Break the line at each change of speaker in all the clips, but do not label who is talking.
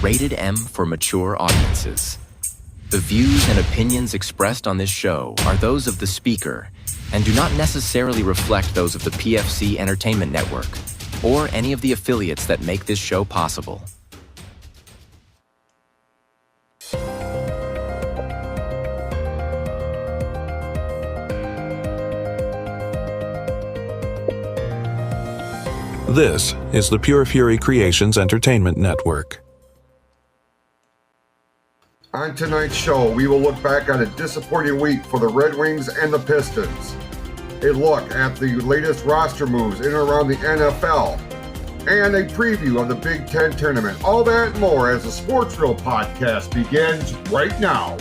rated M for mature audiences. The views and opinions expressed on this show are those of the speaker and do not necessarily reflect those of the PFC Entertainment Network or any of the affiliates that make this show possible.
This is the Pure Fury Creations Entertainment Network.
On tonight's show, we will look back on a disappointing week for the Red Wings and the Pistons, a look at the latest roster moves in and around the NFL, and a preview of the Big Ten tournament. All that and more as the Sports Reel podcast begins right now.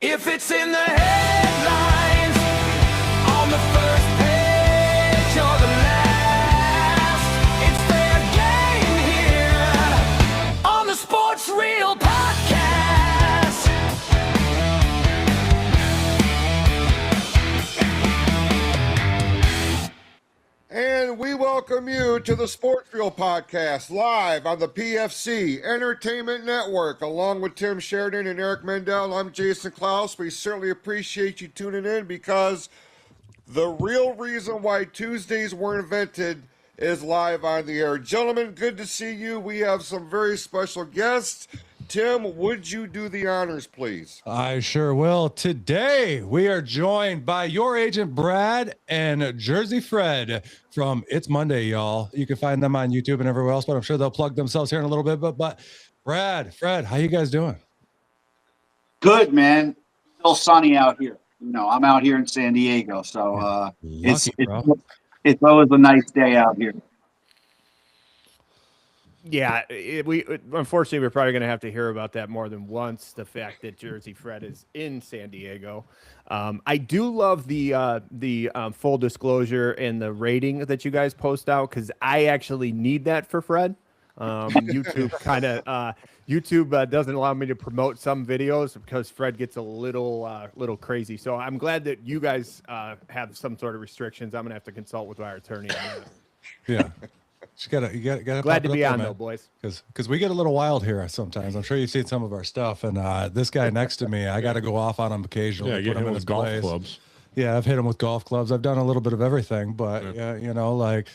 If it's in the headlines, on the first page or the last, it's fair game here on the Sports Reel podcast.
And we welcome you to the Sports Reel podcast, live on the PFC Entertainment Network. Along with Tim Sheridan and Eric Mendal, I'm Jason Clouse. We certainly appreciate you tuning in because the real reason why Tuesdays weren't invented is live on the air. Gentlemen, good to see you. We have some very special guests. Tim, would you do the honors, please?
I sure will. Today, we are joined by your agent, Brad, and Jersey Fred from It's Monday, y'all. You can find them on YouTube and everywhere else, but I'm sure they'll plug themselves here in a little bit. But Brad, Fred, how you guys doing?
Good, man. Still sunny out here. You know, I'm out here in San Diego, so it's always a nice day out here.
Yeah, unfortunately, we're probably going to have to hear about that more than once, the fact that Jersey Fred is in San Diego. I do love the full disclosure and the rating that you guys post out, because I actually need that for Fred. YouTube doesn't allow me to promote some videos because Fred gets a little crazy. So I'm glad that you guys have some sort of restrictions. I'm going to have to consult with our attorney on that.
Yeah. You gotta
glad to be on though, boys.
Because we get a little wild here sometimes. I'm sure you've seen some of our stuff. And this guy next to me, I got to go off on him occasionally.
Yeah, get him with golf clubs.
Yeah, I've hit him with golf clubs. I've done a little bit of everything, but yeah, you know, like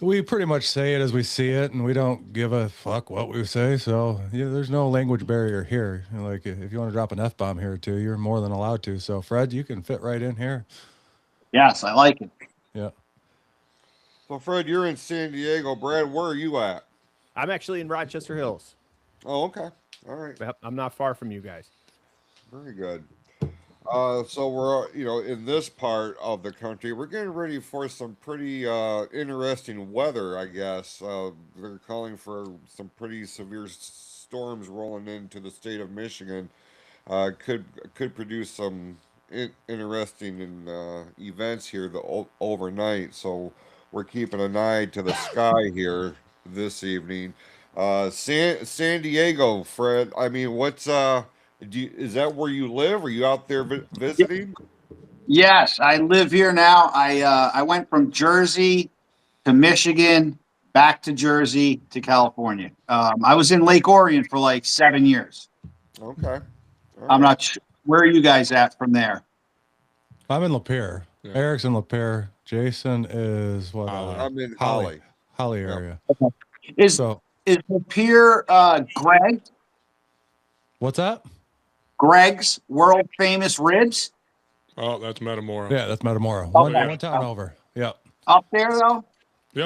we pretty much say it as we see it, and we don't give a fuck what we say. So yeah, there's no language barrier here. You know, like if you want to drop an F-bomb here or two, you're more than allowed to. So Fred, you can fit right in here.
Yes, I like it.
Yeah.
So, Fred, you're in San Diego. Brad, where are you at?
I'm actually in Rochester Hills.
Oh, okay. All right.
Yep, I'm not far from you guys.
Very good. So we're, in this part of the country, we're getting ready for some pretty interesting weather, I guess. They're calling for some pretty severe storms rolling into the state of Michigan. Could produce some interesting events here overnight. So we're keeping an eye to the sky here this evening. San Diego, Fred. I mean, is that where you live? Are you out there visiting?
Yes, I live here now. I went from Jersey to Michigan, back to Jersey to California. I was in Lake Orion for like 7 years.
Okay.
I'm not sure. Where are you guys at from there?
I'm in Lapeer.
Yeah.
Eric's in Lapeer. Jason is what?
I'm in Holly.
Holly area.
Okay. Is Lapeer Greg?
What's that?
Greg's world famous ribs?
Oh, that's Metamora.
Yeah, that's Metamora.
Okay.
One town over. Yeah.
Up there though?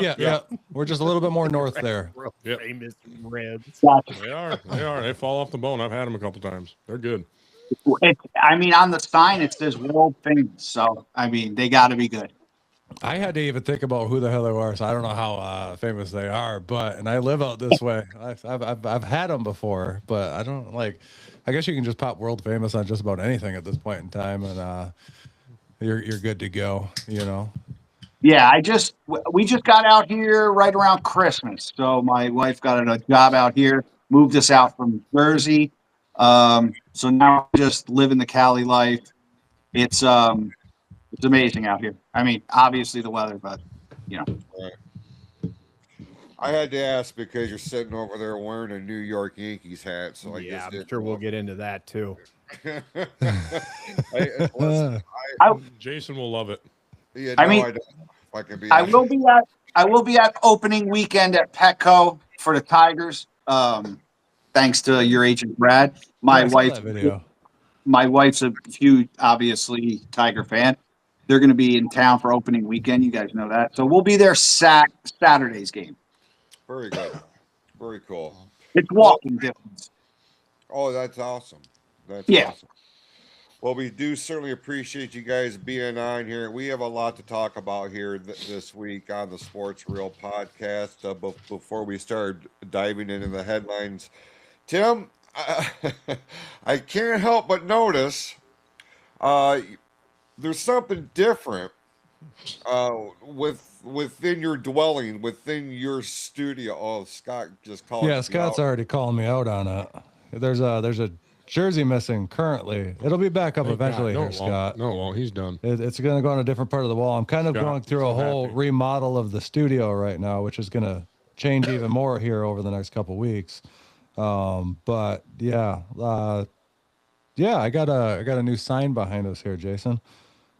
Yeah. We're just a little bit more north there.
Real
Yep.
famous ribs.
Gotcha.
They are. They fall off the bone. I've had them a couple times. They're good.
I mean, on the sign it says world famous, so I mean they got to be good.
I had to even think about who the hell they were, so I don't know how famous they are. But and I live out this way. I've had them before, but I don't like. I guess you can just pop world famous on just about anything at this point in time, and you're good to go. You know.
Yeah, we just got out here right around Christmas, so my wife got a job out here, moved us out from Jersey. So now we're just living the Cali life. It's amazing out here. I mean, obviously the weather, but you know.
I had to ask because you're sitting over there wearing a New York Yankees hat, so I
Yeah,
just
I'm
didn't
sure we'll
know.
get into that too.
Listen,
Jason will love it.
yeah,
I
no,
mean,
I don't. If I can be,
I will be at opening weekend at Petco for the Tigers. Thanks to your agent Brad.
I saw that video.
My wife's a huge, obviously, Tiger fan. They're going to be in town for opening weekend. You guys know that. So we'll be there Saturday's game.
Very good, very cool.
It's
Well,
walking distance.
oh, that's awesome. That's
Yeah.
awesome. Well, we do certainly appreciate you guys being on here. We have a lot to talk about here this week on the Sports Real podcast. Before we start diving into the headlines, Tim, I can't help but notice there's something different within your dwelling, within your studio. Oh, Scott just called.
Yeah,
you
Scott's
out.
already calling me out on it. There's a jersey missing currently. It'll be back up
Thank God.
eventually
No,
here,
it won't.
Scott.
No, it won't. He's done.
It's going to go on a different part of the wall. I'm kind of
Scott,
going through a
I'm so
whole
happy.
remodel of the studio right now, which is going to change even more here over the next couple weeks. But yeah, I got a new sign behind us here, Jason.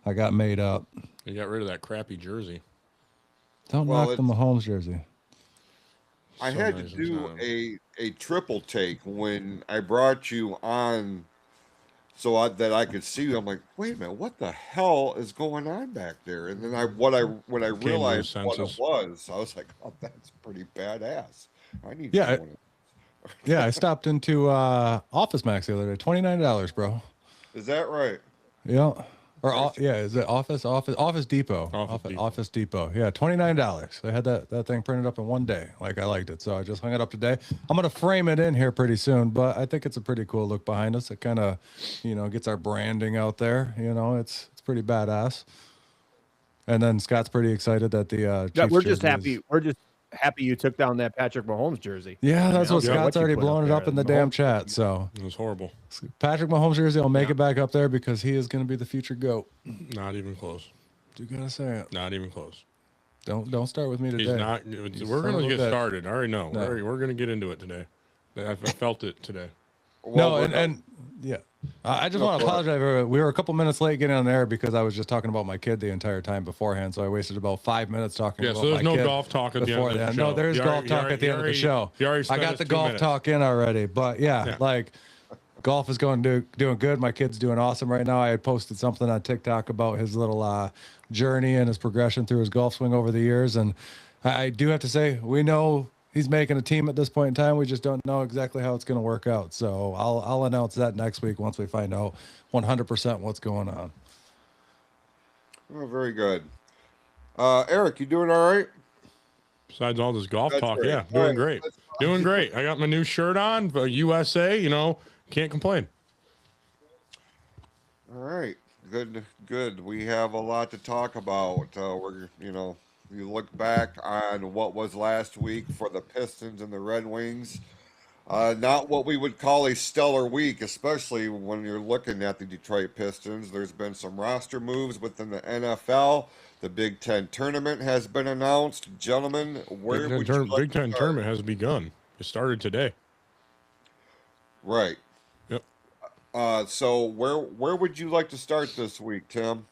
I got made up.
You got rid of that crappy jersey.
Don't
Well,
knock the Mahomes jersey.
I
So
had
nice
to
and
do
sound.
a triple take when I brought you on, so that I could see you. I'm like, wait a minute, what the hell is going on back there? And then when I
Came to his
realized what it
senses.
was, I was like, oh, that's pretty badass. I need
Yeah,
one.
Yeah, I stopped into Office Max the other day. $29, bro.
Is that right?
Yeah. Yeah, is it Office Depot? Office Depot. Yeah, $29. They had that thing printed up in one day. Like, I liked it, so I just hung it up today. I'm gonna frame it in here pretty soon, but I think it's a pretty cool look behind us. It kind of, gets our branding out there. It's pretty badass. And then Scott's pretty excited that the Chiefs
We're just
jersey
happy. We're just happy you took down that Patrick Mahomes jersey.
Yeah, that's what
I don't know
Scott's
you
already
put
blowing it
there.
up in the damn chat. So
It was horrible.
Patrick Mahomes jersey will make it back up there because he is going to be the future GOAT.
Not even close.
You gotta say it.
Not even close.
Don't start with me today.
He's not. We're going to get started. I already know.
No.
We're going to get into it today. I felt it today.
Well,
No, and yeah, I just want to apologize. We were a couple minutes late getting on there because I was just talking about my kid the entire time beforehand. So I wasted about 5 minutes talking about
so there's
my
no
kid
golf talk at the end of the show.
No, there's golf talk at the end of the show. I got the golf talk in already, but yeah, like golf is doing good. My kid's doing awesome right now. I had posted something on TikTok about his little journey and his progression through his golf swing over the years, and I do have to say we know he's making a team at this point in time. We just don't know exactly how it's going to work out. So I'll announce that next week once we find out 100% what's going on.
Oh, very good. Eric, you doing all right?
Besides all this golf
That's
talk,
great.
yeah,
All
doing
right,
great.
let's-
Doing great. I got my new shirt on, USA, can't complain.
All right, good. We have a lot to talk about. You look back on what was last week for the Pistons and the Red Wings. Not what we would call a stellar week, especially when you're looking at the Detroit Pistons. There's been some roster moves within the NFL. The Big Ten tournament has been announced. Gentlemen, where would you like
Big
to
Ten
start?
tournament has begun. It started today.
Right.
Yep.
So where would you like to start this week, Tim?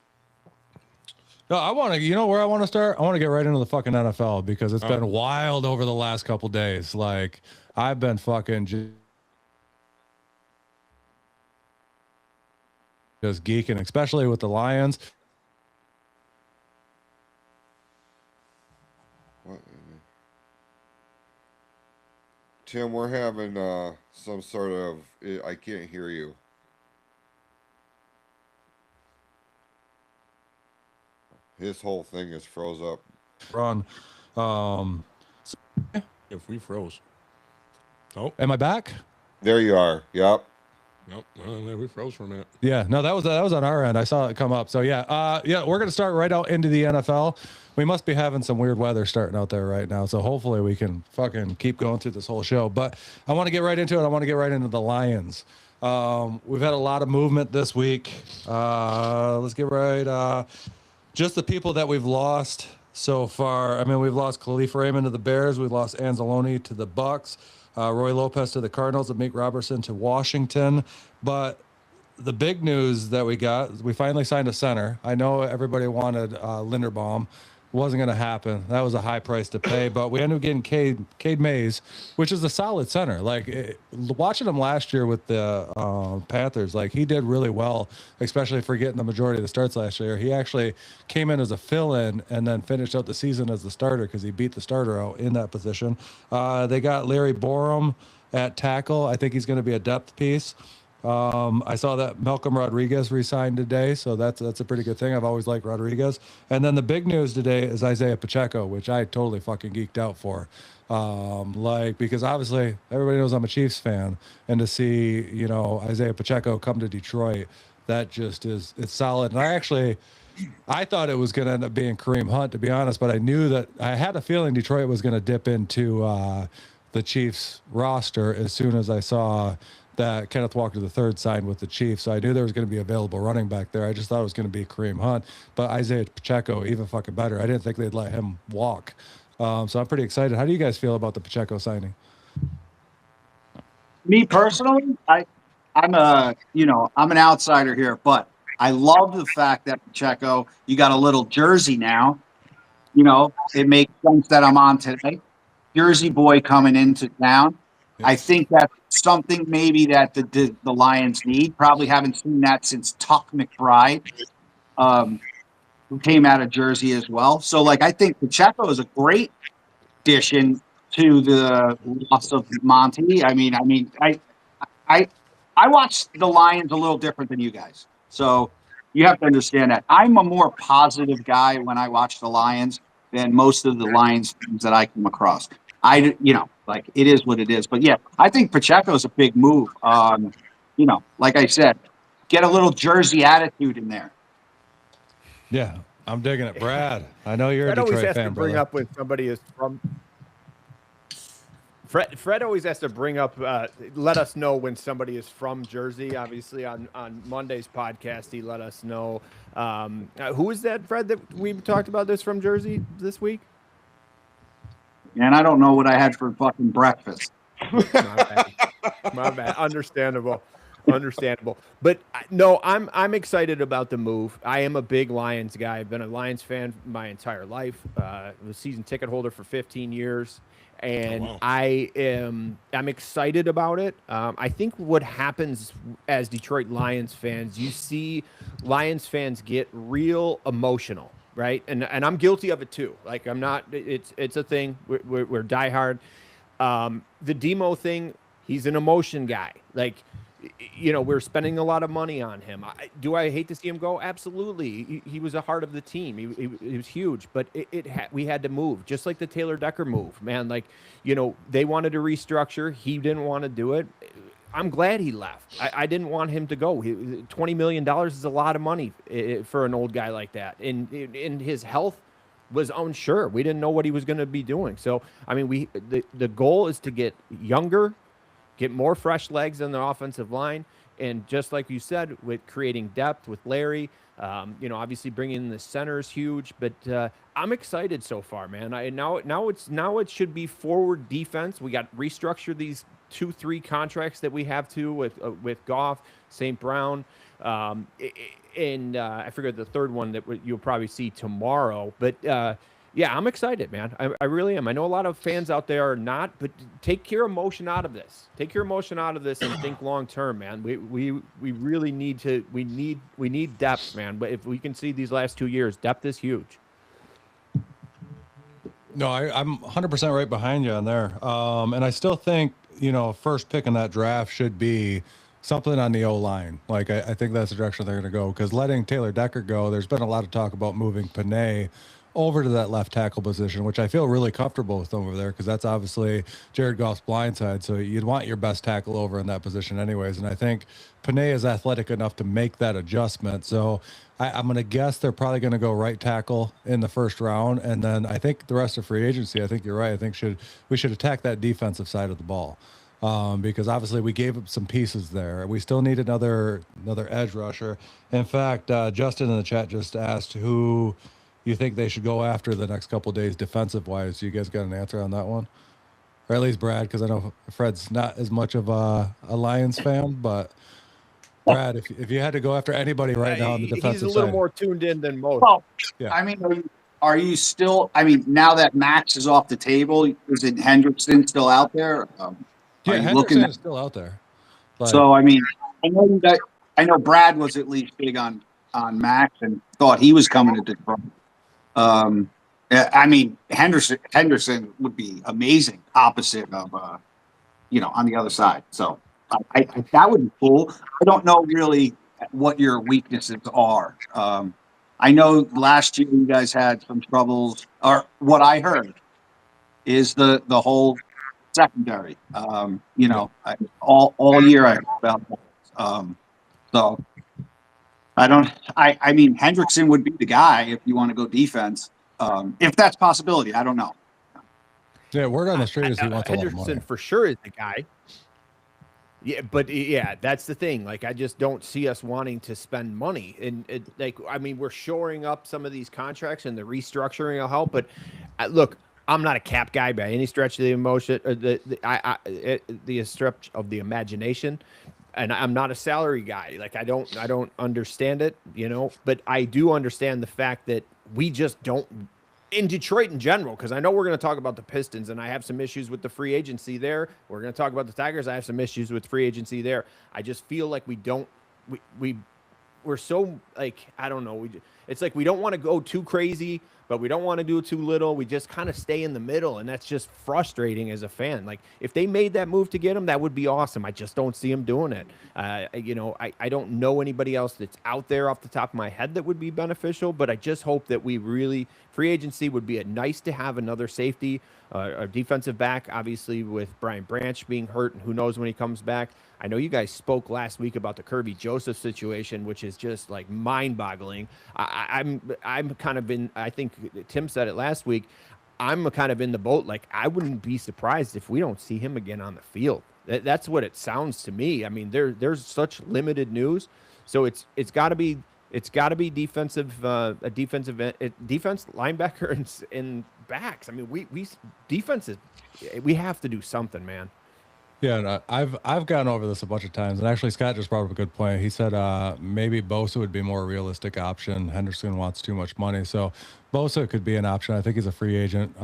No, I want to, where I want to start? I want to get right into the fucking NFL because it's been wild over the last couple days. Like, I've been fucking just geeking, especially with the Lions.
Tim, we're having some sort of. I can't hear you. His whole thing is froze up.
Run.
If we froze. Oh,
Am I back?
There you are. Yep.
nope. Well, we froze for a minute.
Yeah, no, that was on our end. I saw it come up. So yeah, we're gonna start right out into the NFL. We must be having some weird weather starting out there right now. So hopefully we can fucking keep going through this whole show. But I want to get right into it. I want to get right into the Lions. We've had a lot of movement this week. Let's get right. Just the people that we've lost so far. I mean, we've lost Khalif Raymond to the Bears. We've lost Anzalone to the Bucks. Roy Lopez to the Cardinals, and Meek Robertson to Washington. But the big news that we got, we finally signed a center. I know everybody wanted Linderbaum. Wasn't going to happen. That was a high price to pay, but we ended up getting Cade Mays, which is a solid center. Watching him last year with the Panthers, he did really well, especially for getting the majority of the starts last year. He actually came in as a fill-in and then finished out the season as the starter because he beat the starter out in that position. They got Larry Borum at tackle. I think he's going to be a depth piece. I saw that Malcolm Rodriguez re-signed today, so that's a pretty good thing. I've always liked Rodriguez. And then the big news today is Isaiah Pacheco, which I totally fucking geeked out for. Because obviously everybody knows I'm a Chiefs fan, and to see, Isaiah Pacheco come to Detroit, that just it's solid. And I thought it was going to end up being Kareem Hunt, to be honest, but I had a feeling Detroit was going to dip into the Chiefs roster as soon as I saw that Kenneth Walker III signed with the Chiefs. So I knew there was going to be available running back there. I just thought it was going to be Kareem Hunt, but Isaiah Pacheco, even fucking better. I didn't think they'd let him walk. So I'm pretty excited. How do you guys feel about the Pacheco signing?
Me personally, I'm an outsider here, but I love the fact that Pacheco, you got a little jersey now. It makes sense that I'm on today. Jersey boy coming into town. I think that's something maybe that the Lions need. Probably haven't seen that since Tuck McBride, who came out of Jersey as well. So, I think Pacheco is a great addition to the loss of Monty. I watch the Lions a little different than you guys. So you have to understand that. I'm a more positive guy when I watch the Lions than most of the Lions teams that I come across. It is what it is. But yeah, I think Pacheco is a big move. Like I said, get a little Jersey attitude in there.
Yeah, I'm digging it. Brad, I know you're a Detroit
always has
fan,
to bring
brother.
up when somebody is from. Fred always has to bring up, let us know when somebody is from Jersey. Obviously, on Monday's podcast, he let us know. Who is that, Fred, that we talked about this from Jersey this week?
And I don't know what I had for fucking breakfast.
My bad. Understandable. But no, I'm excited about the move. I am a big Lions guy. I've been a Lions fan my entire life. I was a season ticket holder for 15 years. And I'm excited about it. I think what happens as Detroit Lions fans, you see Lions fans get real emotional. Right. And I'm guilty of it, too. I'm not. It's a thing. We're diehard. The Demo thing. He's an emotion guy. We're spending a lot of money on him. Do I hate to see him go? Absolutely. He was a heart of the team. He was huge. But we had to move, just like the Taylor Decker move, man. They wanted to restructure. He didn't want to do it. I'm glad he left. I didn't want him to go. $20 million is a lot of money for an old guy like that. And his health was unsure. We didn't know what he was going to be doing. So, the goal is to get younger, get more fresh legs in the offensive line. And just like you said, with creating depth with Larry, obviously bringing in the center is huge. But I'm excited so far, man. Now it should be forward defense. We got restructured these 2-3 contracts that we have to with Goff, St. Brown, and I forget the third one that you'll probably see tomorrow. But yeah, I'm excited, man. I really am. I know a lot of fans out there are not, but take your emotion out of this. Take your emotion out of this and think long term, man. We really need to. We need depth, man. But if we can see these last 2 years, depth is huge.
No, I'm 100% right behind you on there. And I still think, first pick in that draft should be something on the O-line. Like, I think that's the direction they're going to go, because letting Taylor Decker go, there's been a lot of talk about moving Panay over to that left tackle position, which I feel really comfortable with over there, because that's obviously Jared Goff's blind side. So you'd want your best tackle over in that position anyways. And I think Panay is athletic enough to make that adjustment. So I'm going to guess they're probably going to go right tackle in the first round. And then I think the rest of free agency, I think you're right. I think we should attack that defensive side of the ball. Because obviously we gave up some pieces there. We still need another edge rusher. In fact, Justin in the chat just asked who you think they should go after the next couple of days defensive wise. You guys got an answer on that one? Or at least Brad, because I know Fred's not as much of a Lions fan, but Brad, if you had to go after anybody right now on the defensive side.
He's a little more tuned in than most.
Well,
Yeah.
I mean, are you still? I mean, now that Max is off the table, is it Hendrickson still out there?
Yeah,
are you
Henderson is still out there. Like,
So I mean, I know Brad was at least big on Max and thought he was coming to Detroit. I mean, Henderson would be amazing opposite of on the other side. So I that would be cool. I don't know really what your weaknesses are. I know last year you guys had some troubles, or what I heard is the whole secondary. All year I heard about that. So I mean, Hendrickson would be the guy if you want to go defense. If that's a possibility, I don't know.
yeah, word on the street is he wants a lot of money.
Henderson for sure is the guy. Yeah, but yeah, that's the thing. Like, I just don't see us wanting to spend money. And we're shoring up some of these contracts, and the restructuring will help. But look, I'm not a cap guy by any stretch of the emotion, the stretch of the imagination, and I'm not a salary guy. Like, I don't understand it, But I do understand the fact that we just don't. In Detroit in general, because I know we're going to talk about the Pistons, and I have some issues with the free agency there. We're going to talk about the Tigers. I have some issues with free agency there. I just feel like we're so, like, I don't know. It's like we don't want to go too crazy, but we don't want to do too little. We just kind of stay in the middle, and that's just frustrating as a fan. Like, if they made that move to get him, that would be awesome. I just don't see him doing it. I don't know anybody else that's out there off the top of my head that would be beneficial, but I just hope that free agency would be nice to have another safety, a defensive back, obviously with Brian Branch being hurt, and who knows when he comes back. I know you guys spoke last week about the Kirby Joseph situation, which is just like mind-boggling. I'm kind of I think Tim said it last week. I'm kind of in the boat. Like, I wouldn't be surprised if we don't see him again on the field. That's what it sounds to me. I mean, there's such limited news, so it's got to be defensive, defense linebacker and backs. I mean, we defenses, we have to do something, man.
Yeah, and I've gone over this a bunch of times, and actually Scott just brought up a good point. He said maybe Bosa would be a more realistic option. Henderson wants too much money, so Bosa could be an option. I think he's a free agent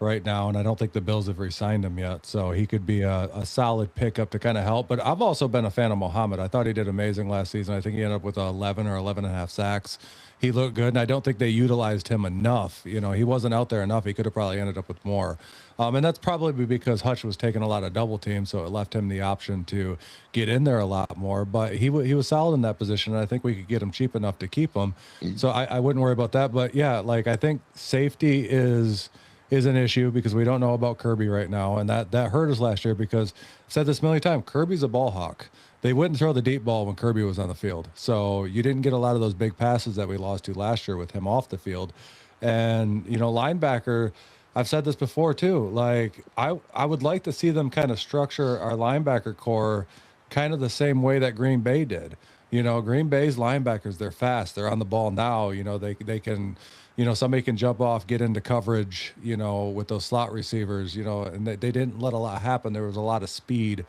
right now, and I don't think the Bills have re-signed him yet, so he could be a solid pickup to kind of help. But I've also been a fan of Muhammad. I thought he did amazing last season. I think he ended up with 11 or 11 and a half sacks. He looked good, and I don't think they utilized him enough. He wasn't out there enough. He could have probably ended up with more. And that's probably because Hutch was taking a lot of double teams, so it left him the option to get in there a lot more. But he was solid in that position, and I think we could get him cheap enough to keep him. So I wouldn't worry about that. But, yeah, like, I think safety is an issue because we don't know about Kirby right now, and that hurt us last year because I've said this a million times, Kirby's a ball hawk. They wouldn't throw the deep ball when Kirby was on the field. So you didn't get a lot of those big passes that we lost to last year with him off the field. And, linebacker, I've said this before too, like I would like to see them kind of structure our linebacker core kind of the same way that Green Bay did. Green Bay's linebackers, they're fast. They're on the ball now. They can, somebody can jump off, get into coverage, with those slot receivers, and they didn't let a lot happen. There was a lot of speed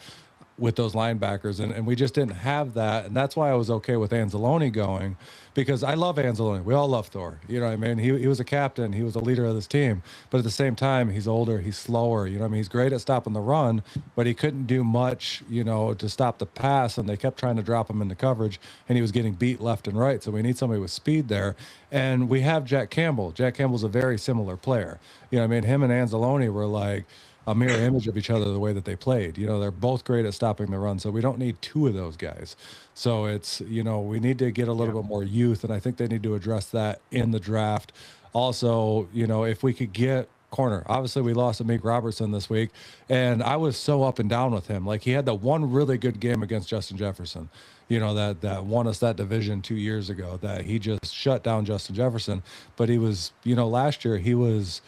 with those linebackers, and we just didn't have that, and that's why I was okay with Anzalone going, because I love Anzalone. We all love Thor. You know what I mean? He was a captain. He was a leader of this team. But at the same time, he's older. He's slower. You know what I mean? He's great at stopping the run, but he couldn't do much, you know, to stop the pass, and they kept trying to drop him into coverage, and he was getting beat left and right. So we need somebody with speed there. And we have Jack Campbell. Jack Campbell's a very similar player. You know what I mean? Him and Anzalone were like a mirror image of each other, the way that they played. You know, they're both great at stopping the run, so we don't need two of those guys. So it's, you know, we need to get a little bit more youth, and I think they need to address that in the draft. Also, you know, if we could get corner. Obviously, we lost Amik Robertson this week, and I was so up and down with him. Like, he had the one really good game against Justin Jefferson, you know, that won us that division 2 years ago, that he just shut down Justin Jefferson. But he was, you know, last year he was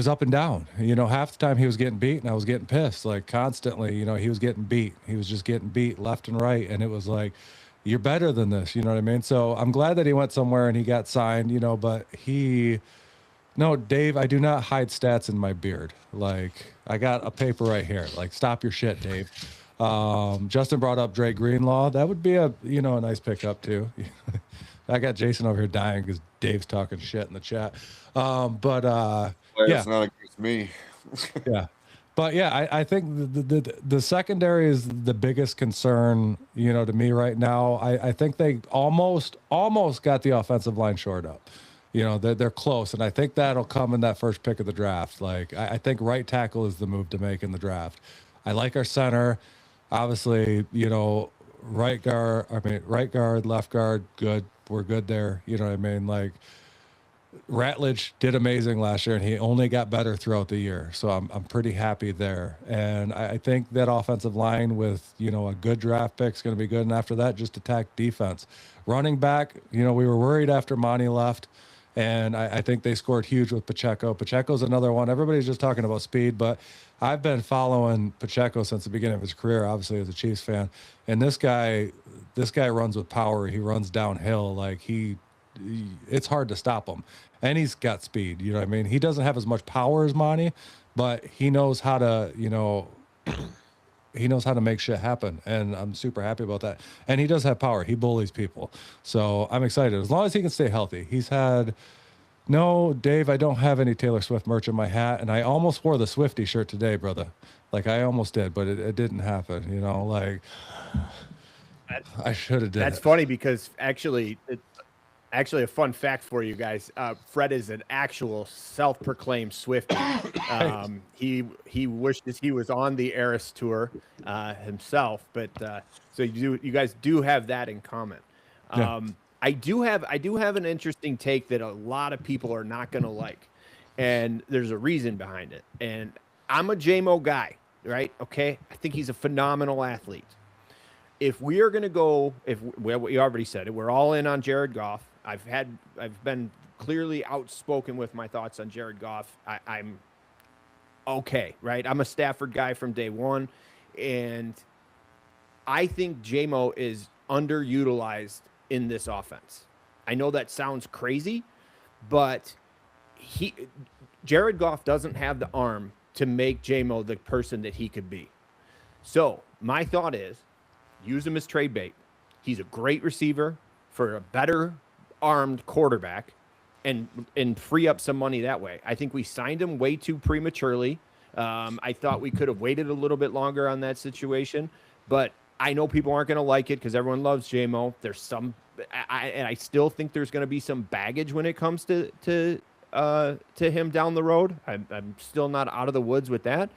up and down. You know, half the time he was getting beat and I was getting pissed, like constantly. You know, he was getting beat. He was just getting beat left and right. And it was like, you're better than this. You know what I mean? So I'm glad that he went somewhere and he got signed, you know, but no, Dave, I do not hide stats in my beard. Like, I got a paper right here. Like, stop your shit, Dave. Justin brought up Dre Greenlaw. That would be a nice pickup too. I got Jason over here dying because Dave's talking shit in the chat. Yeah,
it's not against me.
yeah, but yeah, I think the secondary is the biggest concern, you know, to me right now. I think they almost got the offensive line shored up. You know, they're close, and I think that'll come in that first pick of the draft. Like, I think right tackle is the move to make in the draft. I like our center. Obviously, you know, right guard, left guard, good. We're good there. You know what I mean? Like, Ratledge did amazing last year, and he only got better throughout the year. So I'm pretty happy there. And I think that offensive line with, you know, a good draft pick is going to be good. And after that, just attack defense. Running back, you know, we were worried after Monty left, and I think they scored huge with Pacheco. Pacheco's another one. Everybody's just talking about speed, but I've been following Pacheco since the beginning of his career, obviously as a Chiefs fan. And this guy runs with power. He runs downhill. Like, it's hard to stop him, and he's got speed. You know what I mean? He doesn't have as much power as Monty, but he knows how to, you know, he knows how to make shit happen, and I'm super happy about that. And he does have power. He bullies people, so I'm excited as long as he can stay healthy. No, Dave, I don't have any Taylor Swift merch in my hat, and I almost wore the Swiftie shirt today, brother. Like, I almost did, but it didn't happen. You know, like, I should have did.
That's funny because actually a fun fact for you guys. Fred is an actual self-proclaimed Swiftie. He wishes he was on the Eras tour himself, but so you guys do have that in common.
Yeah.
I do have an interesting take that a lot of people are not going to like, and there's a reason behind it. And I'm a JMO guy, right? Okay, I think he's a phenomenal athlete. If we are going to go, we already said it, we're all in on Jared Goff. I've been clearly outspoken with my thoughts on Jared Goff. I'm okay, right? I'm a Stafford guy from day one, and I think JMO is underutilized in this offense. I know that sounds crazy, but Jared Goff doesn't have the arm to make JMO the person that he could be. So my thought is, use him as trade bait. He's a great receiver for a better armed quarterback, and free up some money that way. I think we signed him way too prematurely. I thought we could have waited a little bit longer on that situation, but I know people aren't going to like it because everyone loves JMO. There's some, and I still think there's going to be some baggage when it comes to him down the road. I'm still not out of the woods with that,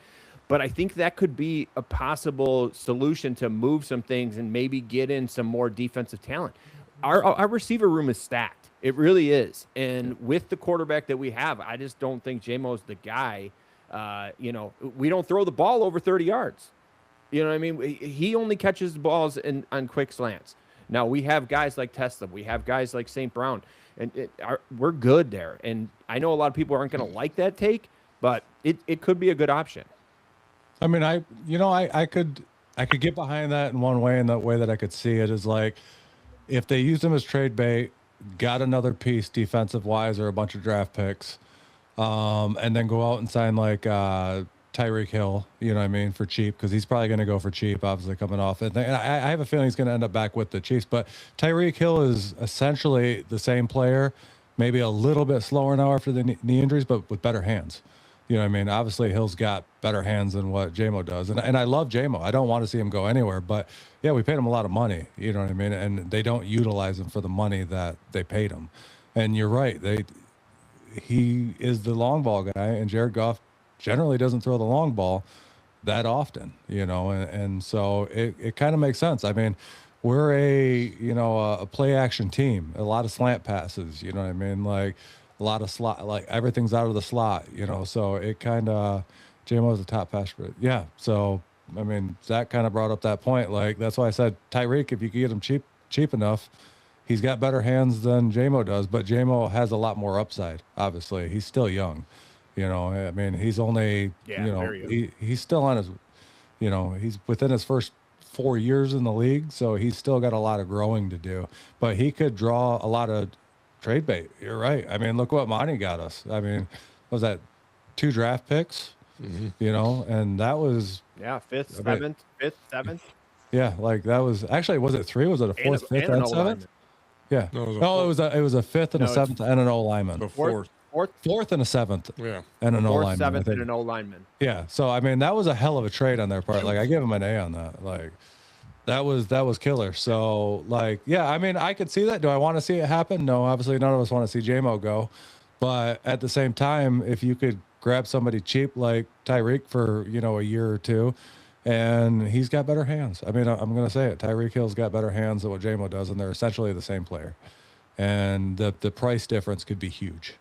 but I think that could be a possible solution to move some things and maybe get in some more defensive talent. Our receiver room is stacked. It really is. And with the quarterback that we have, I just don't think JMO's the guy. You know, we don't throw the ball over 30 yards. You know what I mean? He only catches the balls on quick slants. Now, we have guys like Tesla. We have guys like St. Brown. And we're good there. And I know a lot of people aren't going to like that take, but it could be a good option.
I mean, I could get behind that in one way, and that way that I could see it is like, if they use him as trade bait, got another piece defensive wise or a bunch of draft picks, and then go out and sign like Tyreek Hill, you know what I mean, for cheap, because he's probably going to go for cheap, obviously coming off it. And I have a feeling he's going to end up back with the Chiefs. But Tyreek Hill is essentially the same player, maybe a little bit slower now after the knee injuries, but with better hands. You know what I mean? Obviously, Hill's got better hands than what J-Mo does. And I love J-Mo. I don't want to see him go anywhere. But, yeah, we paid him a lot of money. You know what I mean? And they don't utilize him for the money that they paid him. And you're right. He is the long ball guy, and Jared Goff generally doesn't throw the long ball that often, you know, and so it kind of makes sense. I mean, we're a play action team, a lot of slant passes, you know what I mean? Like a lot of slot, like everything's out of the slot, you know, so it kind of, J-Mo's the top passer, but yeah. So, I mean, Zach kind of brought up that point. Like, that's why I said Tyreek, if you could get him cheap enough, he's got better hands than J-Mo does, but J-Mo has a lot more upside, obviously. He's still young. You know, I mean, he's only, he's still on his, he's within his first 4 years in the league, so he's still got a lot of growing to do. But he could draw a lot of trade bait. You're right. I mean, look what Monty got us. I mean, what was that 2 draft picks? Mm-hmm. You know, and that was
fifth, seventh.
Yeah, like that was actually, was it 3? Was it a 4th, 5th, and 7th? Yeah.
No,
it was a 5th and a 7th and an O lineman.
The 4th.
4th and a 7th.
Yeah.
And an O lineman.
7th and an O lineman.
Yeah. So I mean, that was a hell of a trade on their part. Like, I give them an A on that. Like, that was killer. So like, yeah, I mean, I could see that. Do I want to see it happen? No, obviously none of us want to see J-Mo go. But at the same time, if you could grab somebody cheap like Tyreek for, a year or two, and he's got better hands. I mean, I'm going to say it. Tyreek Hill's got better hands than what J-Mo does, and they're essentially the same player. And the price difference could be huge.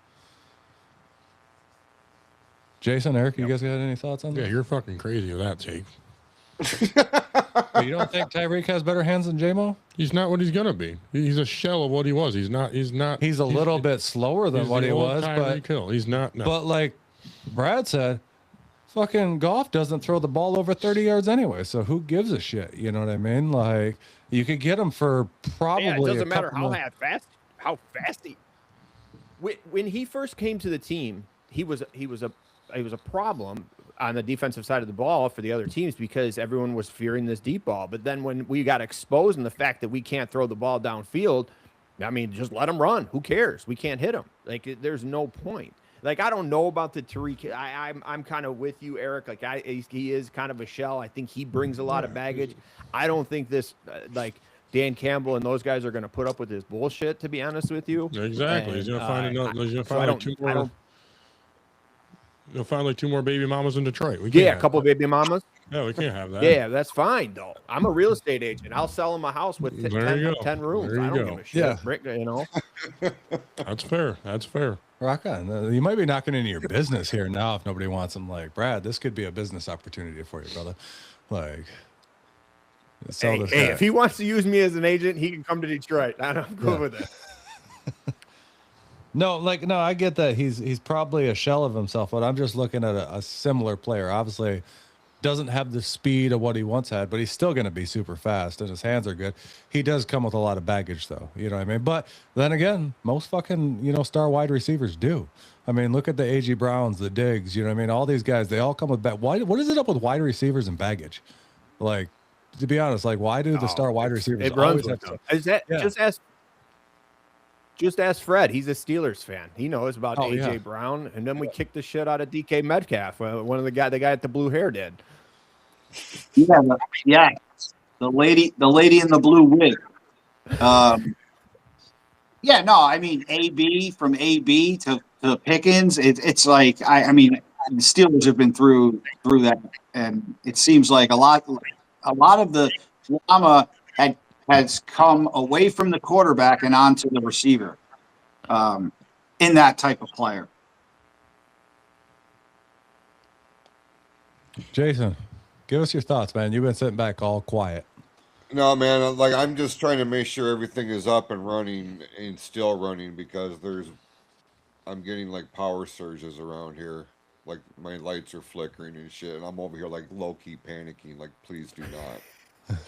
Jason, Eric, you guys got any thoughts on that?
Yeah, you're fucking crazy with that take.
You don't think Tyreek has better hands than J-Mo?
He's not what he's gonna be. He's a shell of what he was. He's not.
He's a little bit slower than what he was,
but Hill. He's not. No.
But like Brad said, fucking Goff doesn't throw the ball over 30 yards anyway. So who gives a shit? You know what I mean? Like, you could get him for probably.
Yeah, it doesn't matter how fast he. When he first came to the team, he was a problem on the defensive side of the ball for the other teams because everyone was fearing this deep ball. But then when we got exposed in the fact that we can't throw the ball downfield, I mean, just let him run. Who cares? We can't hit him. Like, there's no point. Like, I don't know about the Tariq. I'm kind of with you, Eric. Like, he is kind of a shell. I think he brings a lot of baggage. I don't think this, Dan Campbell and those guys are going to put up with this bullshit, to be honest with you.
Exactly.
And,
he's going to find another. He's going to find two more. You'll find like 2 more baby mamas in Detroit.
A couple of baby mamas.
Yeah, we can't have that.
Yeah, that's fine though. I'm a real estate agent. I'll sell them a house with 10 rooms. I don't give a shit.
Yeah.
Rick,
That's fair. That's fair.
Rock on. You might be knocking into your business here now if nobody wants them. Like, Brad, this could be a business opportunity for you, brother. Like,
hey, if he wants to use me as an agent, he can come to Detroit. I'm good with it.
No, I get that he's probably a shell of himself, but I'm just looking at a similar player. Obviously, doesn't have the speed of what he once had, but he's still going to be super fast, and his hands are good. He does come with a lot of baggage, though. You know what I mean? But then again, most fucking star wide receivers do. I mean, look at the A.G. Browns, the Diggs. You know what I mean? All these guys, they all come with baggage. What is it up with wide receivers and baggage? Like, to be honest, like, why do the star wide receivers
always have to? Is that Just ask Fred. He's a Steelers fan. He knows about A.J. Brown. And then we kicked the shit out of DK Metcalf. One of the guy at the blue hair did.
Yeah. The lady in the blue wig. I mean, AB from AB to Pickens. It's like, I mean, the Steelers have been through that. And it seems like a lot of the drama has come away from the quarterback and onto the receiver in that type of player.
Jason, give us your thoughts, man. You've been sitting back all quiet.
No, man, like, I'm just trying to make sure everything is up and running and still running because I'm getting like power surges around here. Like, my lights are flickering and shit, and I'm over here like low-key panicking. Like, please do not.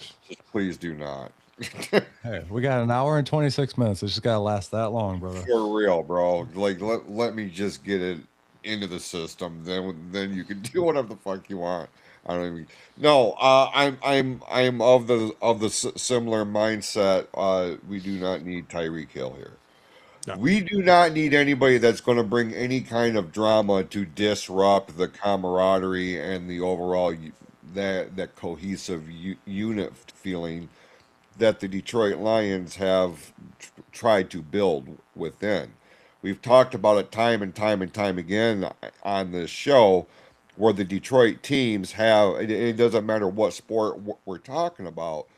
Please do not.
Hey, we got an hour and 26 minutes. It's just got to last that long, brother.
For real, bro. Like, let me just get it into the system, then you can do whatever the fuck you want. I don't even. No, I'm of the similar mindset. We do not need Tyreek Hill here.
No.
We do not need anybody that's going to bring any kind of drama to disrupt the camaraderie and the overall that cohesive unit feeling that the Detroit Lions have tried to build within. We've talked about it time and time and time again on this show, where the Detroit teams have. It doesn't matter what sport we're talking about.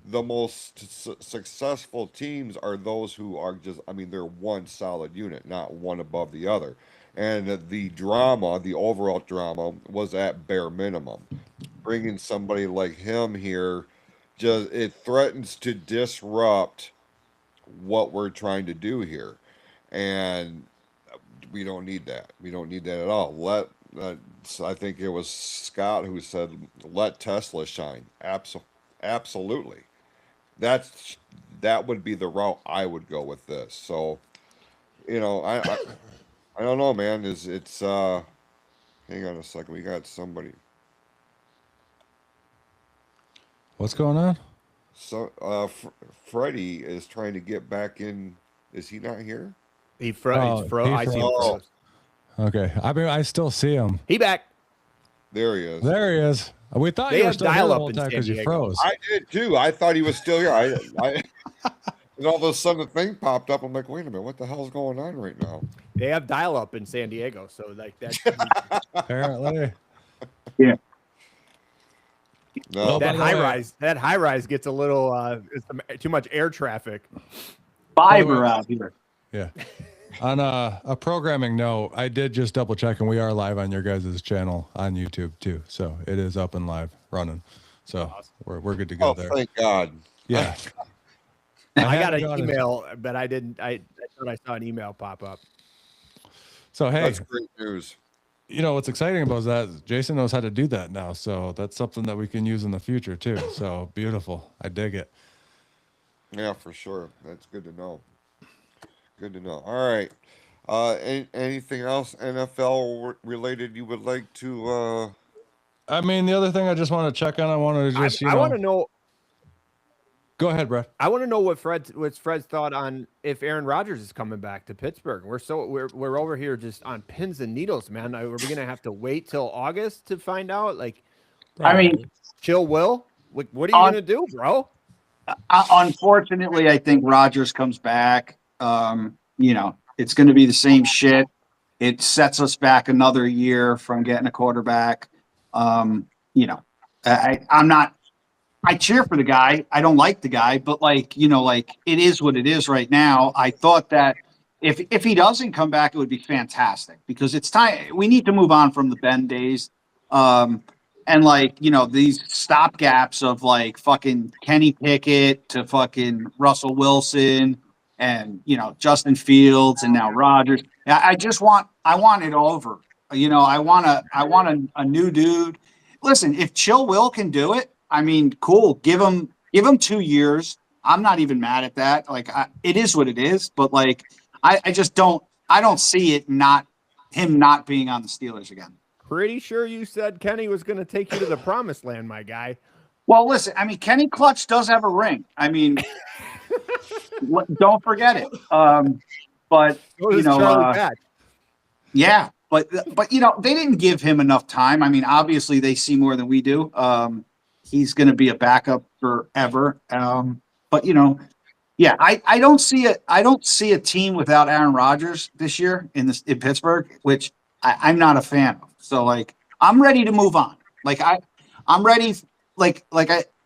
The most successful teams are those who are just, I mean, they're one solid unit, not one above the other. And the drama, the overall drama, was at bare minimum. Bringing somebody like him here, just it threatens to disrupt what we're trying to do here. And we don't need that. We don't need that at all. I think it was Scott who said, let Tesla shine. Absolutely. That would be the route I would go with this. So, I don't know, man. Hang on a second. We got somebody.
What's going on?
So, Freddie is trying to get back in. Is he not here?
He froze. I see him froze.
Okay. I mean, I still see him.
He back.
There he is.
There he is. We thought
They
you were
have
still here the
dial-up
whole
in
time
San
because you
Diego.
froze.
I did too. I thought he was still here. And all of a sudden the thing popped up. I'm like, wait a minute, what the hell's going on right now?
They have dial-up in San Diego, so like that.
Apparently.
Yeah.
No,
that
by the way-
high rise gets a little too much air traffic.
Fiber out here.
Yeah. On a programming note, I did just double check, and we are live on your guys' channel on YouTube too. So it is up and live, running. So we're good to go there.
Thank God.
Yeah.
I got
haven't
an
gone
email, but I didn't. I thought I saw an email pop up.
So hey,
That's great news.
you know what's exciting about that is Jason knows how to do that now. So that's something that we can use in the future too. So beautiful. I dig it.
Yeah, for sure. That's good to know. Good to know. All right. Anything else NFL related you would like to?
I mean, the other thing I just want to check on, I wanted to just,
I want to know.
Go ahead, Brett.
I want to know what's Fred's thought on if Aaron Rodgers is coming back to Pittsburgh. We're over here just on pins and needles, man. Are we gonna have to wait till August to find out? Like,
I mean,
chill, Will. What are you gonna do, bro?
Unfortunately, I think Rodgers comes back. It's going to be the same shit. It sets us back another year from getting a quarterback. I'm not. I cheer for the guy. I don't like the guy, but it is what it is right now. I thought that if he doesn't come back, it would be fantastic because it's time. We need to move on from the Ben days. These stopgaps of like fucking Kenny Pickett to fucking Russell Wilson and, Justin Fields and now Rodgers. I want it over. I want a new dude. Listen, if Chill Will can do it, I mean, cool. Give him 2 years. I'm not even mad at that. It is what it is, but I don't see him not being on the Steelers again.
Pretty sure you said Kenny was going to take you to the promised land, my guy.
Well, listen, I mean, Kenny Clutch does have a ring. I mean, don't forget it. Yeah, but they didn't give him enough time. I mean, obviously they see more than we do. He's going to be a backup forever. I don't see it. I don't see a team without Aaron Rodgers this year in Pittsburgh, which I'm not a fan of. So I'm ready to move on. I'm ready.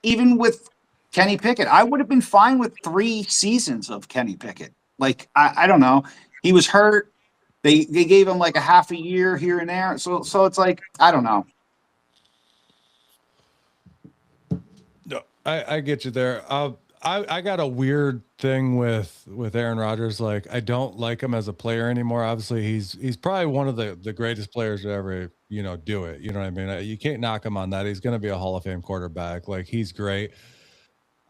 Even with Kenny Pickett, I would have been fine with 3 seasons of Kenny Pickett. I don't know. He was hurt. They gave him a half a year here and there. So it's I don't know.
No, I get you there. I got a weird thing with Aaron Rodgers. I don't like him as a player anymore. Obviously, he's probably one of the greatest players to ever, do it. You know what I mean? You can't knock him on that. He's going to be a Hall of Fame quarterback. He's great.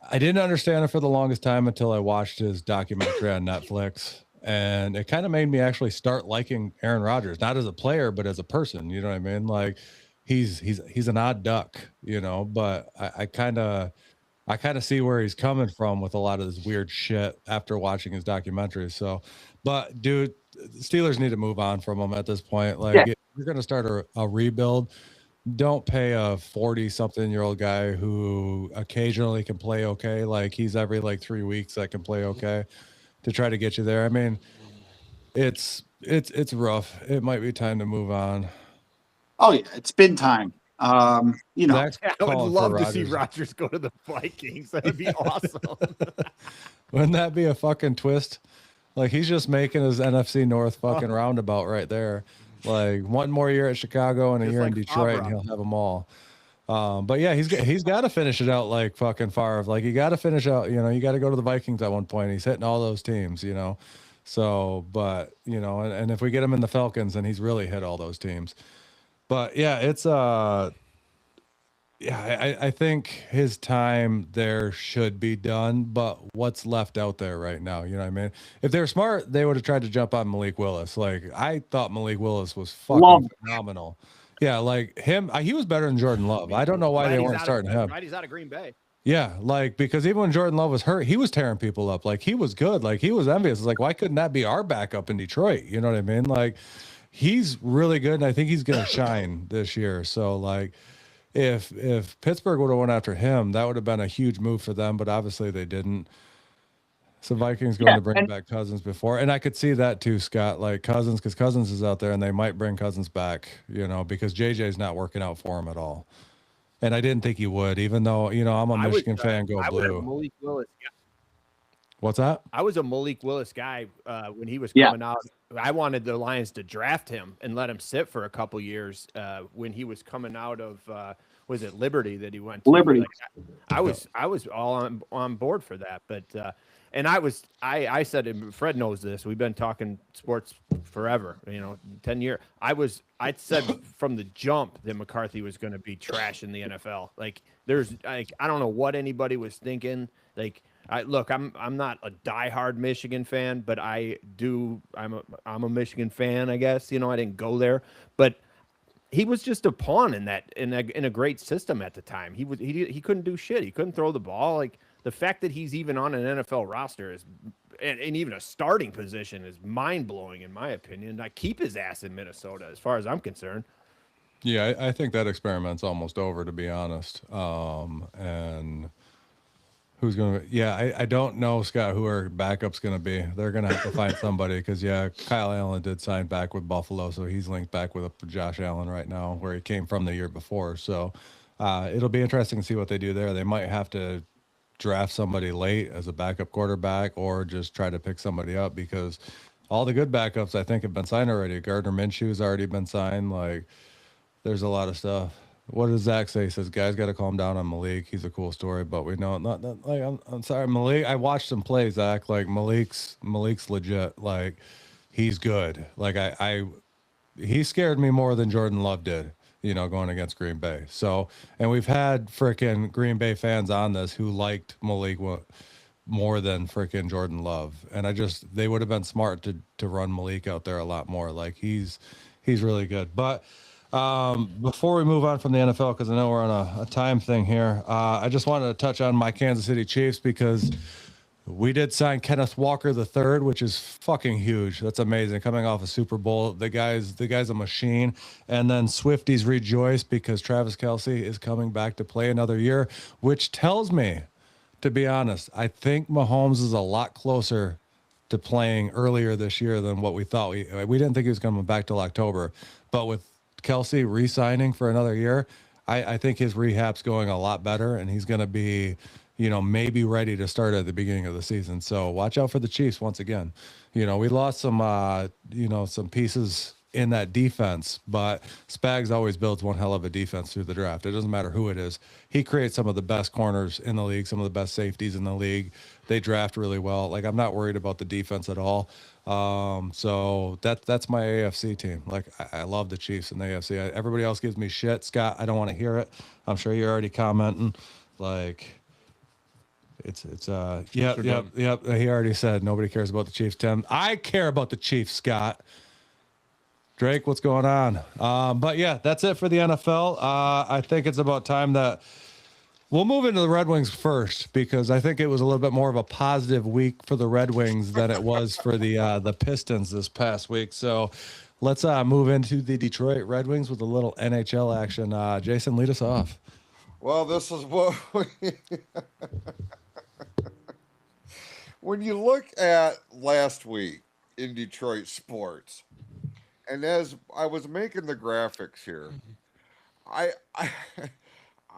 I didn't understand it for the longest time until I watched his documentary on Netflix. And it kind of made me actually start liking Aaron Rodgers, not as a player, but as a person. You know what I mean? Like he's an odd duck, you know, but I kind of see where he's coming from with a lot of this weird shit after watching his documentary. So, but dude, Steelers need to move on from him at this point. Like, if you're going to start a rebuild, don't pay a 40-something-year-old guy who occasionally can play okay. Like he's every like 3 weeks that can play okay to try to get you there. I mean, it's rough. It might be time to move on.
Oh yeah, it's been time. You know,
Zach's
I would
calling for
love to see
Rodgers.
Rodgers go to the Vikings. That would be awesome.
Wouldn't that be a fucking twist? Like he's just making his NFC North fucking roundabout right there. Like one more year at Chicago and a
Just
year in
like
Detroit, and
Favre.
he'll have them all. But yeah, he's got to finish it out like fucking Favre. Like you got to finish out. You know, you got to go to the Vikings at one point. He's hitting all those teams. You know, so but you know, and if we get him in the Falcons, then he's really hit all those teams. But yeah, it's yeah, I think his time there should be done, but what's left out there right now, you know what I mean? If they were smart, they would have tried to jump on Malik Willis. Like, I thought Malik Willis was fucking phenomenal. Yeah, like him, he was better than Jordan Love. I don't know why they weren't starting him.
Right, he's out of Green Bay.
Yeah, like, because even when Jordan Love was hurt, he was tearing people up. Like, he was good. Like, he was envious. Like, why couldn't that be our backup in Detroit? You know what I mean? Like, he's really good, and I think he's going to shine this year. So, like, if Pittsburgh would have went after him, that would have been a huge move for them, but obviously they didn't. So Vikings going to bring back Cousins before, and I could see that too, Scott. Like Cousins, because Cousins is out there, and they might bring Cousins back, you know, because JJ's not working out for him at all. And I didn't think he would, even though, you know, I'm a Michigan fan. Go Blue.
Malik Willis.
What's that?
I was a Malik Willis guy when he was coming out. I wanted the Lions to draft him and let him sit for a couple years when he was coming out of was it Liberty that he went to?
Liberty.
Like, I was all on board for that, but and I said, and Fred knows this. We've been talking sports forever, you know, 10 years. I said from the jump that McCarthy was going to be trash in the NFL. Like I don't know what anybody was thinking. Like I'm not a diehard Michigan fan, but I'm a Michigan fan, I guess. You know, I didn't go there, but he was just a pawn in a great system at the time. He couldn't do shit. He couldn't throw the ball. Like the fact that he's even on an NFL roster is, and even a starting position is mind blowing in my opinion. I keep his ass in Minnesota as far as I'm concerned.
Yeah, I think that experiment's almost over, to be honest. And who's going to? Yeah, I don't know, Scott, who our backup's going to be. They're going to have to find somebody because, yeah, Kyle Allen did sign back with Buffalo, so he's linked back with Josh Allen right now, where he came from the year before. So it'll be interesting to see what they do there. They might have to draft somebody late as a backup quarterback or just try to pick somebody up because all the good backups, I think, have been signed already. Gardner Minshew's already been signed. Like, there's a lot of stuff. What does Zach say? He says, guys got to calm down on Malik. He's a cool story, but we know not like I'm sorry, Malik. I watched him play, Zach. Like Malik's legit. Like he's good. Like he scared me more than Jordan Love did, you know, going against Green Bay. So, and we've had frickin' Green Bay fans on this who liked Malik more than frickin' Jordan Love. And they would have been smart to run Malik out there a lot more. Like he's really good. But before we move on from the NFL, because I know we're on a time thing here, I just wanted to touch on my Kansas City Chiefs because we did sign Kenneth Walker III, which is fucking huge. That's amazing. Coming off a Super Bowl, the guy's a machine. And then Swifties rejoice because Travis Kelce is coming back to play another year, which tells me, to be honest, I think Mahomes is a lot closer to playing earlier this year than what we thought. We didn't think he was coming back till October, but with Kelce re-signing for another year, I think his rehab's going a lot better, and he's going to be, you know, maybe ready to start at the beginning of the season. So watch out for the Chiefs once again. You know, we lost some, some pieces in that defense, but Spags always builds one hell of a defense through the draft. It doesn't matter who it is. He creates some of the best corners in the league, some of the best safeties in the league. They draft really well. Like, I'm not worried about the defense at all. So that's my AFC team. Like, I love the Chiefs in the AFC. Everybody else gives me shit. Scott, I don't want to hear it. I'm sure you're already commenting. Like, Yep. He already said nobody cares about the Chiefs, Tim. I care about the Chiefs, Scott. Drake, what's going on? But yeah, that's it for the NFL. I think it's about time that we'll move into the Red Wings first, because I think it was a little bit more of a positive week for the Red Wings than it was for the Pistons this past week. So let's move into the Detroit Red Wings with a little NHL action. Jason, lead us off.
Well, this is what when you look at last week in Detroit sports, and as I was making the graphics here, I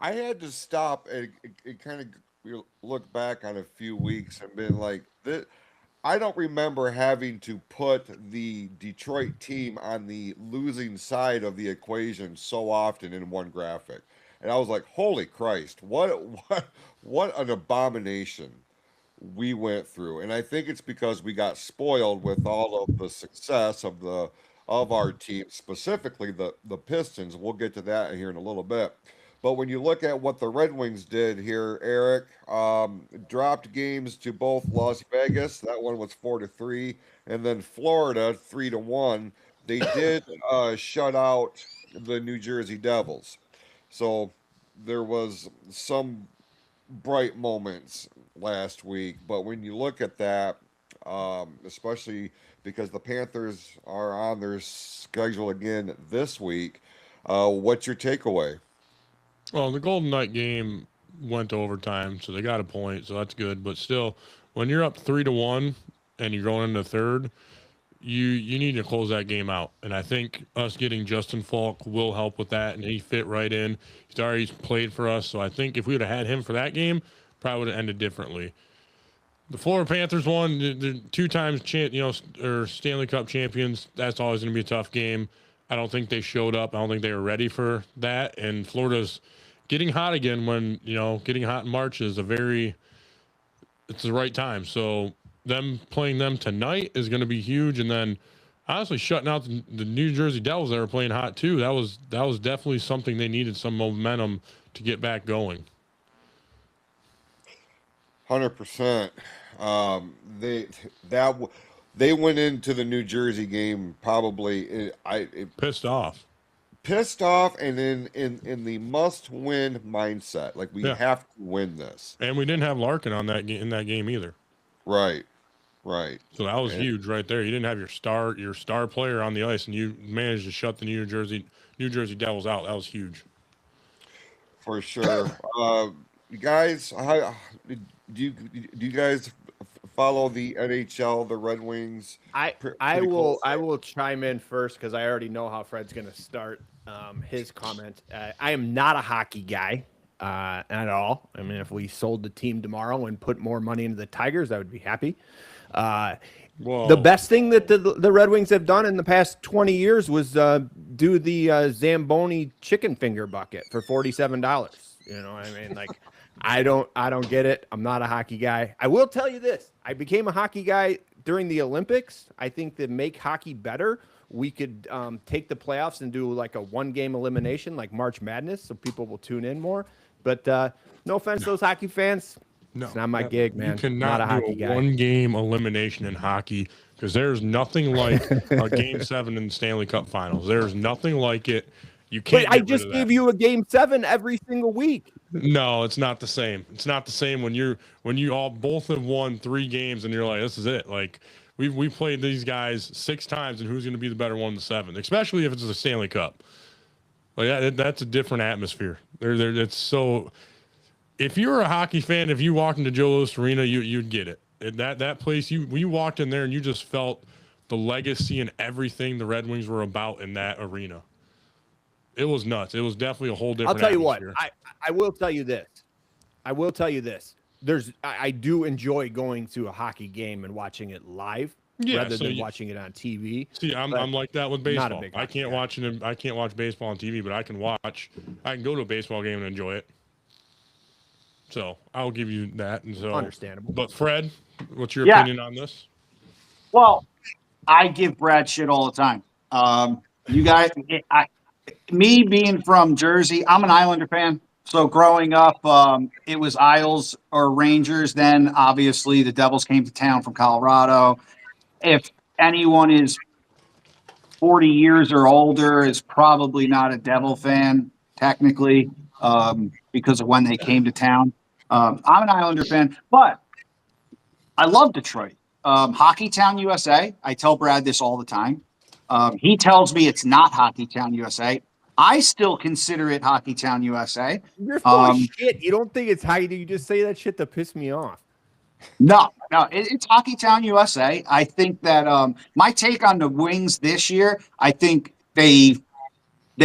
I had to stop and kind of look back on a few weeks and been like, this, I don't remember having to put the Detroit team on the losing side of the equation so often in one graphic. And I was like, holy Christ, what an abomination we went through. And I think it's because we got spoiled with all of the success of our team, specifically the Pistons. We'll get to that here in a little bit. But when you look at what the Red Wings did here, Eric, dropped games to both Las Vegas. That one was 4-3, and then Florida 3-1. They did shut out the New Jersey Devils. So there was some bright moments last week. But when you look at that, especially because the Panthers are on their schedule again this week, what's your takeaway?
Well, the Golden Knight game went to overtime, so they got a point, so that's good. But still, when you're up 3-1 and you're going into third, you need to close that game out. And I think us getting Justin Falk will help with that, and he fit right in. He's already played for us, so I think if we would have had him for that game, probably would have ended differently. The Florida Panthers won, the 2 times or Stanley Cup champions. That's always going to be a tough game. I don't think they showed up. I don't think they were ready for that. And Florida's getting hot again when, getting hot in March is it's the right time. So them playing them tonight is going to be huge. And then honestly shutting out the New Jersey Devils that were playing hot too. That was definitely something they needed, some momentum to get back going.
100%. They went into the New Jersey game probably
pissed off,
and in the must-win mindset. Like we have to win this.
And we didn't have Larkin in that game either.
Right.
So that was huge right there. You didn't have your star player on the ice, and you managed to shut the New Jersey Devils out. That was huge. For
sure. You guys, do you guys follow the NHL, the Red Wings?
I will chime in first because I already know how Fred's going to start his comment. I am not a hockey guy at all. I mean, if we sold the team tomorrow and put more money into the Tigers, I would be happy. The best thing that the Red Wings have done in the past 20 years was do the Zamboni chicken finger bucket for $47. I mean, like, I don't get it. I'm not a hockey guy. I will tell you this. I became a hockey guy during the Olympics. I think to make hockey better, we could take the playoffs and do like a 1-game elimination, like March Madness, so people will tune in more. But no offense to those hockey fans. No, it's not my gig, man.
You cannot do a 1-game elimination in hockey because there's nothing like a Game 7 in the Stanley Cup Finals. There's nothing like it. You can't.
But I just gave you a Game 7 every single week.
No, it's not the same. It's not the same when you all both have won 3 games and you're like, this is it. Like we played these guys 6 times, and who's going to be the better one in the 7th? Especially if it's a Stanley Cup. Like that's a different atmosphere. It's so. If you're a hockey fan, if you walked into Joe Louis Arena, you'd get it. That place, you walked in there and you just felt the legacy and everything the Red Wings were about in that arena. It was nuts. It was definitely a whole different
I'll tell you
atmosphere.
what. I will tell you this. I do enjoy going to a hockey game and watching it live rather than watching it on TV.
See, I'm like that with baseball. I can't watch baseball on TV, but I can go to a baseball game and enjoy it. So I'll give you that. And so
understandable.
But Fred, what's your opinion on this?
Well, I give Brad shit all the time. You guys, me being from Jersey, I'm an Islander fan. So growing up, it was Isles or Rangers. Then obviously the Devils came to town from Colorado. If anyone is 40 years or older, is probably not a Devil fan technically, because of when they came to town. I'm an Islander fan, but I love Detroit. Hockey Town, USA. I tell Brad this all the time. He tells me it's not Hockey Town, USA. I still consider it Hockey Town, USA.
You're full of shit. You don't think it's how you just say that shit to piss me off.
No, it's Hockey Town, USA. I think that my take on the Wings this year, I think they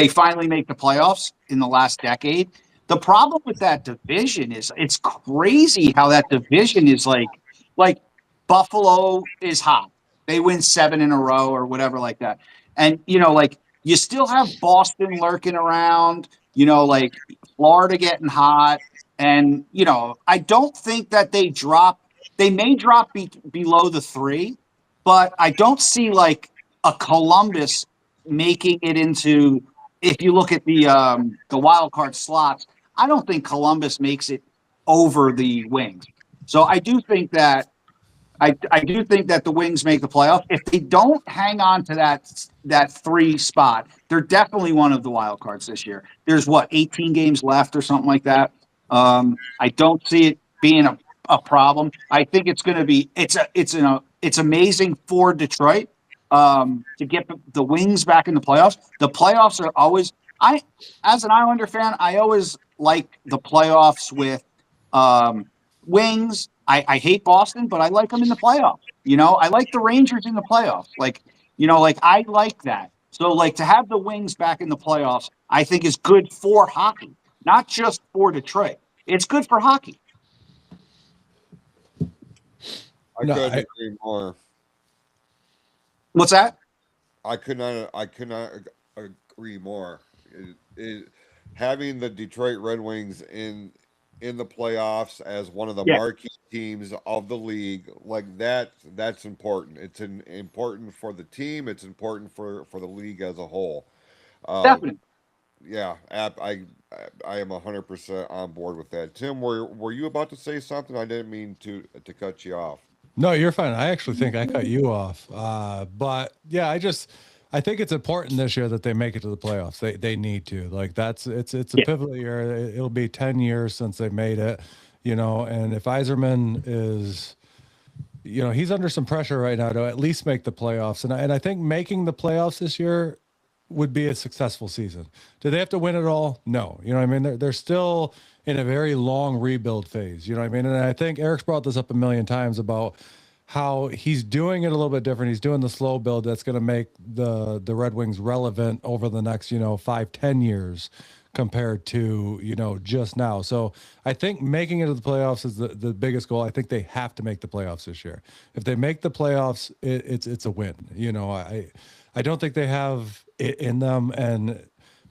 finally make the playoffs in the last decade. The problem with that division is it's crazy how that division is like Buffalo is hot. They win 7 in a row or whatever like that. And like you still have Boston lurking around, like Florida getting hot. And I don't think that they may drop below the 3, but I don't see like a Columbus making it into, if you look at the wild card slots, I don't think Columbus makes it over the Wings. So I do think that the Wings make the playoff. If they don't hang on to that 3 spot, they're definitely one of the wild cards this year. There's 18 games left or something like that. I don't see it being a problem. I think it's going to be it's amazing for Detroit to get the Wings back in the playoffs. The playoffs are always as an Islander fan, I always like the playoffs with Wings. I hate Boston, but I like them in the playoffs. I like the Rangers in the playoffs. I like that. So to have the Wings back in the playoffs, I think is good for hockey, not just for Detroit. It's good for hockey.
I couldn't agree more.
What's that?
I could not agree more. Having the Detroit Red Wings in the playoffs as one of the marquee teams of the league, like that's important. It's important for the team. It's important for the league as a whole.
Definitely.
Yeah, I am 100% on board with that. Tim, were you about to say something? I didn't mean to cut you off.
No, you're fine. I actually think I cut you off. But yeah, I think it's important this year that they make it to the playoffs. They need to. It's a pivotal year. It'll be 10 years since they made it, and if Yzerman is, he's under some pressure right now to at least make the playoffs. And I think making the playoffs this year would be a successful season. Do they have to win it all? No. You know what I mean? They're still in a very long rebuild phase. You know what I mean? And I think Eric's brought this up a million times about how he's doing it a little bit different. He's doing the slow build that's going to make the Red Wings relevant over the next, 5-10 years compared to, just now. So I think making it to the playoffs is the biggest goal. I think they have to make the playoffs this year. If they make the playoffs, it's a win. I don't think they have it in them, and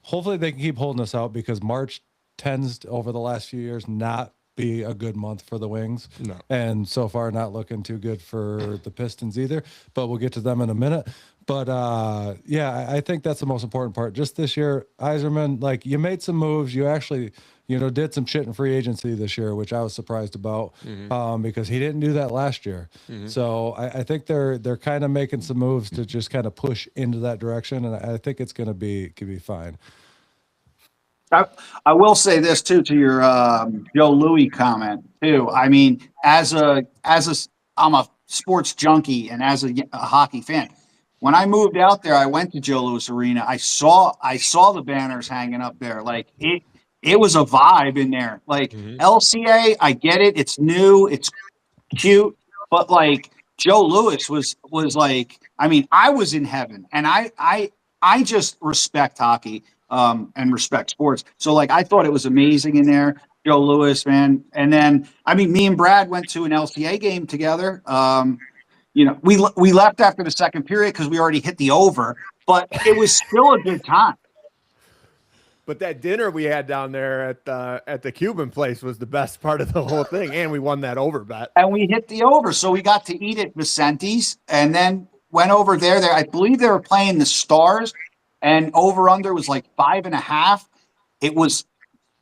hopefully they can keep holding us out, because March tends to, over the last few years, not be a good month for the Wings.
No.
And so far not looking too good for the Pistons either, but we'll get to them in a minute. But I think that's the most important part. Just this year, Yzerman, you made some moves. You actually, did some shit in free agency this year, which I was surprised about, because he didn't do that last year. So I think they're kind of making some moves to just kind of push into that direction, and I think it's could be fine.
I will say this too, to your Joe Louis comment too. I mean, I'm a sports junkie, and as a hockey fan, when I moved out there, I went to Joe Louis Arena. I saw the banners hanging up there. It was a vibe in there. LCA, I get it. It's new. It's cute. But Joe Louis was I was in heaven, and I just respect hockey and respect sports. So I thought it was amazing in there. Joe Louis, man. And then, me and Brad went to an LCA game together. We left after the second period because we already hit the over, but it was still a good time.
But that dinner we had down there at the Cuban place was the best part of the whole thing, and we won that over bet. And
we hit the over, so we got to eat at Vicenti's, and then went over there. I believe they were playing the Stars, and over under was 5.5. It was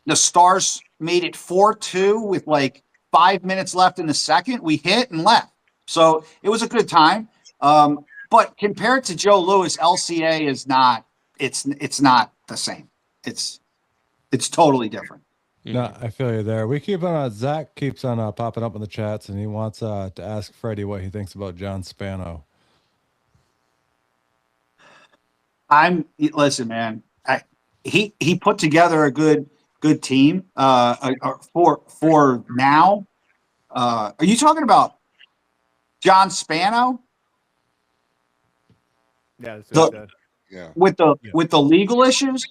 The Stars made it 4-2 with like 5 minutes left in the second. We hit and left. So it was a good time. But compared to Joe Louis, LCA is not, it's not the same. It's totally different.
No, I feel you there. We keep on, Zach keeps on popping up in the chats, and he wants to ask Freddie what he thinks about John Spano.
Listen, man, he put together a good team for now. Are you talking about John Spano?
Yeah, that's what I said.
Yeah.
With the legal issues?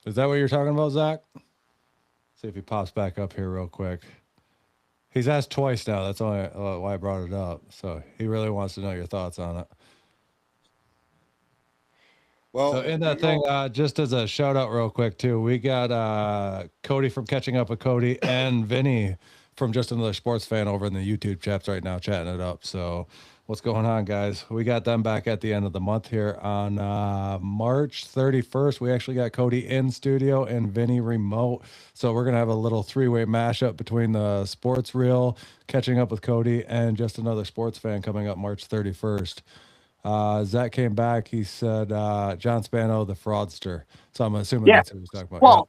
Is that what you're talking about, Zach? See if he pops back up here real quick. He's asked twice now. That's only why I brought it up. So he really wants to know your thoughts on it.
Well,
So in that thing, just as a shout out real quick too, we got Cody from Catching Up with Cody and Vinny from Just Another Sports Fan over in the YouTube chats right now, chatting it up. So what's going on, guys? We got them back at the end of the month here on March 31st. We actually got Cody in studio and Vinny remote. So we're going to have a little three-way mashup between the Sports Reel, Catching Up with Cody, and Just Another Sports Fan coming up March 31st. Zach came back. He said John Spano, the fraudster. So I'm assuming that's what he's talking about.
Well,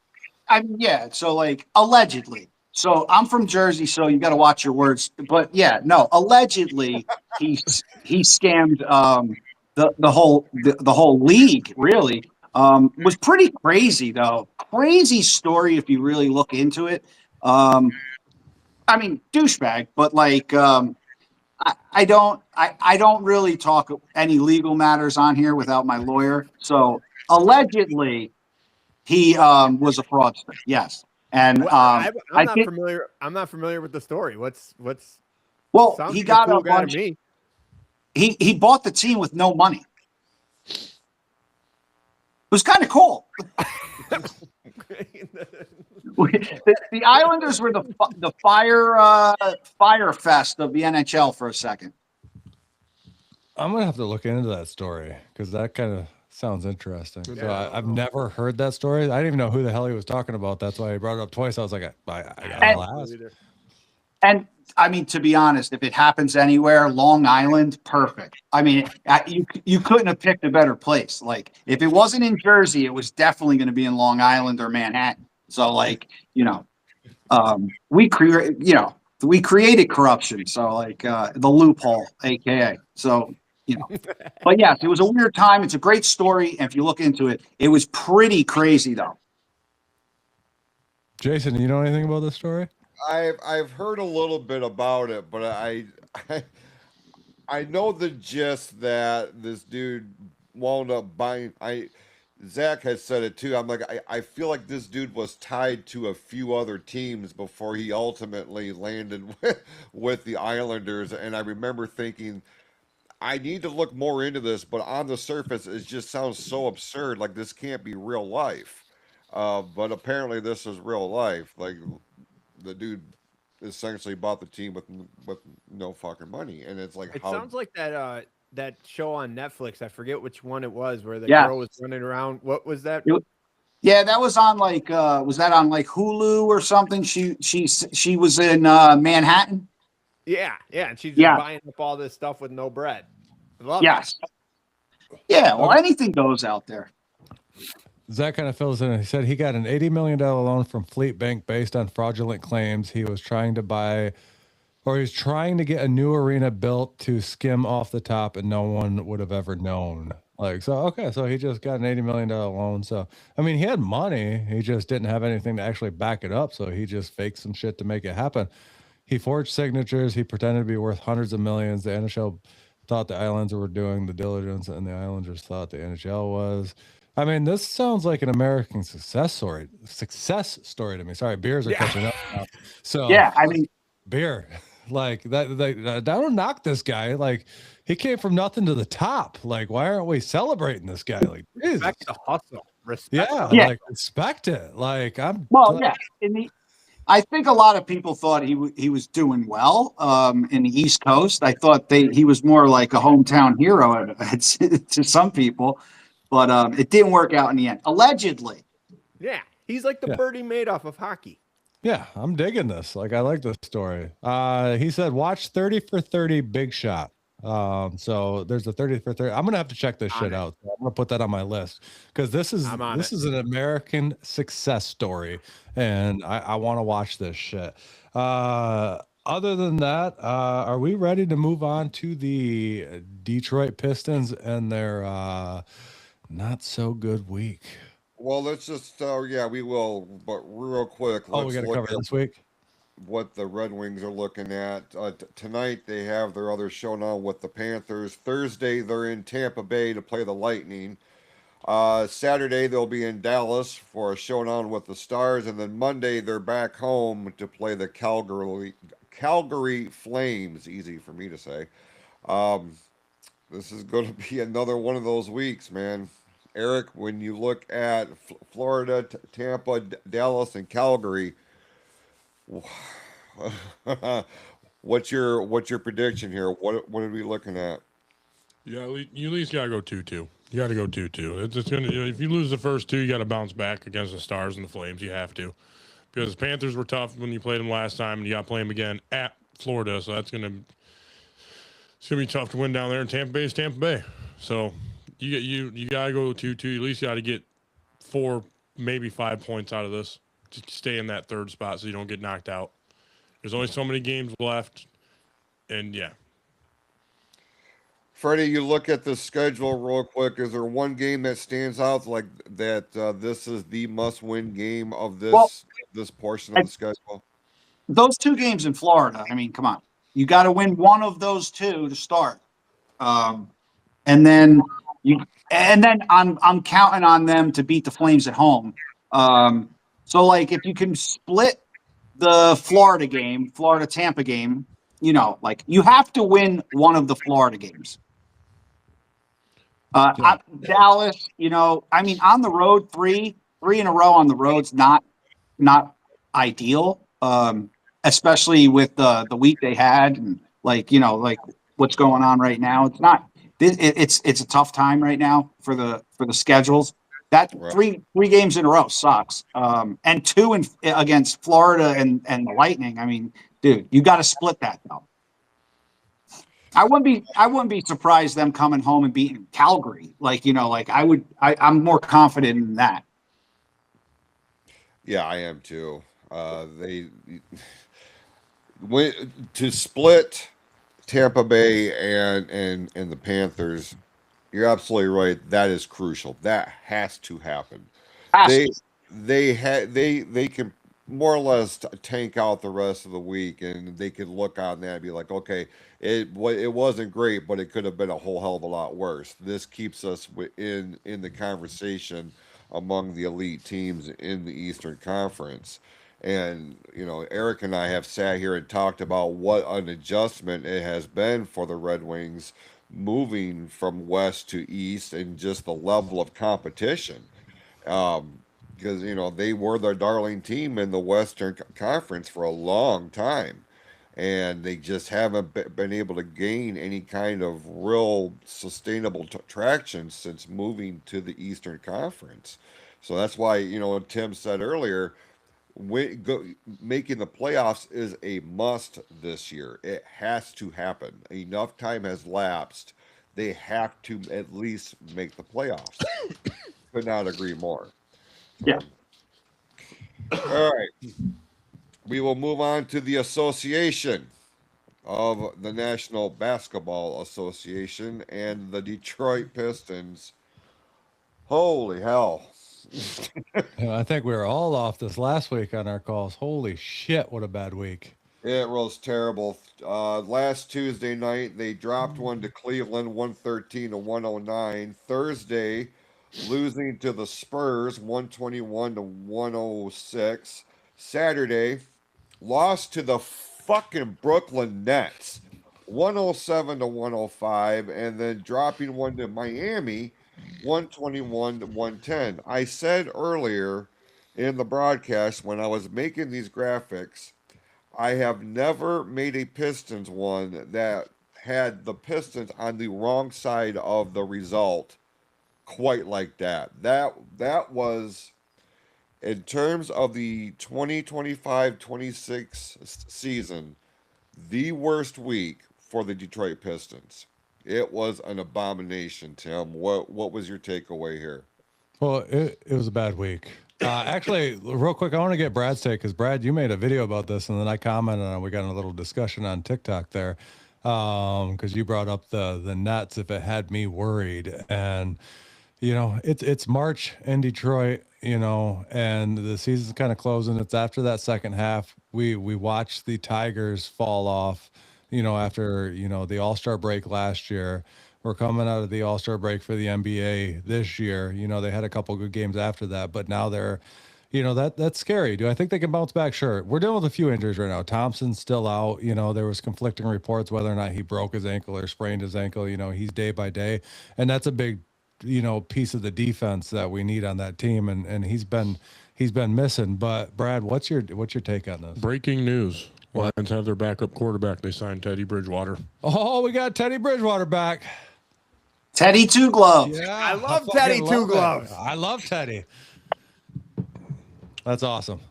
so like allegedly. So I'm from Jersey, so you got to watch your words. But yeah, no, allegedly he scammed the whole league. Really was pretty crazy though. Crazy story if you really look into it. I mean, douchebag, but like I don't really talk any legal matters on here without my lawyer. So allegedly he was a fraudster. Yes. And
I'm not familiar with the story. What's
well,
sounds
he
like
got
cool
a
guy to
bunch.
me.
He bought the team with no money. It was kind of cool. The Islanders were the fire fest of the NHL for a second.
I'm gonna have to look into that story because that kind of sounds interesting.
Yeah,
So I've never heard that story. I didn't even know who the hell he was talking about. That's why he brought it up twice. I was like, I gotta ask.
And I mean, to be honest, if it happens anywhere, Long Island, perfect. I mean, you couldn't have picked a better place. Like, if it wasn't in Jersey, it was definitely going to be in Long Island or Manhattan. So, like, we created corruption. So, like, the loophole, aka. So, but yes, it was a weird time. It's a great story, and if you look into it, it was pretty crazy, though.
Jason, you know anything about this story?
I've heard a little bit about it, but I know the gist that this dude wound up buying. Zach has said it too. I'm like, I feel like this dude was tied to a few other teams before he ultimately landed with the Islanders. And I remember thinking, I need to look more into this, but on the surface, it just sounds so absurd. Like, this can't be real life. But apparently this is real life. Like, the dude essentially bought the team with no fucking money. And it's like,
It
how
sounds like that show on Netflix. I forget which one it was where the girl was running around. What was that?
Yeah, that was on like was that on like Hulu or something? She was in Manhattan.
Yeah, and she's just buying up all this stuff with no bread. Love it.
Yeah, well, anything goes out there.
Zach kind of fills in. He said he got an $80 million loan from Fleet Bank based on fraudulent claims. He was trying to buy, or he's trying to get a new arena built to skim off the top, and no one would have ever known. Like, so, okay, so he just got an $80 million loan. So, I mean, he had money. He just didn't have anything to actually back it up. So he just faked some shit to make it happen. He forged signatures. He pretended to be worth hundreds of millions. The NHL thought the Islanders were doing the diligence, and the Islanders thought the NHL was. I mean, this sounds like an American success story to me. Sorry, beers are catching up now. So
yeah, I mean,
beer, like that don't knock this guy. Like, he came from nothing to the top. Like, why aren't we celebrating this guy? Like,
respect the hustle.
Like, respect it. Like,
I think a lot of people thought he was doing well in the East Coast. I thought he was more like a hometown hero to some people. But it didn't work out in the end. Allegedly,
Yeah, he's like the
Yeah.
Bernie Madoff of hockey.
Yeah, I'm digging this. Like, I like this story. He said, watch 30 for 30 Big Shot. So there's a 30 for 30. I'm gonna have to check this shit out. I'm gonna put that on my list because this is
I'm on
this
it.
is an American success story, and I want to watch this shit. Other than that, are we ready to move on to the Detroit Pistons and their not so good week?
Well, let's just yeah, we will, but real quick,
Oh, we
let's
got to
look
cover
at
this week.
what the Red Wings are looking at. Tonight they have their other showdown with the Panthers. Thursday they're in Tampa Bay to play the Lightning. Saturday they'll be in Dallas for a showdown with the Stars, and then Monday they're back home to play the Calgary Flames. Easy for me to say. Um, this is going to be another one of those weeks, man. Eric, when you look at Florida, Tampa, Dallas, and Calgary, what's your prediction here? What are we looking at?
Yeah, you at least gotta go 2-2. You gotta go 2-2. It's gonna. If you lose the first two, you gotta bounce back against the Stars and the Flames. You have to, because the Panthers were tough when you played them last time, and you got to play them again at Florida. So it's gonna be tough to win down there. And Tampa Bay is Tampa Bay. So you gotta go 2-2. At least you gotta get 4, maybe 5 points out of this to stay in that third spot, so you don't get knocked out. There's only so many games left, and yeah.
Freddie, you look at the schedule real quick. Is there one game that stands out like that? This is the must-win game of this portion of the schedule.
Those two games in Florida, I mean, come on. You got to win one of those two to start. And then I'm counting on them to beat the Flames at home. So like if you can split the Florida Tampa game, like you have to win one of the Florida games. Dallas, I mean, on the road, three in a row on the road's not ideal. Especially with the week they had, and like what's going on right now. It's not. It's a tough time right now for the schedules. That three games in a row sucks. And two against Florida and the Lightning. I mean, dude, you got to split that though. I wouldn't be surprised them coming home and beating Calgary. I'm more confident in that.
Yeah, I am too. They went to split Tampa Bay and the Panthers. You're absolutely right. That is crucial. That has to happen. They can more or less tank out the rest of the week, and they could look on that and be like, okay, it wasn't great, but it could have been a whole hell of a lot worse. This keeps us in the conversation among the elite teams in the Eastern Conference. And Eric and I have sat here and talked about what an adjustment it has been for the Red Wings moving from west to east, and just the level of competition. Because they were the darling team in the Western Conference for a long time, and they just haven't been able to gain any kind of real sustainable traction since moving to the Eastern Conference. So that's why Tim said earlier, making the playoffs is a must this year. It has to happen. Enough time has lapsed. They have to at least make the playoffs. Could not agree more.
Yeah.
All right. We will move on to the association of the National Basketball Association and the Detroit Pistons. Holy hell.
I think we were all off this last week on our calls. Holy shit, what a bad week.
It was terrible. Last Tuesday night, they dropped one to Cleveland, 113-109. Thursday, losing to the Spurs, 121-106. Saturday, lost to the fucking Brooklyn Nets, 107-105, and then dropping one to Miami, 121-110. I said earlier in the broadcast when I was making these graphics, I have never made a Pistons one that had the Pistons on the wrong side of the result quite like that. That was In terms of the 2025-26 season, the worst week for the Detroit Pistons. It was an abomination, Tim. What was your takeaway here?
Well, it was a bad week. Actually, real quick, I want to get Brad's take because Brad, you made a video about this, and then I commented on. We got in a little discussion on TikTok there because you brought up the Nets. If it had me worried, and it's March in Detroit, and the season's kind of closing. It's after that second half. We watched the Tigers fall off, after the All-Star break last year. We're coming out of the All-Star break for the NBA this year. They had a couple good games after that, but now they're, that's scary. Do I think they can bounce back? Sure. We're dealing with a few injuries right now. Thompson's still out. There was conflicting reports whether or not he broke his ankle or sprained his ankle. He's day by day, and that's a big, piece of the defense that we need on that team. And he's been missing. But Brad, what's your take on this?
Breaking news. Lions have their backup quarterback. They signed Teddy Bridgewater.
Oh, we got Teddy Bridgewater back.
Teddy Two Gloves.
Yeah,
I love
fucking
Teddy Two
love
Gloves.
that. I love Teddy. That's awesome.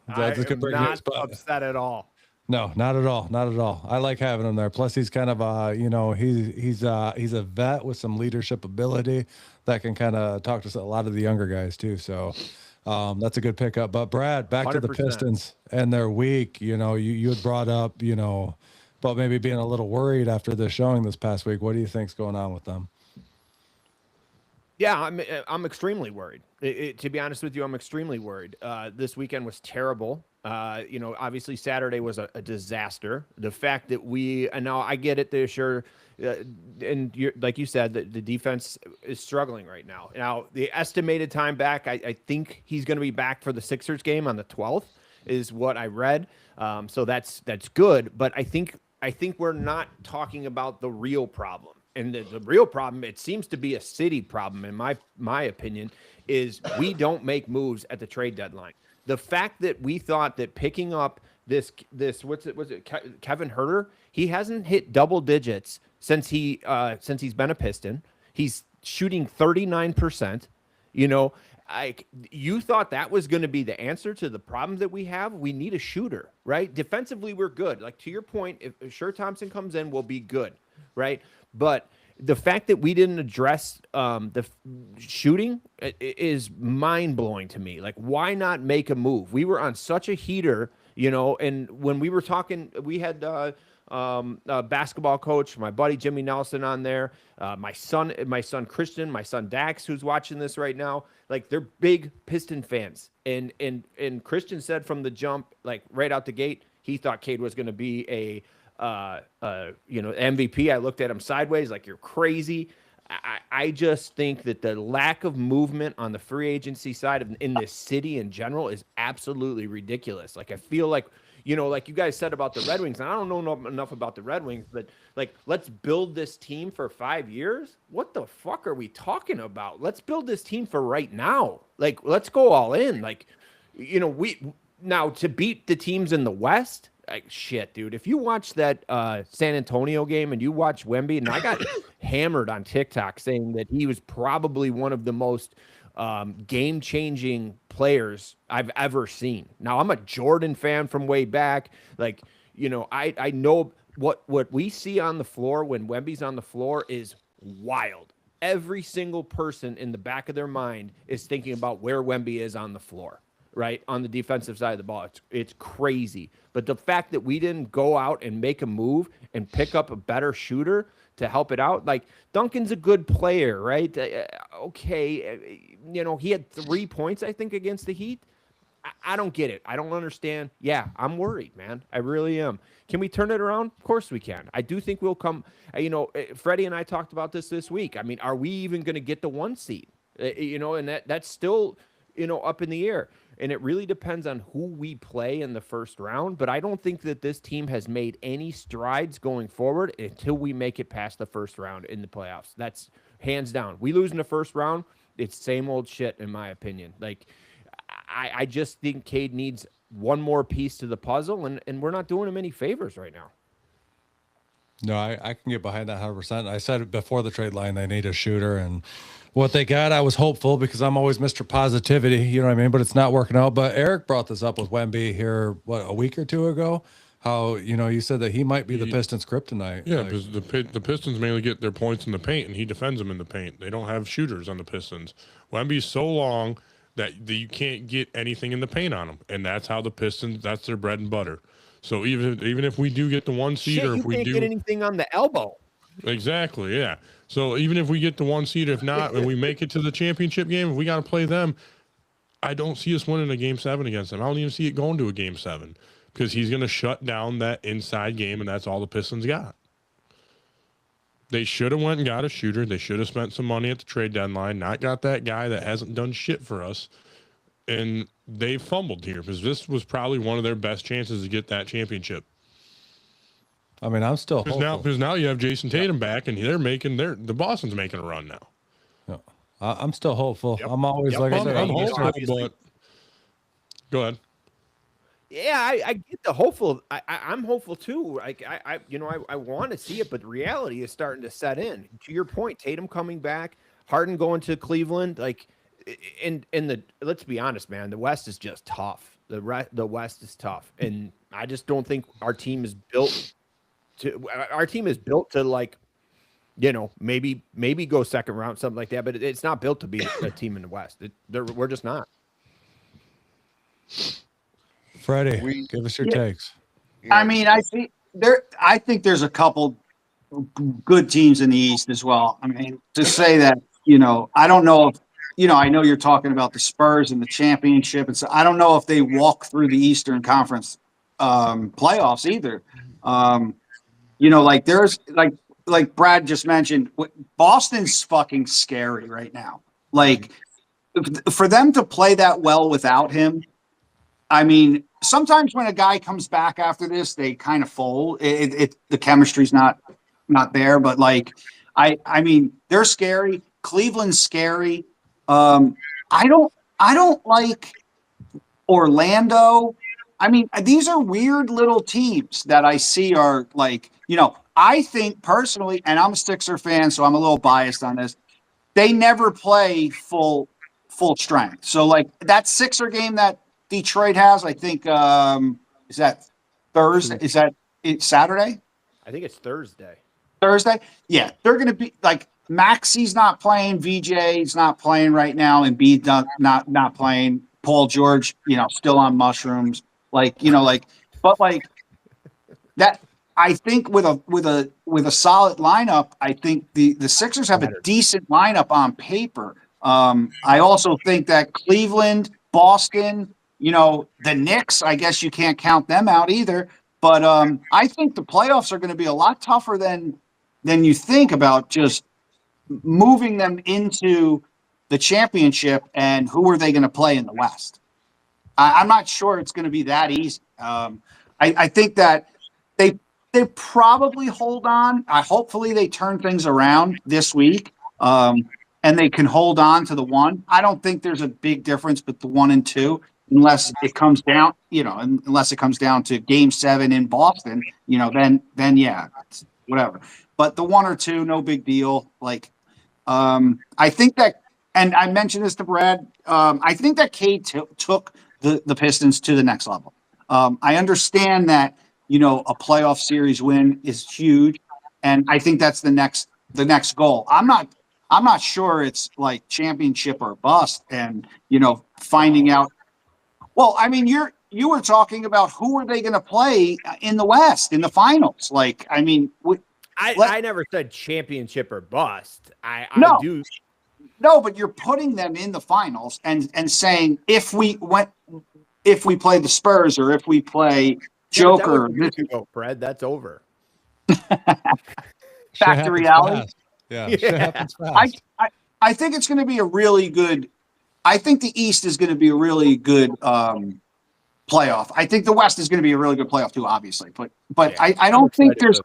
I
That's
am not upset at all.
No, not at all. Not at all. I like having him there. Plus, he's kind of he's a vet with some leadership ability that can kind of talk to a lot of the younger guys too. So that's a good pickup. But Brad, back to the
100%.
Pistons and their week. You had brought up about maybe being a little worried after the showing this past week. What do you think's going on with them?
Yeah, I'm extremely worried. To be honest with you, I'm extremely worried. This weekend was terrible. Obviously Saturday was a disaster. The fact that and now I get it, they're sure, and like you said, the defense is struggling right now. Now the estimated time back, I think he's going to be back for the Sixers game on the 12th, is what I read. So that's good. But I think we're not talking about the real problem. And the real problem, it seems to be a city problem, in my opinion, is we don't make moves at the trade deadline. The fact that we thought that picking up this was it Kevin Huerter, he hasn't hit double digits since he's been a Piston. He's shooting 39%. You thought that was going to be the answer to the problem that we have. We need a shooter, right? Defensively, we're good. Like, to your point, if Sher Thompson comes in, we'll be good, right? But the fact that we didn't address the shooting is mind-blowing to me. Like, why not make a move? We were on such a heater, and when we were talking, we had a basketball coach, my buddy Jimmy Nelson, on there, my son Christian, my son Dax, who's watching this right now. Like, they're big Piston fans. And Christian said from the jump, like right out the gate, he thought Cade was going to be a MVP. I looked at him sideways like, you're crazy. I just think that the lack of movement on the free agency side in this city in general is absolutely ridiculous. Like, I feel like, like you guys said about the Red Wings, and I don't know enough about the Red Wings, but like, let's build this team for 5 years. What the fuck are we talking about? Let's build this team for right now. Like, let's go all in. Like, now to beat the teams in the West, like, shit, dude. If you watch that San Antonio game and you watch Wemby, and I got hammered on TikTok saying that he was probably one of the most game-changing players I've ever seen. Now, I'm a Jordan fan from way back. Like, I know what we see on the floor when Wemby's on the floor is wild. Every single person in the back of their mind is thinking about where Wemby is on the floor, right? On the defensive side of the ball. It's crazy. But the fact that we didn't go out and make a move and pick up a better shooter to help it out, like, Duncan's a good player, right? Okay. He had 3 points, I think, against the Heat. I don't get it. I don't understand. Yeah, I'm worried, man. I really am. Can we turn it around? Of course we can. I do think we'll come. Freddie and I talked about this week. I mean, are we even going to get the 1 seed? And that's still, up in the air. And it really depends on who we play in the first round. But I don't think that this team has made any strides going forward until we make it past the first round in the playoffs. That's hands down. We lose in the first round, it's same old shit, in my opinion. Like, I just think Cade needs one more piece to the puzzle, and we're not doing him any favors right now.
No, I can get behind that 100%. I said it before the trade line, they need a shooter, and what they got. I was hopeful because I'm always Mr. Positivity, you know what I mean? But it's not working out. But Eric brought this up with Wemby here, a week or two ago? How, you said that he might be the Pistons' kryptonite.
Yeah,
Like,
because the Pistons mainly get their points in the paint, and he defends them in the paint. They don't have shooters on the Pistons. Wemby's so long that you can't get anything in the paint on them, and that's how the Pistons. That's their bread and butter. So even if we do get the 1 seed, or
you
if we
can't
do
get anything on the elbow.
exactly, yeah. So even if we get the 1 seed, if not, and we make it to the championship game, if we got to play them, I don't see us winning a game 7 against them. I don't even see it going to a game 7 because he's going to shut down that inside game, and that's all the Pistons got. They should have went and got a shooter. They should have spent some money at the trade deadline, not got that guy that hasn't done shit for us. And they fumbled here because this was probably one of their best chances to get that championship.
I mean, I'm still hopeful.
Because now you have Jason Tatum back, and the Boston's making a run now.
Yeah. I'm still hopeful.
Yep.
I'm always, like I said,
I'm hopeful, but go ahead.
Yeah, I get the hopeful. I'm hopeful too. Like I want to see it, but the reality is starting to set in. To your point, Tatum coming back, Harden going to Cleveland, like, let's be honest, man, the West is just tough. The West is tough, and I just don't think our team is built to like, maybe go second round, something like that. But it's not built to be a team in the West. We're just not.
Freddie, give us your takes.
I mean, I think there's a couple good teams in the East as well. I mean, to say that, I don't know if, I know you're talking about the Spurs and the championship, and so I don't know if they walk through the Eastern Conference playoffs either. Like there's like Brad just mentioned, Boston's fucking scary right now. Like for them to play that well without him, I mean, sometimes when a guy comes back after this, they kind of fold. The chemistry's not there, but like, I mean, they're scary. Cleveland's scary. I don't like Orlando. I mean, these are weird little teams that I see are like, I think personally, and I'm a Sixer fan, so I'm a little biased on this. They never play full strength. So like that Sixer game that Detroit has, I think, is that Thursday? Is that Saturday?
I think it's Thursday.
Thursday? Yeah, they're going to be like Maxi's not playing, VJ's not playing right now, and B not playing. Paul George, still on mushrooms. But like that. I think with a solid lineup, I think the Sixers have a decent lineup on paper. I also think that Cleveland, Boston, the Knicks, I guess you can't count them out either. But I think the playoffs are going to be a lot tougher than you think about just moving them into the championship and who are they going to play in the West. I'm not sure it's going to be that easy. I think that they probably hold on. Hopefully they turn things around this week and they can hold on to the 1. I don't think there's a big difference with the 1 and 2 unless it comes down, unless it comes down to game 7 in Boston, then yeah, whatever. But the 1 or 2, no big deal. Like, I think that, and I mentioned this to Brad, I think that Cade took the Pistons to the next level. I understand that, a playoff series win is huge, and I think that's the next goal. I'm not sure it's like championship or bust, and finding out. Well, I mean, you were talking about who are they going to play in the West in the finals? Like, I mean,
I never said championship or bust. I do.
No, but you're putting them in the finals and saying if we play the Spurs or if we play Joker,
Fred, that's over.
Back to reality.
Fast. Yeah, shit happens fast.
I think it's going to be a really good. I think the East is going to be a really good playoff. I think the West is going to be a really good playoff too, obviously. But yeah, I don't think there's.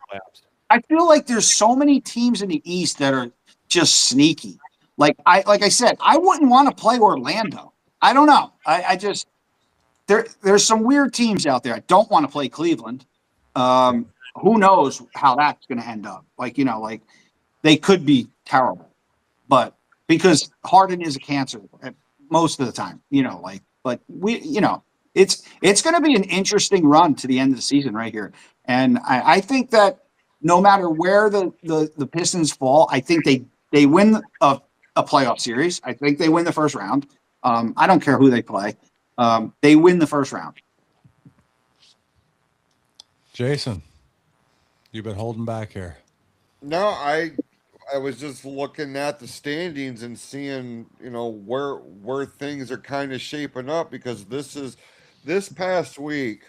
I feel like there's so many teams in the East that are just sneaky. Like I said, I wouldn't want to play Orlando. I don't know. I just there's some weird teams out there. I don't want to play Cleveland. Who knows how that's going to end up? Like they could be terrible. But because Harden is a cancer most of the time, but it's going to be an interesting run to the end of the season right here. And I think that no matter where the Pistons fall, I think they win a playoff series. I think they win the first round. I don't care who they play. They win the first round.
Jason, you've been holding back here.
No, I was just looking at the standings and seeing, where things are kind of shaping up, because this past week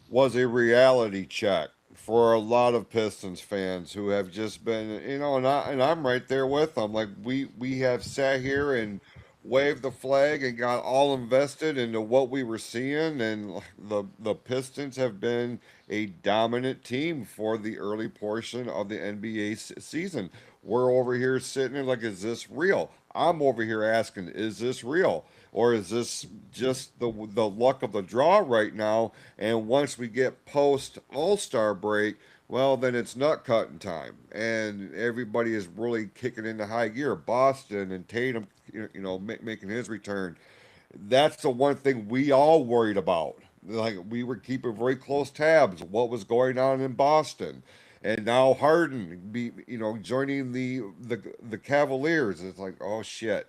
was a reality check for a lot of Pistons fans who have just been, and I'm right there with them. Like we have sat here and waved the flag and got all invested into what we were seeing, and the Pistons have been a dominant team for the early portion of the NBA season. We're over here sitting there like, is this real? I'm over here asking, is this real? Or is this just the luck of the draw right now? And once we get post All-Star break, well, then it's nut cutting time, and everybody is really kicking into high gear. Boston and Tatum, making his return. That's the one thing we all worried about. Like, we were keeping very close tabs what was going on in Boston, and now Harden joining the Cavaliers. It's like, oh shit.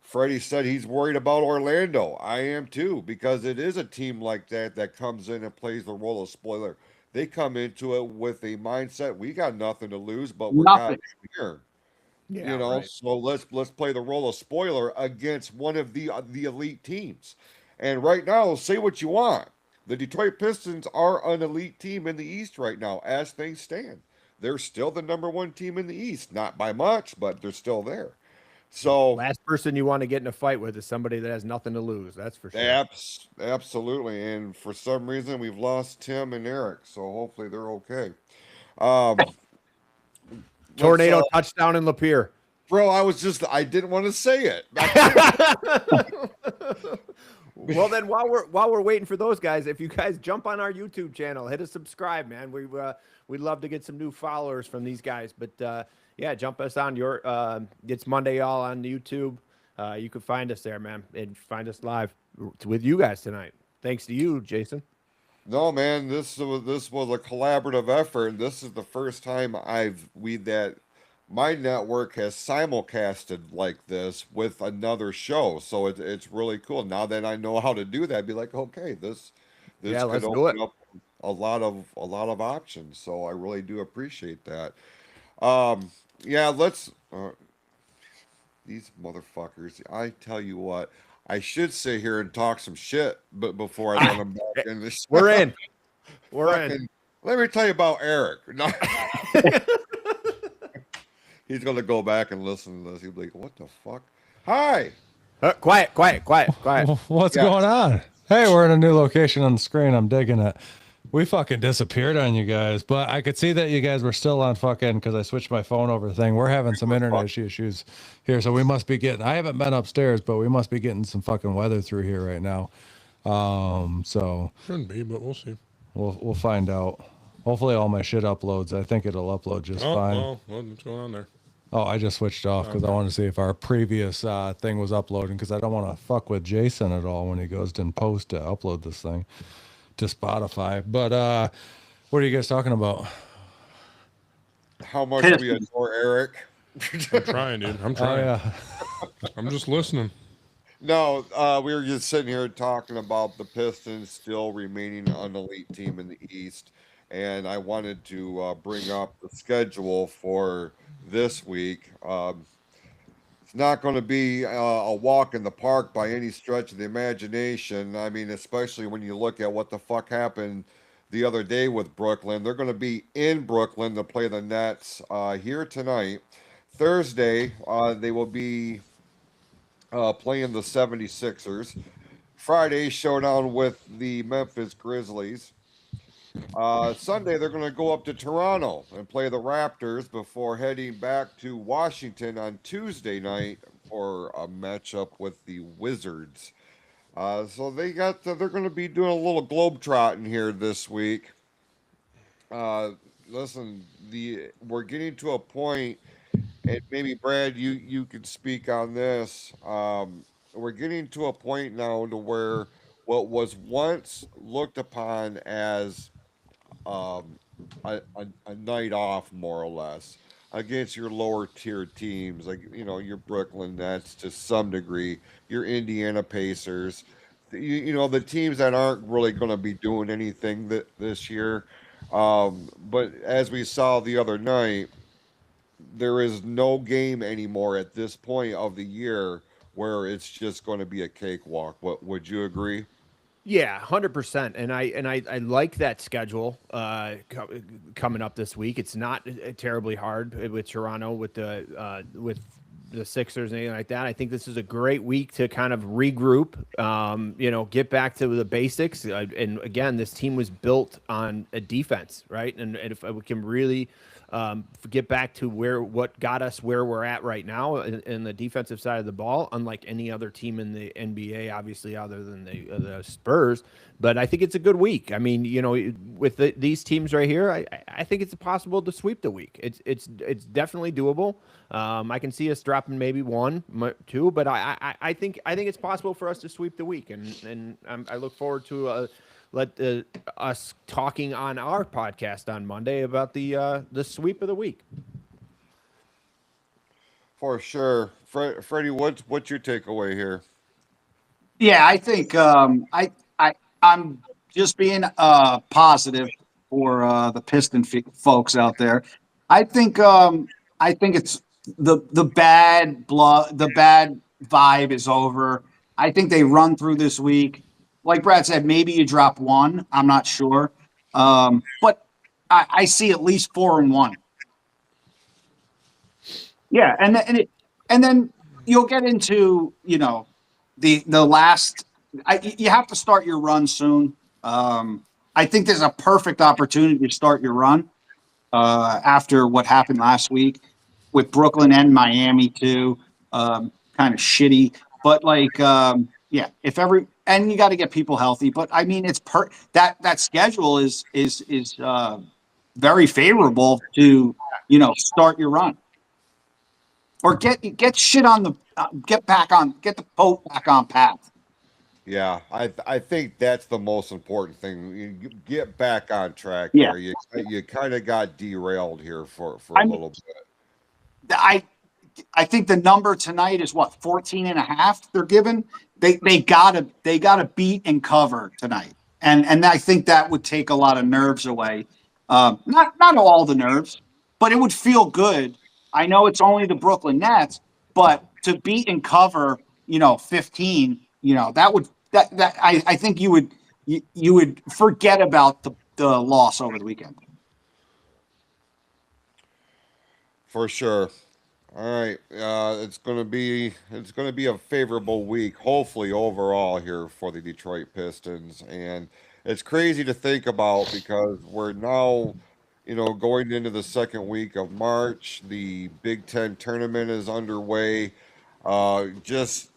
Freddie said he's worried about Orlando. I am too, because it is a team like that comes in and plays the role of spoiler. They come into it with a mindset, we got nothing to lose, but we're
Nothing.
not here.
Yeah, right.
So let's play the role of spoiler against one of the elite teams. And right now, say what you want, the Detroit Pistons are an elite team in the East right now, as things stand. They're still the number one team in the East, not by much, but they're still there. So
Last person you want to get in a fight with is somebody that has nothing to lose. That's for sure.
absolutely. And for some reason, we've lost Tim and Eric, so hopefully they're okay. Um,
Tornado touchdown in Lapeer.
Bro, I didn't want to say it.
Well, then while we're waiting for those guys, if you guys jump on our YouTube channel, hit a subscribe, man. We'd love to get some new followers from these guys. But yeah, jump us on it's Monday All on YouTube. You can find us there, man, and find us live with you guys tonight. Thanks to you, Jason.
No, man, this was a collaborative effort. This is the first time my network has simulcasted like this with another show. So it's really cool. Now that I know how to do that, I'd be like, okay, this
Yeah,
could
let's do
open
it.
up a lot of options. So I really do appreciate that. Yeah, let's these motherfuckers. I tell you what, I should sit here and talk some shit, but before I let them back in this.
We're in. We're in.
Let me tell you about Eric. No. He's gonna go back and listen to this. He'll be like, "What the fuck?" Hi.
Quiet.
What's
Yeah.
going on? Hey, we're in a new location on the screen. I'm digging it. We fucking disappeared on you guys, but I could see that you guys were still on fucking, because I switched my phone over thing. We're having some internet issues here, so we must be I haven't been upstairs, but we must be getting some fucking weather through here right now. So
Shouldn't be, but we'll see.
we'll find out. Hopefully all my shit uploads. I think it'll upload just fine.
Oh, what's going on there?
Oh, I just switched off because I want to see if our previous thing was uploading, because I don't want to fuck with Jason at all when he goes to post to upload this thing to Spotify. But what are you guys talking about?
How much we adore Eric.
I'm trying, dude. I'm trying.
Yeah.
I'm just listening.
No, we were just sitting here talking about the Pistons still remaining an elite team in the East, and I wanted to bring up the schedule for this week. It's not going to be a walk in the park by any stretch of the imagination. I mean, especially when you look at what the fuck happened the other day with Brooklyn. They're going to be in Brooklyn to play the Nets here tonight. Thursday, they will be playing the 76ers. Friday, showdown with the Memphis Grizzlies. Sunday, they're going to go up to Toronto and play the Raptors before heading back to Washington on Tuesday night for a matchup with the Wizards. So they're going to be doing a little globetrotting here this week. Listen, we're getting to a point and maybe Brad, you could speak on this. We're getting to a point now to where what was once looked upon as um, a night off, more or less, against your lower tier teams, like your Brooklyn Nets to some degree, your Indiana Pacers, the teams that aren't really going to be doing anything this year. But as we saw the other night, there is no game anymore at this point of the year where it's just going to be a cakewalk. What would you agree?
Yeah, 100%. And I like that schedule coming up this week. It's not terribly hard with Toronto with the Sixers and anything like that. I think this is a great week to kind of regroup, get back to the basics. And again, this team was built on a defense, right? And if we can really get back to what got us where we're at right now in the defensive side of the ball, unlike any other team in the NBA, obviously, other than the Spurs. But I think it's a good week. I mean, with these teams right here, I think it's possible to sweep the week. It's definitely doable. I can see us dropping maybe 1, 2, but I think it's possible for us to sweep the week, and I look forward to us talking on our podcast on Monday about the sweep of the week.
For sure, Freddie. What's your takeaway here?
Yeah, I think I'm just being positive for the Piston folks out there. I think it's the bad blood, the bad vibe is over. I think they run through this week. Like Brad said, maybe you drop 1. I'm not sure, but I see at least 4-1. Yeah, and then you'll get into the last. You have to start your run soon. I think there's a perfect opportunity to start your run after what happened last week with Brooklyn and Miami too. Kind of shitty, but yeah, and you got to get people healthy. But I mean, it's that schedule is very favorable to start your run. Or get shit on the get the boat back on path.
Yeah, I think that's the most important thing. You get back on track
Yeah.
here. You kind of got derailed here for
I
a
mean,
little bit.
I think the number tonight is what 14.5 they're given. They gotta beat and cover tonight. And I think that would take a lot of nerves away. Not all the nerves, but it would feel good. I know it's only the Brooklyn Nets, but to beat and cover, 15, I think you would forget about the loss over the weekend.
For sure. All right. It's gonna be a favorable week, hopefully overall here for the Detroit Pistons, and it's crazy to think about because we're now, going into the second week of March. The Big Ten tournament is underway. Just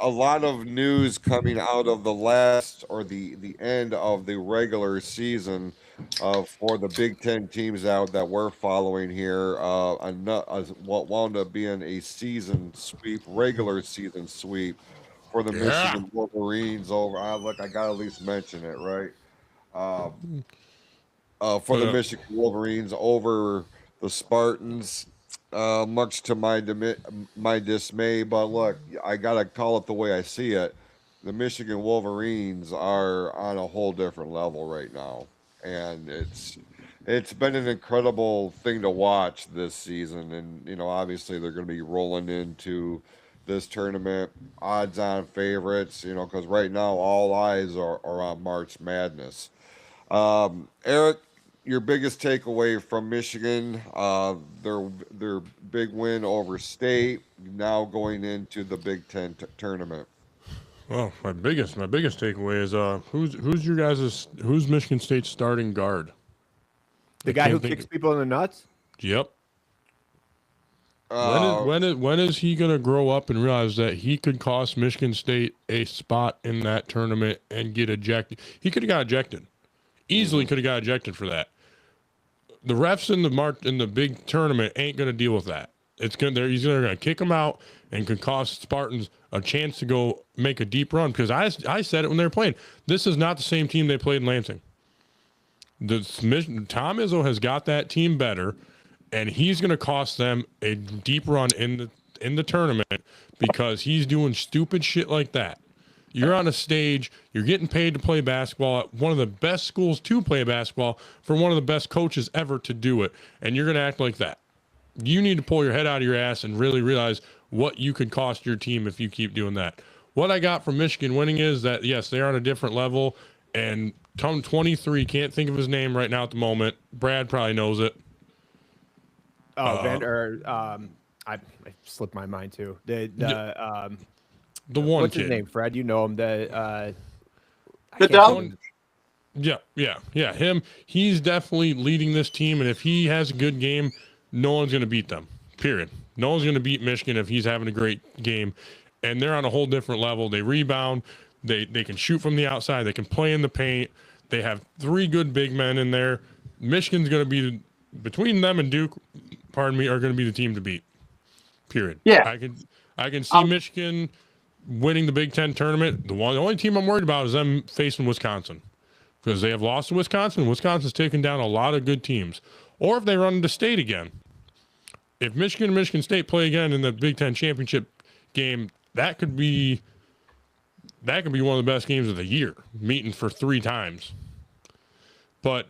a lot of news coming out of the last or the end of the regular season for the Big Ten teams out that we're following here. What wound up being a season sweep, regular season sweep for the Michigan Wolverines over. Look, I got to at least mention it, right? For the Michigan Wolverines over the Spartans. Much to my dismay, but look, I gotta call it the way I see it. The Michigan Wolverines are on a whole different level right now, and it's been an incredible thing to watch this season. And obviously they're going to be rolling into this tournament, odds-on favorites. Because right now all eyes are on March Madness. Eric, your biggest takeaway from Michigan, their big win over State, now going into the Big Ten tournament.
Well, my biggest takeaway is who's Michigan State's starting guard?
The guy who kicks people in the nuts?
Yep. When is he gonna grow up and realize that he could cost Michigan State a spot in that tournament and get ejected? He could have got ejected. Easily could have got ejected for that. The refs in the Big Tournament ain't going to deal with that. He's either going to kick them out and could cost Spartans a chance to go make a deep run. Because I said it when they were playing. This is not the same team they played in Lansing. Tom Izzo has got that team better, and he's going to cost them a deep run in the tournament because he's doing stupid shit like that. You're on a stage, you're getting paid to play basketball at one of the best schools to play basketball for one of the best coaches ever to do it, and you're going to act like that. You need to pull your head out of your ass and really realize what you could cost your team if you keep doing that. What I got from Michigan winning is that, yes, they're on a different level, and Tom 23, can't think of his name right now at the moment. Brad probably knows it.
I slipped my mind too.
The one
what's
kid.
his name? Fred, you know him. The
dog?
Yeah. Him. He's definitely leading this team, and if he has a good game, no one's going to beat them. Period. No one's going to beat Michigan if he's having a great game, and they're on a whole different level. They rebound. They can shoot from the outside. They can play in the paint. They have 3 good big men in there. Michigan's going to be, between them and Duke, are going to be the team to beat. Period.
Yeah.
I can see Michigan winning the Big Ten tournament. The only team I'm worried about is them facing Wisconsin, because they have lost to Wisconsin. Wisconsin's taken down a lot of good teams. Or if they run into State again. If Michigan and Michigan State play again in the Big Ten championship game, that could be one of the best games of the year, meeting for 3 times. But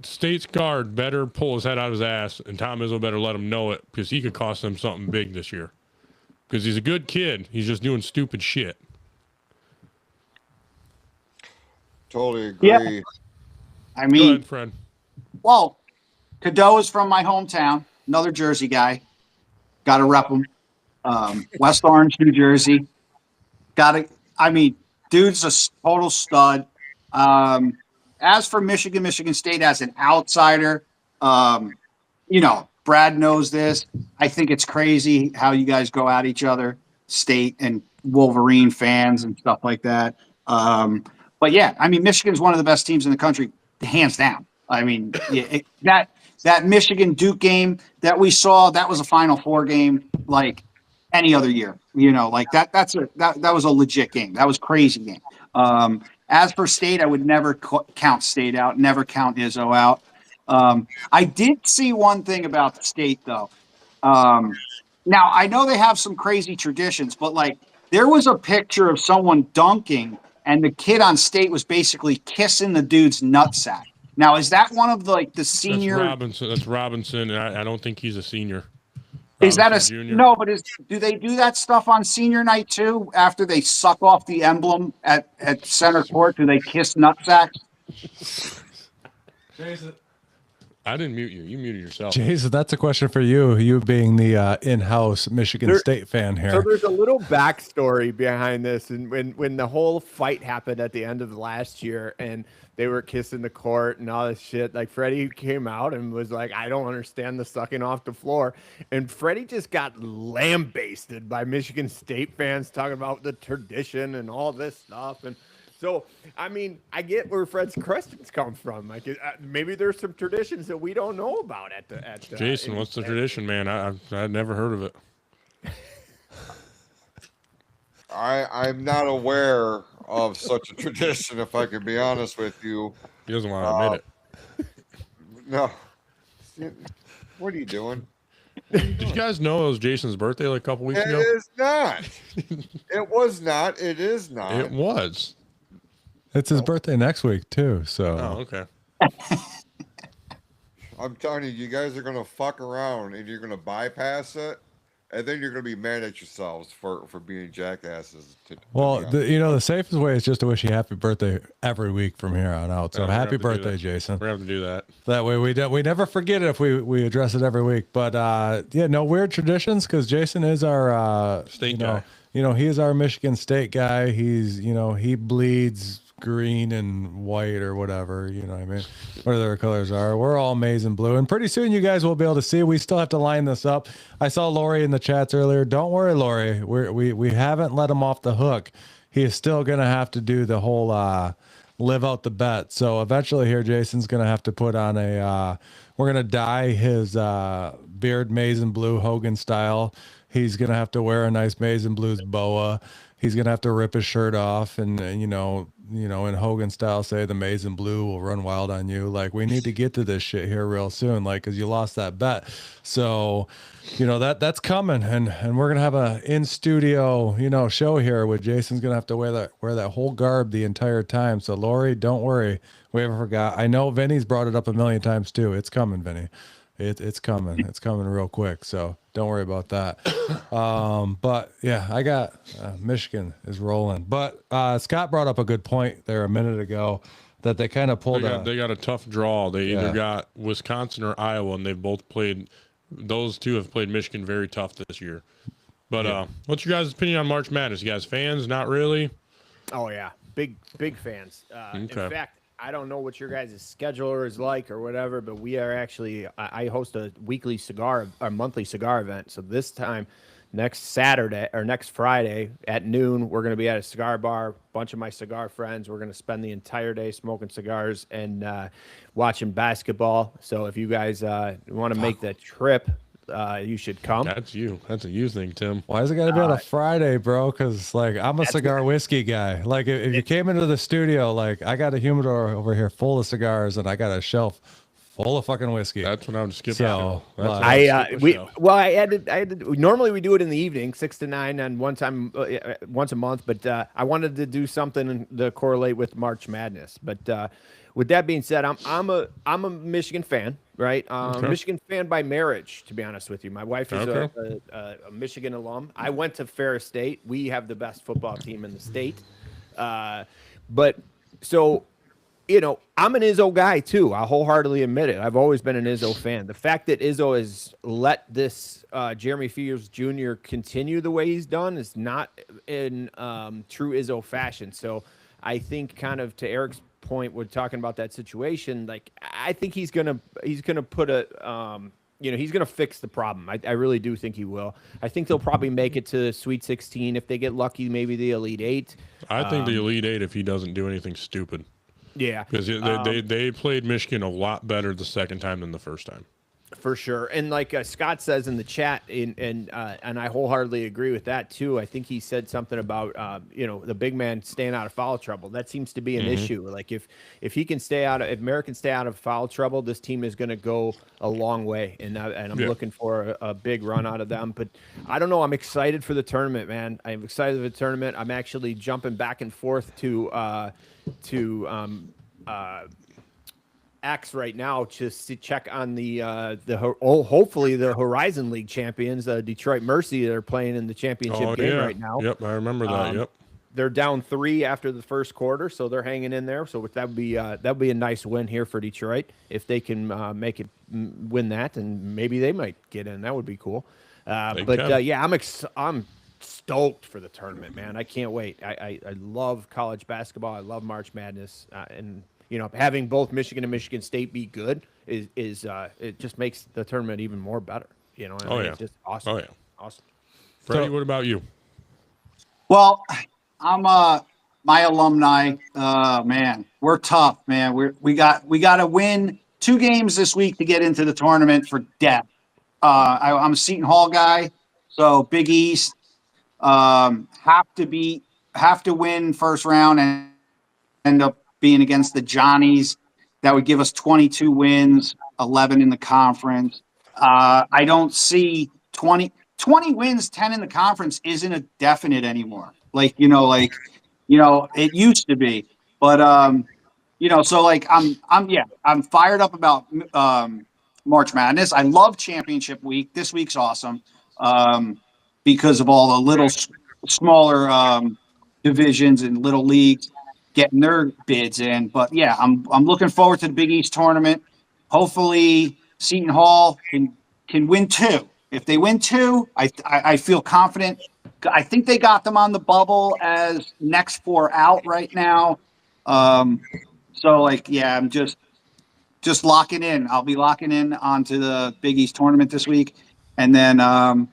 State's guard better pull his head out of his ass, and Tom Izzo better let him know it, because he could cost them something big this year. Because he's a good kid. He's just doing stupid shit.
Totally agree.
Yeah. I
Go
mean,
ahead, Fred.
well, Cadeau is from my hometown, another Jersey guy. Got to rep him. West Orange, New Jersey. Dude's a total stud. As for Michigan State as an outsider, Brad knows this. I think it's crazy how you guys go at each other, State and Wolverine fans and stuff like that. But yeah, Michigan's one of the best teams in the country, hands down. That Michigan Duke game that we saw, that was a Final Four game like any other year. That was a legit game. That was a crazy game. As for State, I would never count State out, never count Izzo out. I did see one thing about State, though. Now, I know they have some crazy traditions, but, there was a picture of someone dunking, and the kid on State was basically kissing the dude's nutsack. Now, is that one of, the senior...
That's Robinson, and I don't think he's a senior.
Is that a
junior.
No? But do they do that stuff on senior night too? After they suck off the emblem at center court, do they kiss nutsacks?
Jason,
I didn't mute you. You muted yourself.
Jason, that's a question for you. You being the in-house Michigan State fan here.
So there's a little backstory behind this, and when the whole fight happened at the end of last year, and they were kissing the court and all this shit, Freddie came out and was like, I don't understand the sucking off the floor. And Freddie just got lambasted by Michigan State fans talking about the tradition and all this stuff. And so, I get where Fred's questions come from. Maybe there's some traditions that we don't know about at
Jason, what's the tradition, man? I'd never heard of it.
I'm not aware of such a tradition, if I can be honest with you.
He doesn't want to admit it.
No. What are you doing?
Did you guys know it was Jason's birthday a couple weeks ago?
It is not. It was not. It is not.
It was.
It's his birthday next week too. So.
Oh, okay.
I'm telling you, you guys are going to fuck around and you're going to bypass it. And then you're going to be mad at yourselves for being jackasses.
Well, the safest way is just to wish you happy birthday every week from here on out. So happy birthday, Jason.
We're going to have to do that.
That way we never forget it if we address it every week. But no weird traditions, because Jason is our
State guy.
He is our Michigan State guy. He's he bleeds green and white or whatever, whatever their colors are. We're all maize and blue, and pretty soon you guys will be able to see. We still have to line this up. I saw Lori in the chats earlier. Don't worry, Lori, we haven't let him off the hook. He is still gonna have to do the whole live out the bet. So eventually here, Jason's going to have to put on we're going to dye his beard maize and blue Hogan style. He's going to have to wear a nice maize and blues boa. He's going to have to rip his shirt off and, in Hogan style, say the maize and blue will run wild on you. Like, we need to get to this shit here real soon, like, because you lost that bet. So, that's coming, and we're gonna have a in studio, show here with Jason's gonna have to wear that whole garb the entire time. So Lori, don't worry, we haven't forgot. I know Vinny's brought it up a million times too. It's coming, Vinny. It's coming. It's coming real quick. So don't worry about that. But yeah, I got Michigan is rolling. But Scott brought up a good point there a minute ago that they kind of pulled.
They got a tough draw. They either got Wisconsin or Iowa, and they've both played. Those two have played Michigan very tough this year. But what's your guys' opinion on March Madness? You guys fans? Not really.
Oh yeah, big fans. In fact, I don't know what your guys' scheduler is like or whatever, but we are actually. I host a monthly cigar event. So this time, next Saturday or next Friday at noon, we're going to be at a cigar bar. A bunch of my cigar friends. We're going to spend the entire day smoking cigars and watching basketball. So if you guys want to make that trip, you should come.
That's you. That's a you thing, Tim.
Why is it got to be on a Friday, bro? Because I'm a cigar whiskey guy. Like if you came into the studio, like I got a humidor over here full of cigars and I got a shelf full of fucking whiskey.
That's what I'm skipping.
So
I had to. Normally we do it in the evening, 6 to 9, and once a month. But I wanted to do something to correlate with March Madness. But with that being said, I'm a Michigan fan, right? Michigan fan by marriage, to be honest with you. My wife is a Michigan alum. I went to Ferris State. We have the best football team in the state. But so. I'm an Izzo guy too. I wholeheartedly admit it. I've always been an Izzo fan. The fact that Izzo has let this Jeremy Fears Jr. continue the way he's done is not in true Izzo fashion. So I think, kind of to Eric's point, we're talking about that situation. Like, I think he's gonna put he's gonna fix the problem. I really do think he will. I think they'll probably make it to Sweet 16 if they get lucky. Maybe the Elite 8.
I think the Elite 8 if he doesn't do anything stupid.
Yeah,
because they played Michigan a lot better the second time than the first time.
For sure. And like Scott says in the chat, and I wholeheartedly agree with that too. I think he said something about the big man staying out of foul trouble. That seems to be an issue. Like if he can if America can stay out of foul trouble, this team is going to go a long way. And I'm looking for a big run out of them. But I don't know. I'm excited for the tournament, man. I'm excited for the tournament. I'm actually jumping back and forth to X right now just to check on hopefully the Horizon League champions, Detroit Mercy. They're playing in the championship game right now.
Yep, I remember that. Yep,
they're down 3 after the first quarter, so they're hanging in there. So that would be a nice win here for Detroit if they can win that, and maybe they might get in. That would be cool. I'm stoked for the tournament, man. I can't wait. I love college basketball. I love March Madness, and having both Michigan and Michigan State be good is it just makes the tournament even more better. It's just awesome.
Oh yeah,
awesome.
Freddie, what about you?
Well, I'm my alumni. Man, we're tough, man. We got to win 2 games this week to get into the tournament for depth. I'm a Seton Hall guy, so Big East. Have to win first round and end up being against the Johnnies. That would give us 22 wins, 11 in the conference. I don't see 20 wins, 10 in the conference isn't a definite anymore. It used to be, but I'm fired up about March Madness. I love championship week. This week's awesome. Because of all the little smaller divisions and little leagues getting their bids in. But yeah, I'm looking forward to the Big East tournament. Hopefully Seton Hall can win 2. If they win 2, I feel confident. I think they got them on the bubble as next 4 out right now. I'm just locking in. I'll be locking in onto the Big East tournament this week. And then I'm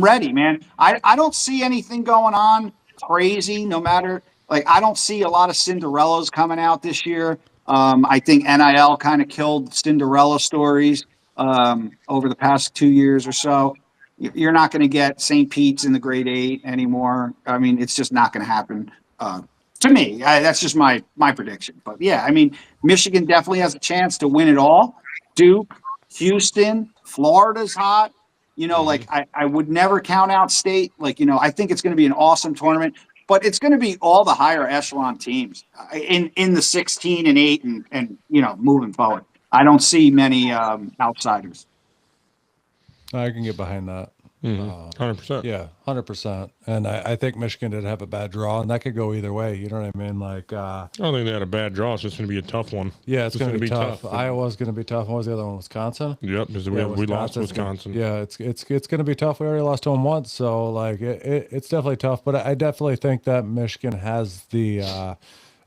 ready, man. I don't see anything going on crazy, no matter Like, I don't see a lot of Cinderellas coming out this year. I think NIL kind of killed Cinderella stories over the past 2 years or so. You're not going to get St. Pete's in the grade 8 anymore. I mean, it's just not going to happen. To me, that's just my prediction. But yeah, I mean, Michigan definitely has a chance to win it all. Duke, Houston, Florida's hot. You know, like I would never count out State. Like, you know, I think it's going to be an awesome tournament, but it's going to be all the higher echelon teams in the 16 and 8 and you know, moving forward. I don't see many outsiders.
I can get behind that.
100%.
Yeah, 100%. And I think Michigan did have a bad draw, and that could go either way. You know what I mean? Like,
I don't think they had a bad draw. It's just going to be a tough one.
yeah, it's going to be tough.
tough.
Iowa's going to be tough. What was the other one? Wisconsin?
Yep, because
Yeah,
we lost
Wisconsin's
Wisconsin.
Yeah, it's going to be tough. We already lost to them once, so like it's definitely tough. But I definitely think that Michigan has the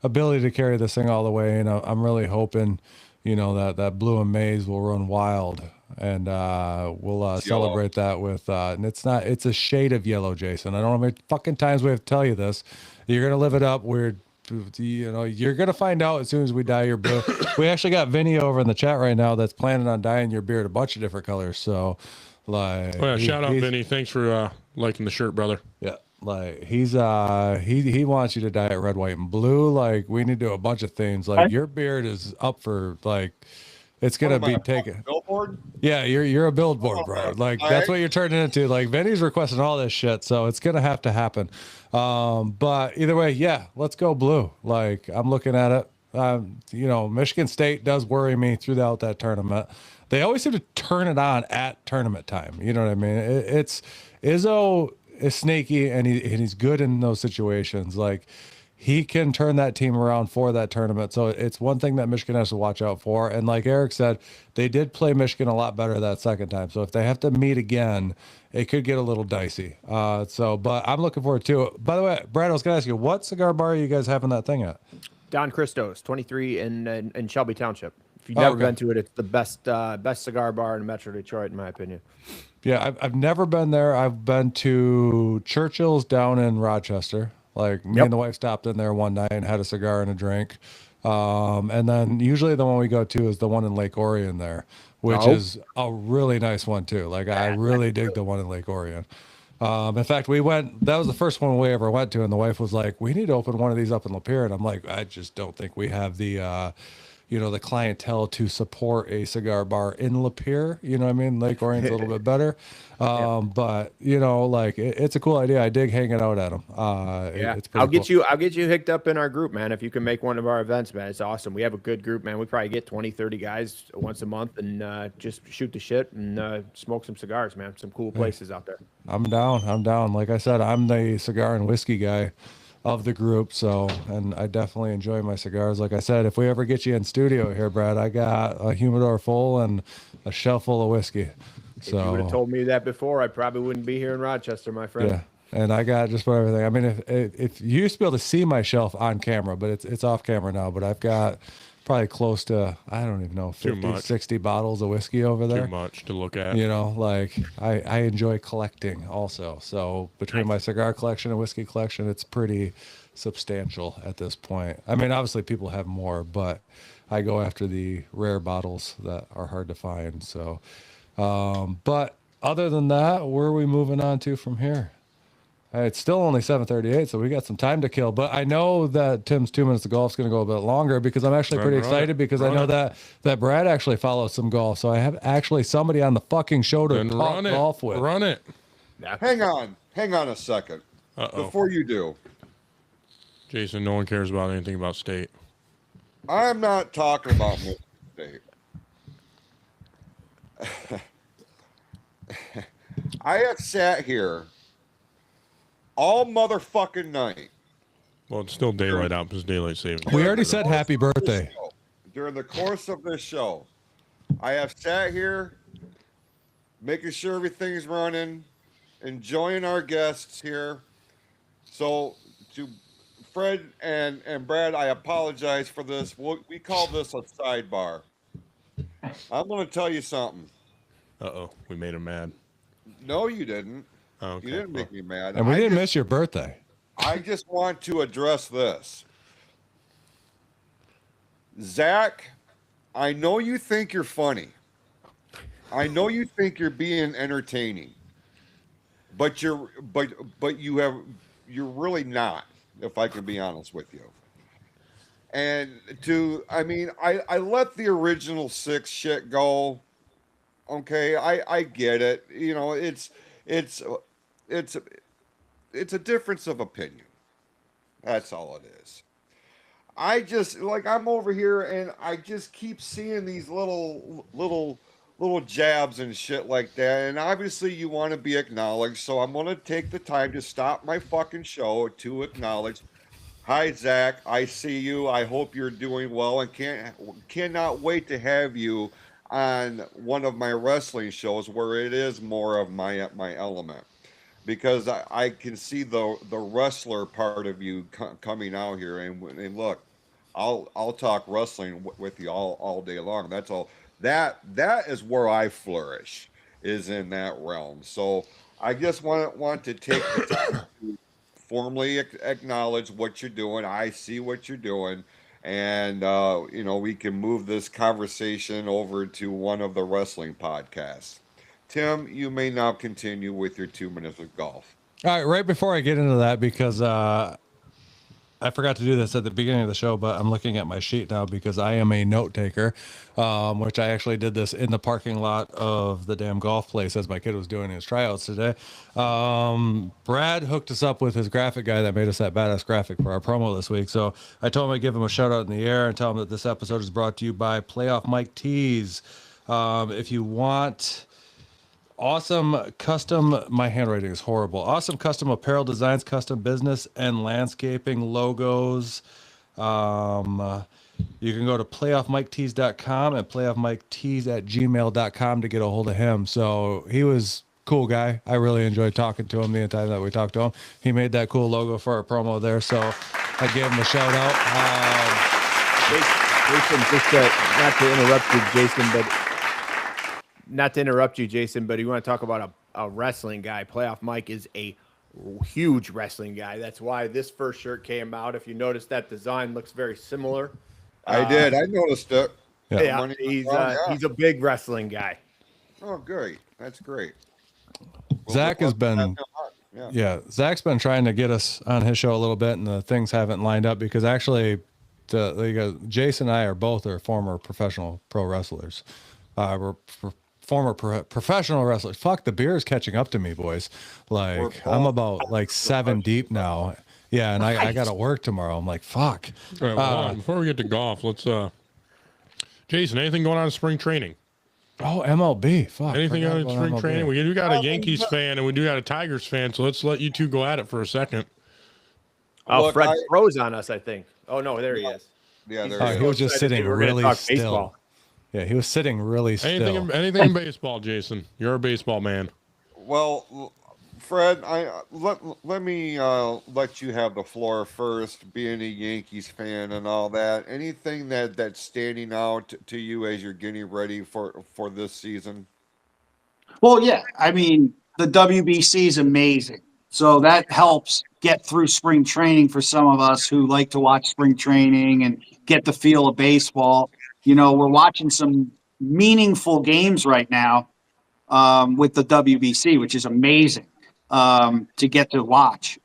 ability to carry this thing all the way, and I'm really hoping, you know, that blue and maize will run wild, and we'll celebrate that with. And it's a shade of yellow, Jason. I don't know how many fucking times we have to tell you this. You're gonna live it up. You're gonna find out as soon as we dye your beard. We actually got Vinny over in the chat right now that's planning on dyeing your beard a bunch of different colors. So, like,
Oh, yeah, shout out, Vinny. Thanks for liking the shirt, brother.
yeah, like he wants you to dye it red, white, and blue. Like, we need to do a bunch of things. Like, your beard is up for like. It's gonna be taken.
Billboard?
Yeah, you're a billboard, bro. Like, that's what you're turning into. Like, Vinny's requesting all this shit, so it's gonna have to happen. But either way, yeah, let's go blue. Like, I'm looking at it. You know, Michigan State does worry me throughout that tournament. They always seem to turn it on at tournament time. You know what I mean? It's Izzo is snaky, and he's good in those situations. Like, he can turn that team around for that tournament. So it's one thing that Michigan has to watch out for. And like Eric said, they did play Michigan a lot better that second time. So if they have to meet again, it could get a little dicey. But I'm looking forward to it. By the way, Brad, I was going to ask you, what cigar bar are you guys having that thing at?
Don Christos, 23 in Shelby Township. If you've never been to it, it's the best cigar bar in Metro Detroit, in my opinion.
Yeah, I've never been there. I've been to Churchill's down in Rochester. Like, me and the wife stopped in there one night and had a cigar and a drink. And then usually the one we go to is the one in Lake Orion there, which is a really nice one too. Like, I really dig the one in Lake Orion. In fact, that was the first one we ever went to, and the wife was like, we need to open one of these up in Lapeer. And I'm like, I just don't think we have the, the clientele to support a cigar bar in Lapeer. You know what I mean? Lake Orion's a little bit better. But like, it's a cool idea. I dig hanging out at them. It's
I'll
pretty cool.
I'll get you hooked up in our group, man. If you can make one of our events, man, it's awesome. We have a good group, man. We probably get 20, 30 guys once a month and just shoot the shit and smoke some cigars, man. Some cool places out there.
I'm down. Like I said, I'm the cigar and whiskey guy of the group. So, and I definitely enjoy my cigars. Like I said, if we ever get you in studio here, Brad, I got a humidor full and a shelf full of whiskey. So,
if you would have told me that before, I probably wouldn't be here in Rochester, my friend.
Yeah. And I got just about everything. I mean, if you used to be able to see my shelf on camera, but it's off camera now, but I've got probably close to, I don't even know, 50, 60 bottles of whiskey over there.
Too much to look at.
You know, like, I enjoy collecting also. So between my cigar collection and whiskey collection, it's pretty substantial at this point. I mean, obviously people have more, but I go after the rare bottles that are hard to find. So, but other than that, where are we moving on to from here? It's still only 7:38, so we got some time to kill. But I know that Tim's 2 minutes of golf is going to go a bit longer because I'm actually pretty excited because I know that Brad actually follows some golf. So I have actually somebody on the fucking show to talk golf with.
Run it.
Hang on a second. Before you do,
Jason, no one cares about anything about State.
I'm not talking about Michigan State. I have sat here all motherfucking night.
Well, it's still daylight out because daylight saving.
We already said happy birthday.
During the course of this show, I have sat here making sure everything's running, enjoying our guests here. So to Fred and Brad, I apologize for this. We call this a sidebar. I'm going to tell you something.
We made him mad.
No, you didn't.
Oh, okay.
You didn't make me mad.
And we didn't miss your birthday.
I just want to address this. Zach, I know you think you're funny. I know you think you're being entertaining, but you're really not, if I can be honest with you. And I mean, I let the original six shit go. Okay, I get it. You know, it's it's it's a difference of opinion. That's all it is. I just like I'm over here and I just keep seeing these little jabs and shit like that. And obviously you want to be acknowledged, so I'm gonna take the time to stop my fucking show to acknowledge. Hi Zach, I see you. I hope you're doing well and cannot wait to have you on one of my wrestling shows where it is more of my element because I can see the wrestler part of you coming out here and look, I'll talk wrestling with you all day long. That's all. That is where I flourish, is in that realm. So I just want to take the time to formally acknowledge what you're doing. I see what you're doing. And you know, we can move this conversation over to one of the wrestling podcasts. Tim, you may now continue with your 2 minutes of golf.
All right, right before I get into that, because I forgot to do this at the beginning of the show, but I'm looking at my sheet now because I am a note taker, which I actually did this in the parking lot of the damn golf place as my kid was doing his tryouts today. Brad hooked us up with his graphic guy that made us that badass graphic for our promo this week. So I told him I'd give him a shout out in the air and tell him that this episode is brought to you by Playoff Mike Tees. If you want awesome custom, my handwriting is horrible. Awesome custom apparel designs, custom business and landscaping logos. You can go to playoffmiketees.com and playoffmiketees@gmail.com to get a hold of him. So he was cool guy. I really enjoyed talking to him the entire time that we talked to him. He made that cool logo for our promo there. So I gave him a shout out.
Jason, just not to interrupt you, Jason, but you want to talk about a wrestling guy. Playoff Mike is a huge wrestling guy. That's why this first shirt came out. If you notice, that design looks very similar.
I did. I noticed it.
Yeah, he's a big wrestling guy.
Oh, great. That's great.
Zach has been, Zach's been trying to get us on his show a little bit, and the things haven't lined up because actually, Jason and I are former professional pro wrestlers. We're former professional wrestlers. Fuck, the beer is catching up to me, boys. Like I'm about like 7 deep now. Yeah, and I got to work tomorrow. I'm like, fuck.
All right, well, before we get to golf, let's Jason, anything going on in spring training?
Oh, MLB. Fuck.
Anything on spring training? We do got a Yankees fan and we do got a Tigers fan, so let's let you two go at it for a second.
Oh, look, Fred froze on us, I think. Oh no, there he is.
Yeah, there he is.
He was just sitting really still. Baseball. Yeah, he was sitting really still.
Anything in baseball, Jason. You're a baseball man.
Well, Fred, let me let you have the floor first, being a Yankees fan and all that. Anything that's standing out to you as you're getting ready for this season?
Well, yeah. I mean, the WBC is amazing. So that helps get through spring training for some of us who like to watch spring training and get the feel of baseball. You know, we're watching some meaningful games right now with the WBC, which is amazing to get to watch.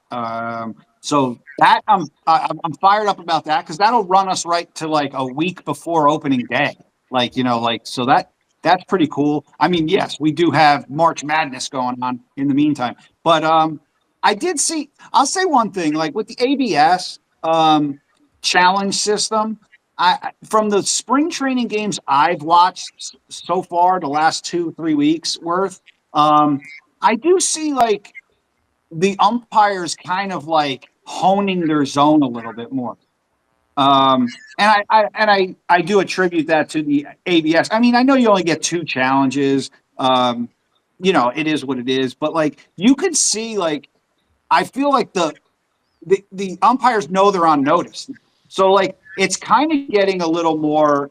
So that I'm fired up about that because that'll run us right to like a week before opening day. Like, you know, like so that's pretty cool. I mean, yes, we do have March Madness going on in the meantime, but I'll say one thing, like with the ABS challenge system. From the spring training games I've watched so far, the last 2-3 weeks worth, I do see like the umpires kind of like honing their zone a little bit more. And I do attribute that to the ABS. I mean, I know you only get 2 challenges. You know, it is what it is, but like you could see, like, I feel like the umpires know they're on notice. So like, it's kind of getting a little more,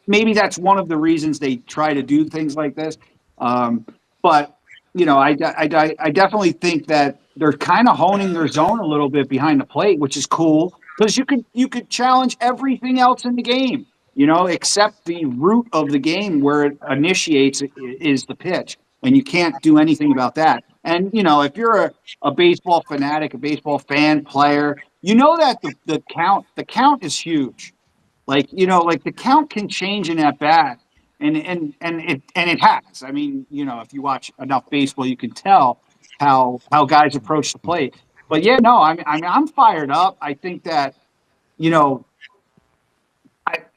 maybe that's one of the reasons they try to do things like this. But, you know, I definitely think that they're kind of honing their zone a little bit behind the plate, which is cool because you could challenge everything else in the game, except the root of the game where it initiates is the pitch, and you can't do anything about that. And if you're a baseball fanatic, a baseball fan player, that the count is huge. Like the count can change in at bat, and it has. I mean, if you watch enough baseball, you can tell how guys approach the plate. But yeah, no, I mean, I'm fired up. I think that you know,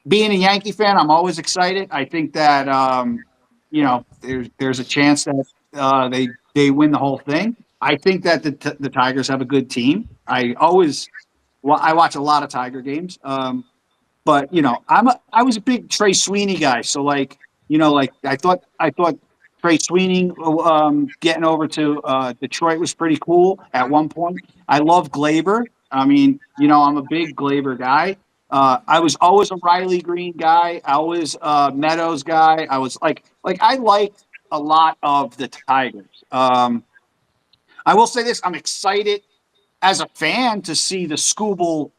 being a Yankee fan, I'm always excited. I think that there's a chance that they win the whole thing. I think that the Tigers have a good team. I watch a lot of Tiger games. But I was a big Trey Sweeney guy. So like I thought Trey Sweeney getting over to Detroit was pretty cool at one point. I love Glaber. I mean, I'm a big Glaber guy. I was always a Riley Green guy. I was a Meadows guy. I was like I liked a lot of the Tigers. I will say this: I'm excited as a fan to see the Scooble,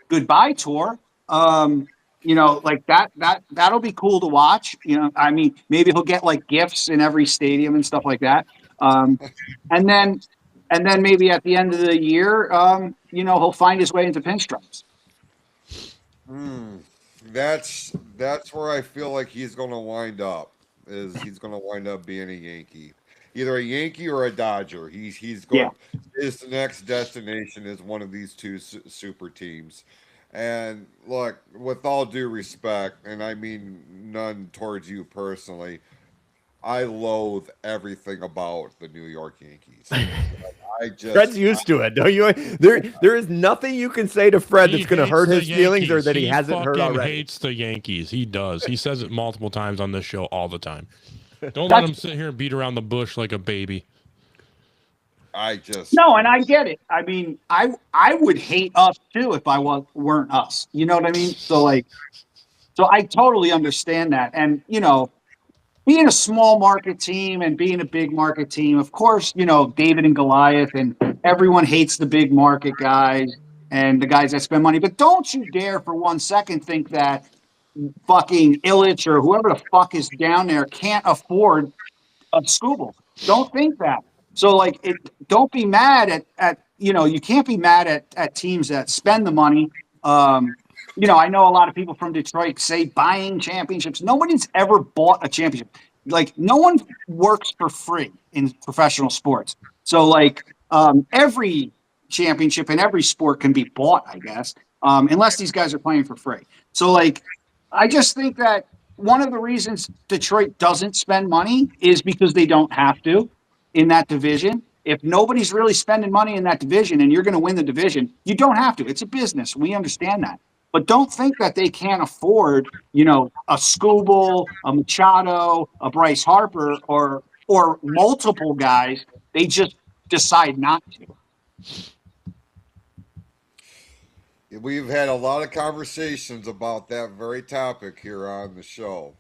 goodbye tour. Like that'll be cool to watch. I mean, maybe he'll get like gifts in every stadium and stuff like that. And then maybe at the end of the year, he'll find his way into pinstripes.
That's where I feel like he's going to wind up. He's going to wind up being a Yankee, either a Yankee or a Dodger. He's
Yeah.
going. His next destination is one of these two super teams. And look, with all due respect, and I mean none towards you personally, I loathe everything about the New York Yankees.
Fred's used to it, don't you? There is nothing you can say to Fred that's going to hurt his feelings or that he hasn't heard already.
He hates the Yankees. He does. He says it multiple times on this show all the time. Don't let him sit here and beat around the bush like a baby.
No, and I get it. I mean, I would hate us too if I weren't us. You know what I mean? So I totally understand that. And being a small market team and being a big market team, of course, David and Goliath, and everyone hates the big market guys and the guys that spend money. But don't you dare for 1 second think that fucking Illich or whoever the fuck is down there can't afford a Scooble. Don't think that. So don't be mad at you can't be mad at teams that spend the money. I know a lot of people from Detroit say buying championships. Nobody's ever bought a championship. Like no one works for free in professional sports. So every championship in every sport can be bought, I guess, unless these guys are playing for free. So I just think that one of the reasons Detroit doesn't spend money is because they don't have to in that division. If nobody's really spending money in that division and you're going to win the division, you don't have to. It's a business. We understand that. But don't think that they can't afford, a Scooble, a Machado, a Bryce Harper, or multiple guys. They just decide not to.
We've had a lot of conversations about that very topic here on the show.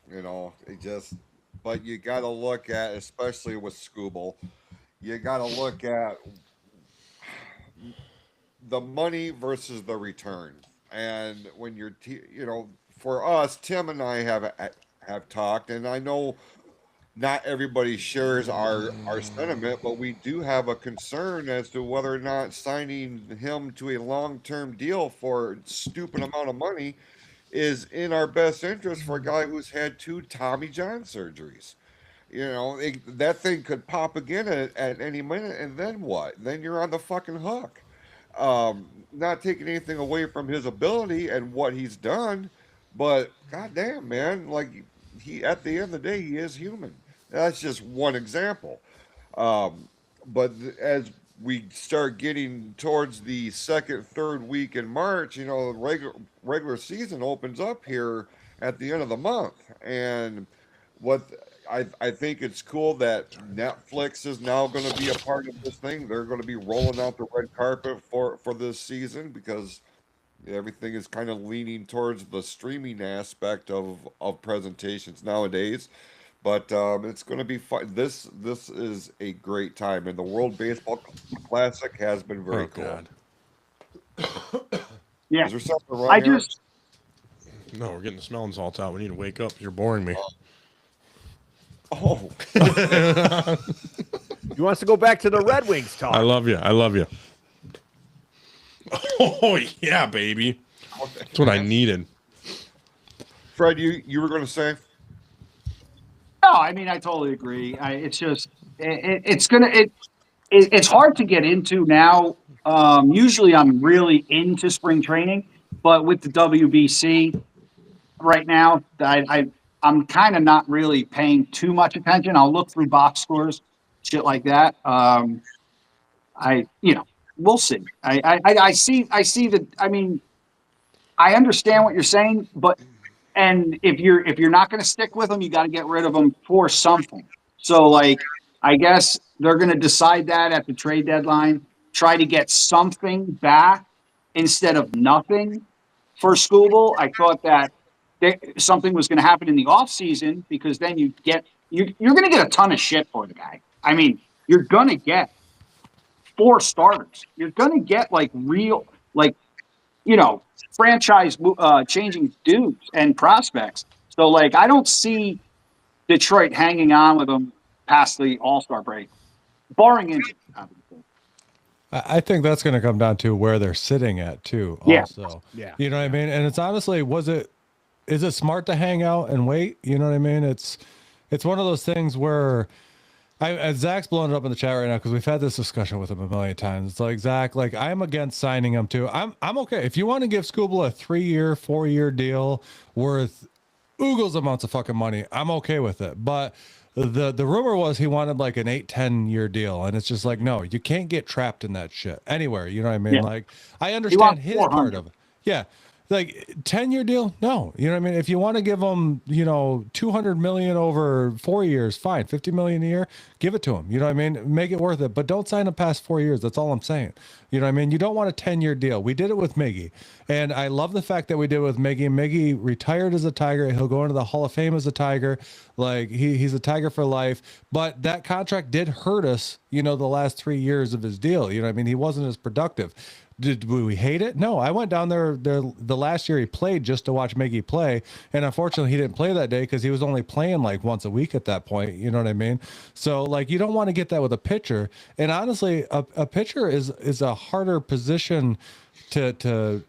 But you got to look at, especially with Scooble, you got to look at the money versus the return. And when for us, Tim and I have talked, and I know not everybody shares our sentiment, but we do have a concern as to whether or not signing him to a long-term deal for a stupid amount of money is in our best interest for a guy who's had 2 Tommy John surgeries. That thing could pop again at any minute, and then what? Then you're on the fucking hook. Not taking anything away from his ability and what he's done, but goddamn, man, he at the end of the day, he is human. That's just one example. As we start getting towards the second, third week in March, the regular season opens up here at the end of the month, and what I think it's cool that Netflix is now going to be a part of this thing. They're going to be rolling out the red carpet for this season because everything is kind of leaning towards the streaming aspect of presentations nowadays. But it's going to be fun. This is a great time, and the World Baseball Classic has been very cool.
God.
Yeah.
Is there something wrong
I
here?
just,
No, we're getting the smelling salts out. We need to wake up. You're boring me.
Oh,
He wants to go back to the Red Wings talk.
I love you. I love you. Oh, yeah, baby. That's what I needed.
Fred, you were going to say?
no, I mean, I totally agree. It's just, it's hard to get into now. Usually I'm really into spring training, but with the WBC right now, I'm kind of not really paying too much attention. I'll look through box scores, shit like that. We'll see. I see that. I mean, I understand what you're saying, but and if you're not going to stick with them, you got to get rid of them for something. So like, I guess they're going to decide that at the trade deadline, try to get something back instead of nothing for Scooble. I thought that something was going to happen in the offseason because then you're going to get a ton of shit for the guy. I mean, you're going to get 4 starters. You're going to get like real, like, franchise changing dudes and prospects. So like, I don't see Detroit hanging on with them past the All-Star break, barring injury. Obviously.
I think that's going to come down to where they're sitting at too.
Yeah.
Also,
Yeah.
You know what I mean? And it's honestly, is it smart to hang out and wait? You know what I mean? It's one of those things where Zach's blowing it up in the chat right now because we've had this discussion with him a million times. It's like, Zach, like, I'm against signing him too. I'm okay. If you want to give Scooble a 3-year, 4-year deal worth oogles amounts of fucking money, I'm okay with it. But the rumor was he wanted like an 8-10 year deal, and it's just like, no, you can't get trapped in that shit anywhere. You know what I mean?
Yeah.
Like, I understand his part of it. Yeah. Like 10-year deal? No. You know what I mean? If you want to give them, $200 million over 4 years, fine. $50 million a year, give it to them. You know what I mean? Make it worth it, but don't sign them past 4 years. That's all I'm saying. You know what I mean? You don't want a 10-year deal. We did it with Miggy, and I love the fact that we did it with Miggy. Miggy retired as a Tiger. He'll go into the Hall of Fame as a Tiger. Like, he's a Tiger for life, but that contract did hurt us, the last 3 years of his deal. You know what I mean? He wasn't as productive. Did we hate it? No, I went down there the last year he played just to watch Miggy play, and unfortunately he didn't play that day because he was only playing like once a week at that point. You know what I mean? So like, you don't want to get that with a pitcher, and honestly, a pitcher is a harder position to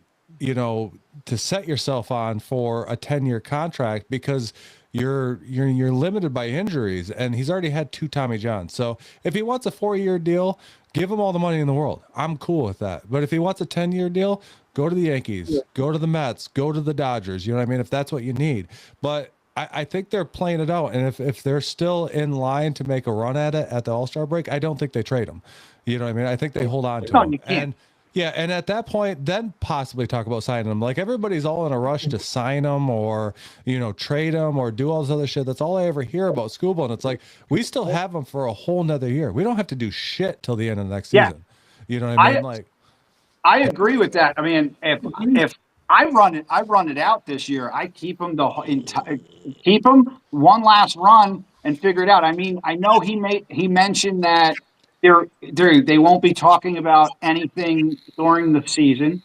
set yourself on for a 10-year contract because you're limited by injuries, and he's already had 2 Tommy Johns. So if he wants a 4-year deal, give him all the money in the world. I'm cool with that. But if he wants a 10-year deal, go to the Yankees, go to the Mets, go to the Dodgers. You know what I mean? If that's what you need. But I think they're playing it out. And if they're still in line to make a run at it at the All-Star break, I don't think they trade him. You know what I mean? I think they hold on to him. And yeah, and at that point, then possibly talk about signing them. Like, everybody's all in a rush to sign them or, trade them or do all this other shit. That's all I ever hear about Scooble. And it's like, we still have them for a whole nother year. We don't have to do shit till the end of the next season. You know what I mean?
I agree with that. I mean, if I run it out this year, I keep him keep him one last run and figure it out. I mean, I know he mentioned that they won't be talking about anything during the season,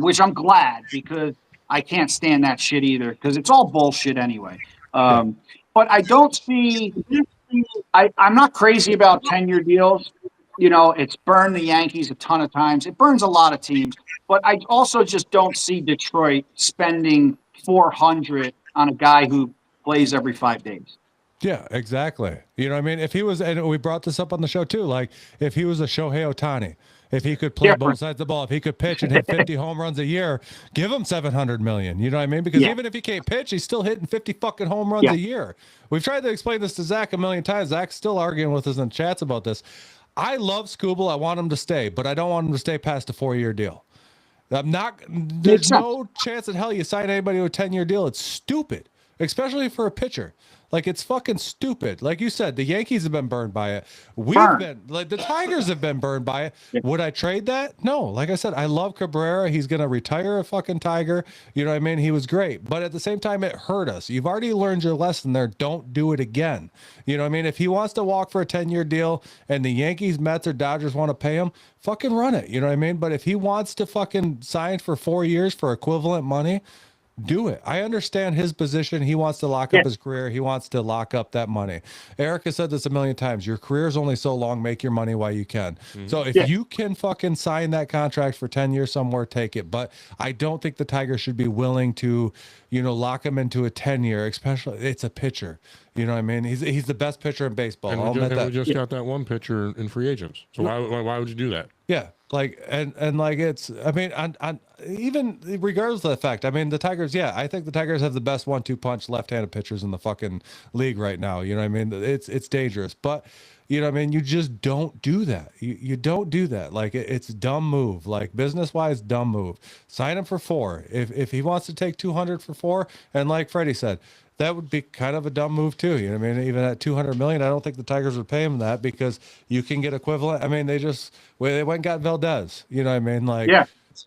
which I'm glad because I can't stand that shit either because it's all bullshit anyway. But I don't see. I'm not crazy about 10-year deals. It's burned the Yankees a ton of times. It burns a lot of teams. But I also just don't see Detroit spending $400 on a guy who plays every 5 days.
Yeah, exactly. You know what I mean? If he was, and we brought this up on the show too, like if he was a Shohei Ohtani, if he could play both sides of the ball, if he could pitch and hit 50 home runs a year, give him $700 million. You know what I mean? Because even if he can't pitch, he's still hitting 50 fucking home runs a year. We've tried to explain this to Zach a million times. Zach's still arguing with us in chats about this. I love Scooble. I want him to stay, but I don't want him to stay past a 4-year deal. There's no chance in hell you sign anybody to a 10-year deal. It's stupid, especially for a pitcher. Like, it's fucking stupid. Like you said, the Yankees have been burned by it. We've
Burned.
been, like, the Tigers have been burned by it.
Yeah.
Would I trade that? No. Like I said, I love Cabrera. He's going to retire a fucking Tiger. You know what I mean? He was great. But at the same time, it hurt us. You've already learned your lesson there. Don't do it again. You know what I mean? If he wants to walk for a 10-year deal and the Yankees, Mets, or Dodgers want to pay him, fucking run it. You know what I mean? But if he wants to fucking sign for 4 years for equivalent money, do it. I understand his position. He wants to lock up his career. He wants to lock up that money. Eric has said this a million times. Your career is only so long. Make your money while you can. So if you can fucking sign that contract for 10 years somewhere, take it. But I don't think the Tigers should be willing to, you know, lock him into a 10-year, especially it's a pitcher. You know what I mean? He's the best pitcher in baseball.
And we just got that one pitcher in free agents. So why would you do that?
Yeah, like and like it's. I mean, on even regardless of the fact, I mean the Tigers. Yeah, I think the Tigers have the best 1-2 punch left-handed pitchers in the fucking league right now. You know what I mean? It's dangerous, but you know what I mean. You just don't do that. You don't do that. Like it's a dumb move. Like business-wise, dumb move. Sign him for 4. If he wants to take 200 for 4, and like Freddie said, that would be kind of a dumb move too. You know what I mean? Even at $200 million, I don't think the Tigers would pay him that because you can get equivalent. I mean, they went and got Valdez. You know what I mean? Like,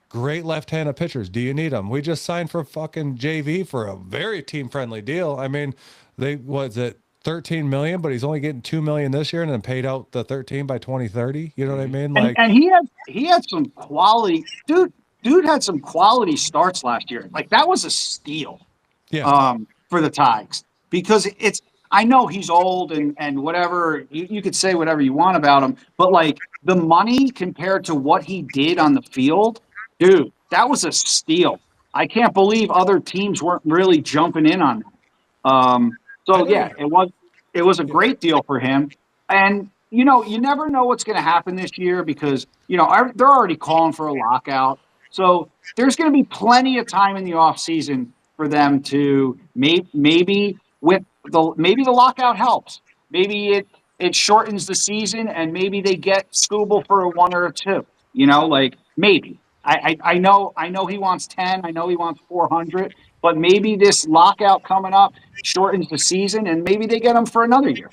great left-handed pitchers. Do you need them? We just signed for fucking JV for a very team-friendly deal. I mean, was it 13 million, but he's only getting 2 million this year and then paid out the 13 by 2030. You know what I mean? Like,
and he had some quality, dude had some quality starts last year. Like that was a steal.
yeah.
For the Tigers, because I know he's old and whatever, you could say whatever you want about him, but like the money compared to what he did on the field, dude, that was a steal. I can't believe other teams weren't really jumping in on that. So yeah, it was a great deal for him. And you know, you never know what's going to happen this year because, you know, they're already calling for a lockout. So there's going to be plenty of time in the off season for them to maybe the lockout helps. Maybe it shortens the season and maybe they get Scooble for a 1 or a 2. You know, like maybe. I know he wants 10. I know he wants 400. But maybe this lockout coming up shortens the season and maybe they get him for another year.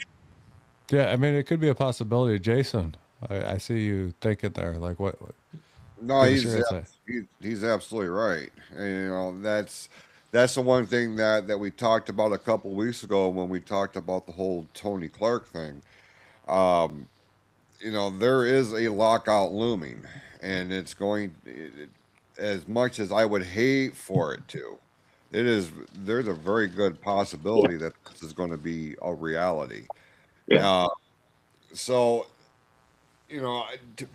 Yeah, I mean, it could be a possibility. Jason, I see you thinking there. Like what
No, he's absolutely right. And, you know, that's the one thing that we talked about a couple weeks ago when we talked about the whole Tony Clark thing. You know, there is a lockout looming, and it's going, as much as I would hate for it to, there's a very good possibility that this is going to be a reality.
Yeah.
So, you know,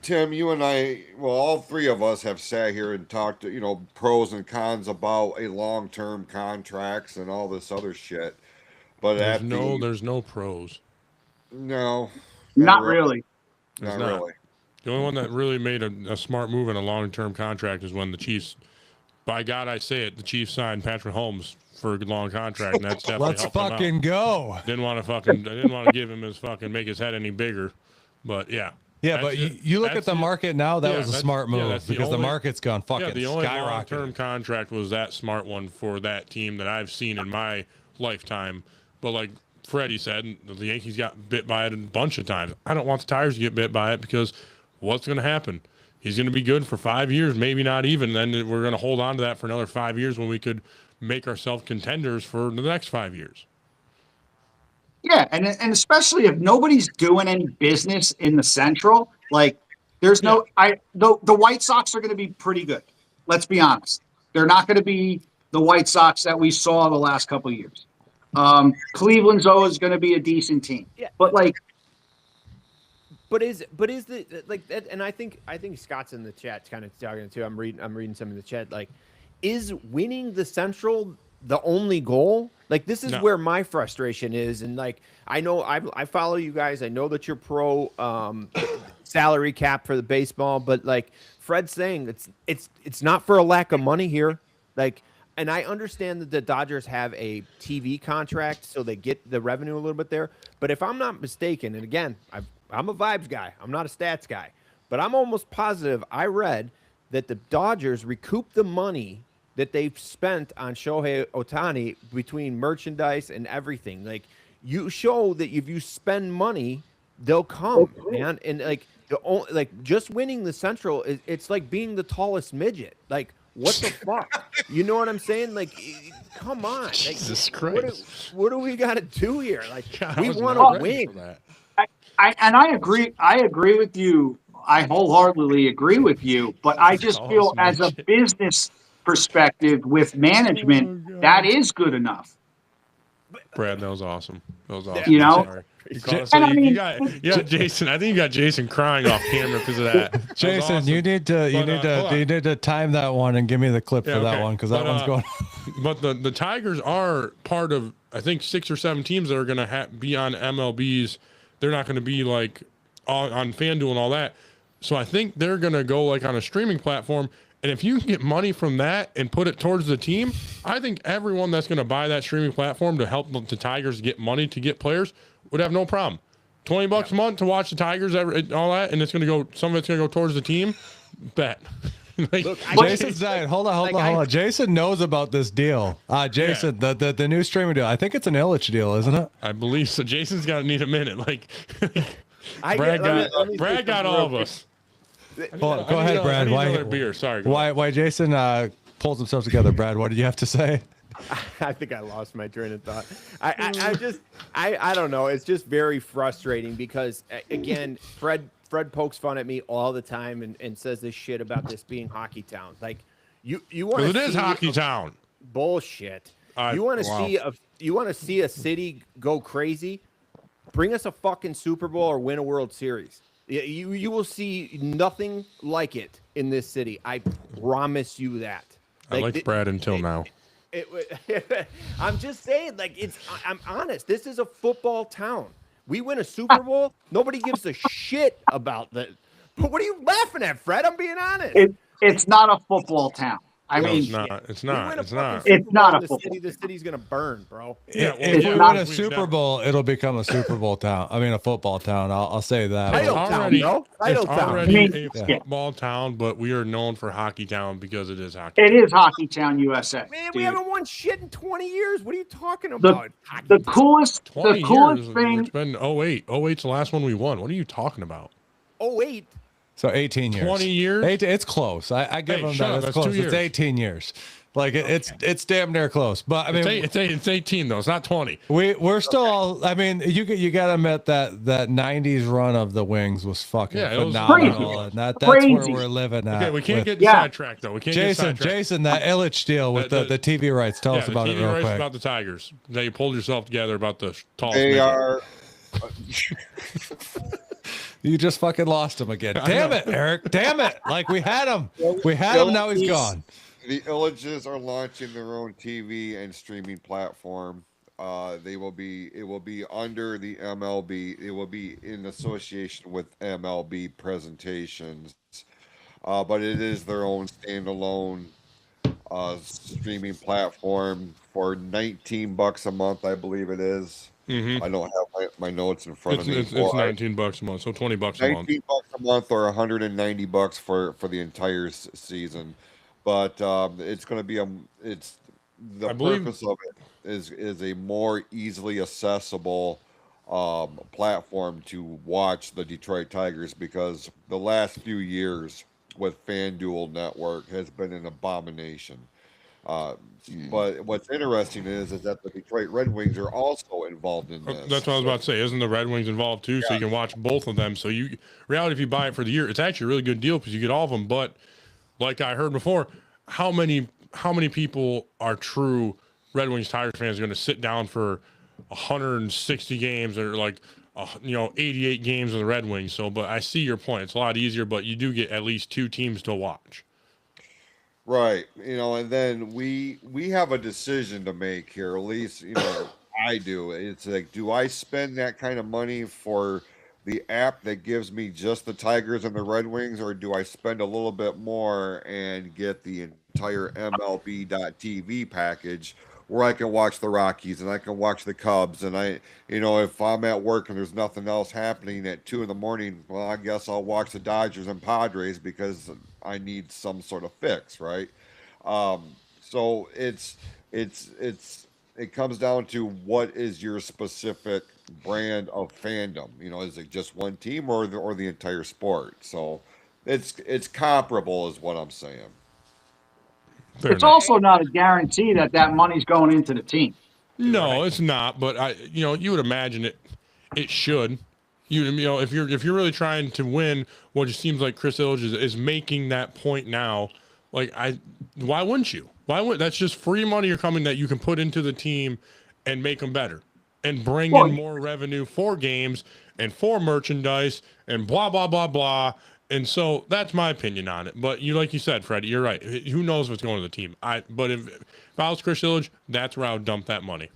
Tim, you and I, well, all three of us have sat here and talked, you know, pros and cons about a long-term contracts and all this other shit. But
there's no pros.
No,
not really.
Not really.
The only one that really made a smart move in a long-term contract is when the Chiefs, by God, I say it, the Chiefs signed Patrick Holmes for a long contract, and that's definitely
let's
helped him
fucking
out.
go.
I didn't want to give him his fucking make his head any bigger, but yeah.
Yeah, but you look at the market now, that was a smart move because the market's gone fucking
the only
skyrocketing.
long-term contract was that smart one for that team that I've seen in my lifetime. But like Freddie said, the Yankees got bit by it a bunch of times. I don't want the Tigers to get bit by it because what's going to happen? He's going to be good for 5 years, maybe not even. Then we're going to hold on to that for another 5 years when we could make ourselves contenders for the next 5 years.
Yeah, and especially if nobody's doing any business in the Central, like there's the White Sox are going to be pretty good. Let's be honest. They're not going to be the White Sox that we saw the last couple of years. Cleveland's always going to be a decent team.
Yeah.
But
is the like that, and I think Scott's in the chat kind of talking too. I'm reading some of the chat. Like, is winning the Central the only goal? Like, this is where my frustration is. And like, I know I follow you guys. I know that you're pro salary cap for the baseball, but like Fred's saying, it's not for a lack of money here. Like, and I understand that the Dodgers have a TV contract, so they get the revenue a little bit there. But if I'm not mistaken, and again, I'm a vibes guy. I'm not a stats guy, but I'm almost positive I read that the Dodgers recoup the money that they've spent on Shohei Ohtani between merchandise and everything. Like, you show that if you spend money, they'll come, man. And like just winning the Central it's like being the tallest midget. Like what the fuck? You know what I'm saying? Like come on. Like,
Jesus
what
Christ.
what do we got to do here? Like
God, I
we
was
want
not
to
ready for
win.
that.
I agree. I agree with you. I wholeheartedly agree with you. But I just feel, as a business perspective with management, that is good enough.
Brad, that was awesome. That was awesome.
You
I'm
know?
sorry. You caught us.
And I
You
mean,
got Jason. I think you got Jason crying off camera because of that. That was
Jason,
awesome.
you need to
But,
you need to time that one and give me the clip
Yeah,
for that
okay.
one because that
But,
one's going.
But the Tigers are part of, I think, 6 or 7 teams that are going to be on MLBs. They're not going to be like on FanDuel and all that. So I think they're going to go like on a streaming platform. And if you can get money from that and put it towards the team, I think everyone that's going to buy that streaming platform to help the Tigers get money to get players would have no problem. $20 a month to watch the Tigers, all that, and it's going to go. Some of it's going to go towards the team. Bet. Like,
Look,
Jason's dying. Hold on. Jason knows about this deal. Jason, the new streaming deal. I think it's an Illich deal, isn't it?
I believe so. Jason's got to need a minute. Like
Brad
Brad got all of us.
Go ahead, Brad.
Why? Beer. Sorry. go ahead.
Why Jason pulls himself together? Brad, what did you have to say?
I think I lost my train of thought. I don't know. It's just very frustrating because again, Fred pokes fun at me all the time and says this shit about this being hockey town. Like you want to.
It is hockey town.
Bullshit. You want to see a city go crazy? Bring us a fucking Super Bowl or win a World Series. You will see nothing like it in this city. I promise you that.
I liked Brad until now.
I'm just saying, like I'm honest. This is a football town. We win a Super Bowl, nobody gives a shit about that. But what are you laughing at, Fred? I'm being honest.
It's not a football town. I mean,
it's not. It's not.
It's not a football.
The city's gonna burn, bro.
Yeah,
If we win a Super Bowl, it'll become a Super Bowl town. I mean, a football town. I'll say that.
Title town, bro. Title
It's
town.
already a football town, but we are known for hockey town because it is hockey.
It is Hockey Town, USA.
Man,
dude.
we haven't won shit in 20 years. What are you talking about?
The coolest
20
thing.
years. It's been 08. 08's the last one we won. What are you talking about?
08.
So 18 years.
20 years?
It's close. I give them that. It's close.
2 years.
It's 18 years. Like it's damn near close. But I mean,
it's 18 though. It's not 20.
We're still all. I mean, you gotta admit that 90s run of the Wings was fucking phenomenal, and that's
crazy.
where we're living at.
Okay, we can't get sidetracked though. We can't get sidetracked.
Jason, that Illich deal with the TV rights. Tell us about
the
it
TV
real
rights
quick.
about the Tigers. Now you pulled yourself together about the tall.
They are.
You just fucking lost him again. Damn it, Eric. Damn it. Like we had him. We had him. Now he's gone.
The Illages are launching their own TV and streaming platform. It will be under the MLB. It will be in association with MLB presentations, but it is their own standalone streaming platform for $19 a month, I believe it is.
Mm-hmm.
I don't have my notes in front of me.
It's $19 a month, so $20 a month.
$19 a month or $190 for the entire season. But it's going to be purpose of it is a more easily accessible platform to watch the Detroit Tigers, because the last few years with FanDuel Network has been an abomination. But what's interesting is that the Detroit Red Wings are also involved in this.
That's what I was about to say. Isn't the Red Wings involved too? So you can watch both of them. So reality, if you buy it for the year, it's actually a really good deal because you get all of them. But like I heard before, how many people are true Red Wings Tigers fans are going to sit down for 160 games or 88 games of the Red Wings? So, but I see your point. It's a lot easier, but you do get at least 2 teams to watch.
Right. And then we have a decision to make here. At least, I do. It's like, do I spend that kind of money for the app that gives me just the Tigers and the Red Wings, or do I spend a little bit more and get the entire MLB.TV package where I can watch the Rockies and I can watch the Cubs, and if I'm at work and there's nothing else happening at 2 a.m, well, I guess I'll watch the Dodgers and Padres because I need some sort of fix, right? So it's it comes down to what is your specific brand of fandom. You know, is it just one team or the entire sport? So it's comparable, is what I'm saying.
Fair
It's
enough.
also not a guarantee that that money's going into the team.
No, it's not. But you would imagine it should. You know, if you're really trying to win, what it seems like Chris Ilge is making that point now. Like, why wouldn't you? That's just free money you're coming that you can put into the team and make them better and bring in more revenue for games and for merchandise and blah blah blah blah. And so that's my opinion on it. But like you said, Freddie, you're right. Who knows what's going to the team? But if I was Chris Ilge, that's where I would dump that money.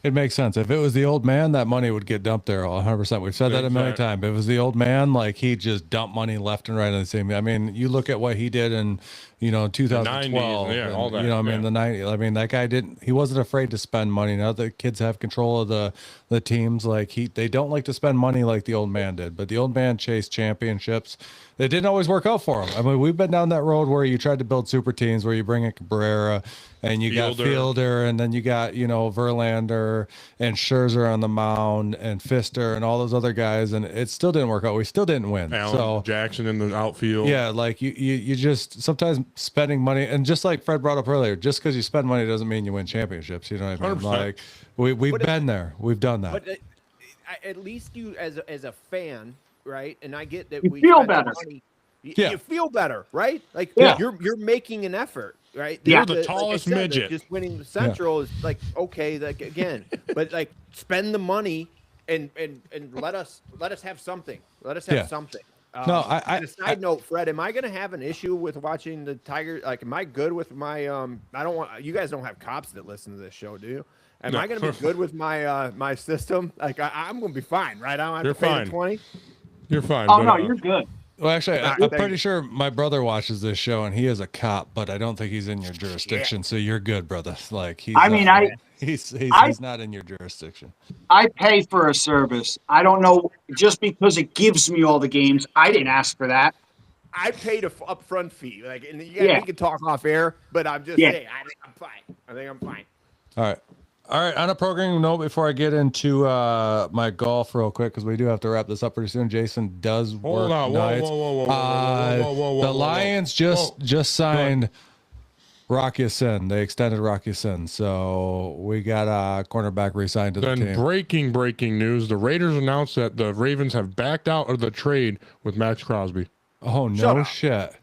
It makes sense. If it was the old man, that money would get dumped there 100%. We've said that a million times. If it was the old man, like, he'd just dump money left and right on the team. I mean, you look at what he did in, 2012.
The 90s, all that.
The 90s. I mean, that guy he wasn't afraid to spend money. Now the kids have control of the teams. Like, they don't like to spend money like the old man did. But the old man chased championships. It didn't always work out for him. I mean, we've been down that road where you tried to build super teams, where you bring in Cabrera and you got Fielder, and then you got, Verlander and Scherzer on the mound and Fister and all those other guys, and it still didn't work out. We still didn't win.
Jackson in the outfield.
Yeah, like you just sometimes spending money, and just like Fred brought up earlier, just because you spend money doesn't mean you win championships. You know what I mean?
100%.
Like we've been there, we've done that.
But at least you, as a fan, right? And I get that
You
we
feel
spend
better.
money.
Yeah.
You feel better, right? Like, you're making an effort, right?
You're the tallest midget.
Just winning the Central is like, okay, like, again, but like, spend the money and let us have something. Let us have something.
No,
on a side note, Fred, am I going to have an issue with watching the Tigers? Like, am I good with my I don't want, you guys don't have cops that listen to this show, do you? Am I going to be good with my my system? Like, I'm going to be fine, right? I don't have to pay the 20.
You're fine.
Oh, no, you're good.
Well, actually, I'm pretty sure my brother watches this show, and he is a cop, but I don't think he's in your jurisdiction. So you're good, brother. Like, he's not in your jurisdiction.
I pay for a service. I don't know, just because it gives me all the games. I didn't ask for that.
I paid a upfront fee. Like, and we can talk off air, but I'm just saying, I think I'm fine.
All right. On a programming note, before I get into my golf real quick, because we do have to wrap this up pretty soon. Jason does work nights. The Lions just signed Rocky Sin. They extended Rocky Sin, so we got a cornerback re-signed to the team.
Breaking news: the Raiders announced that the Ravens have backed out of the trade with Max Crosby.
Oh, no shit.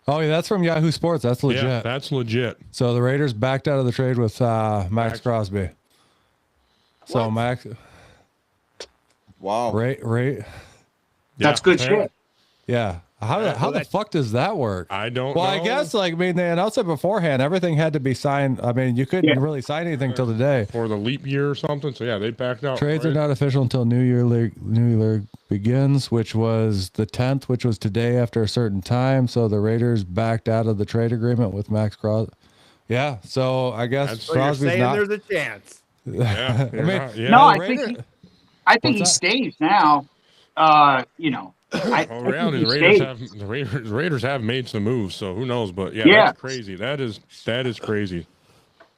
Oh, yeah, that's from Yahoo Sports. That's legit.
Yeah, that's legit.
So the Raiders backed out of the trade with Max Crosby. So Max.
Wow.
Right.
That's good shit.
Yeah. How the fuck does that work?
I don't know.
I guess, like, I mean, they announced it beforehand. Everything had to be signed. I mean, you couldn't really sign anything till today.
For the leap year or something. So, yeah, they backed out.
Trades are not official until New Year League begins, which was the 10th, which was today after a certain time. So the Raiders backed out of the trade agreement with Max Crosby. Yeah, so I guess Crosby's
saying
not.
there's a chance.
Yeah.
No, I think he stays now.
The Raiders have made some moves, so who knows? But that's crazy. That is crazy.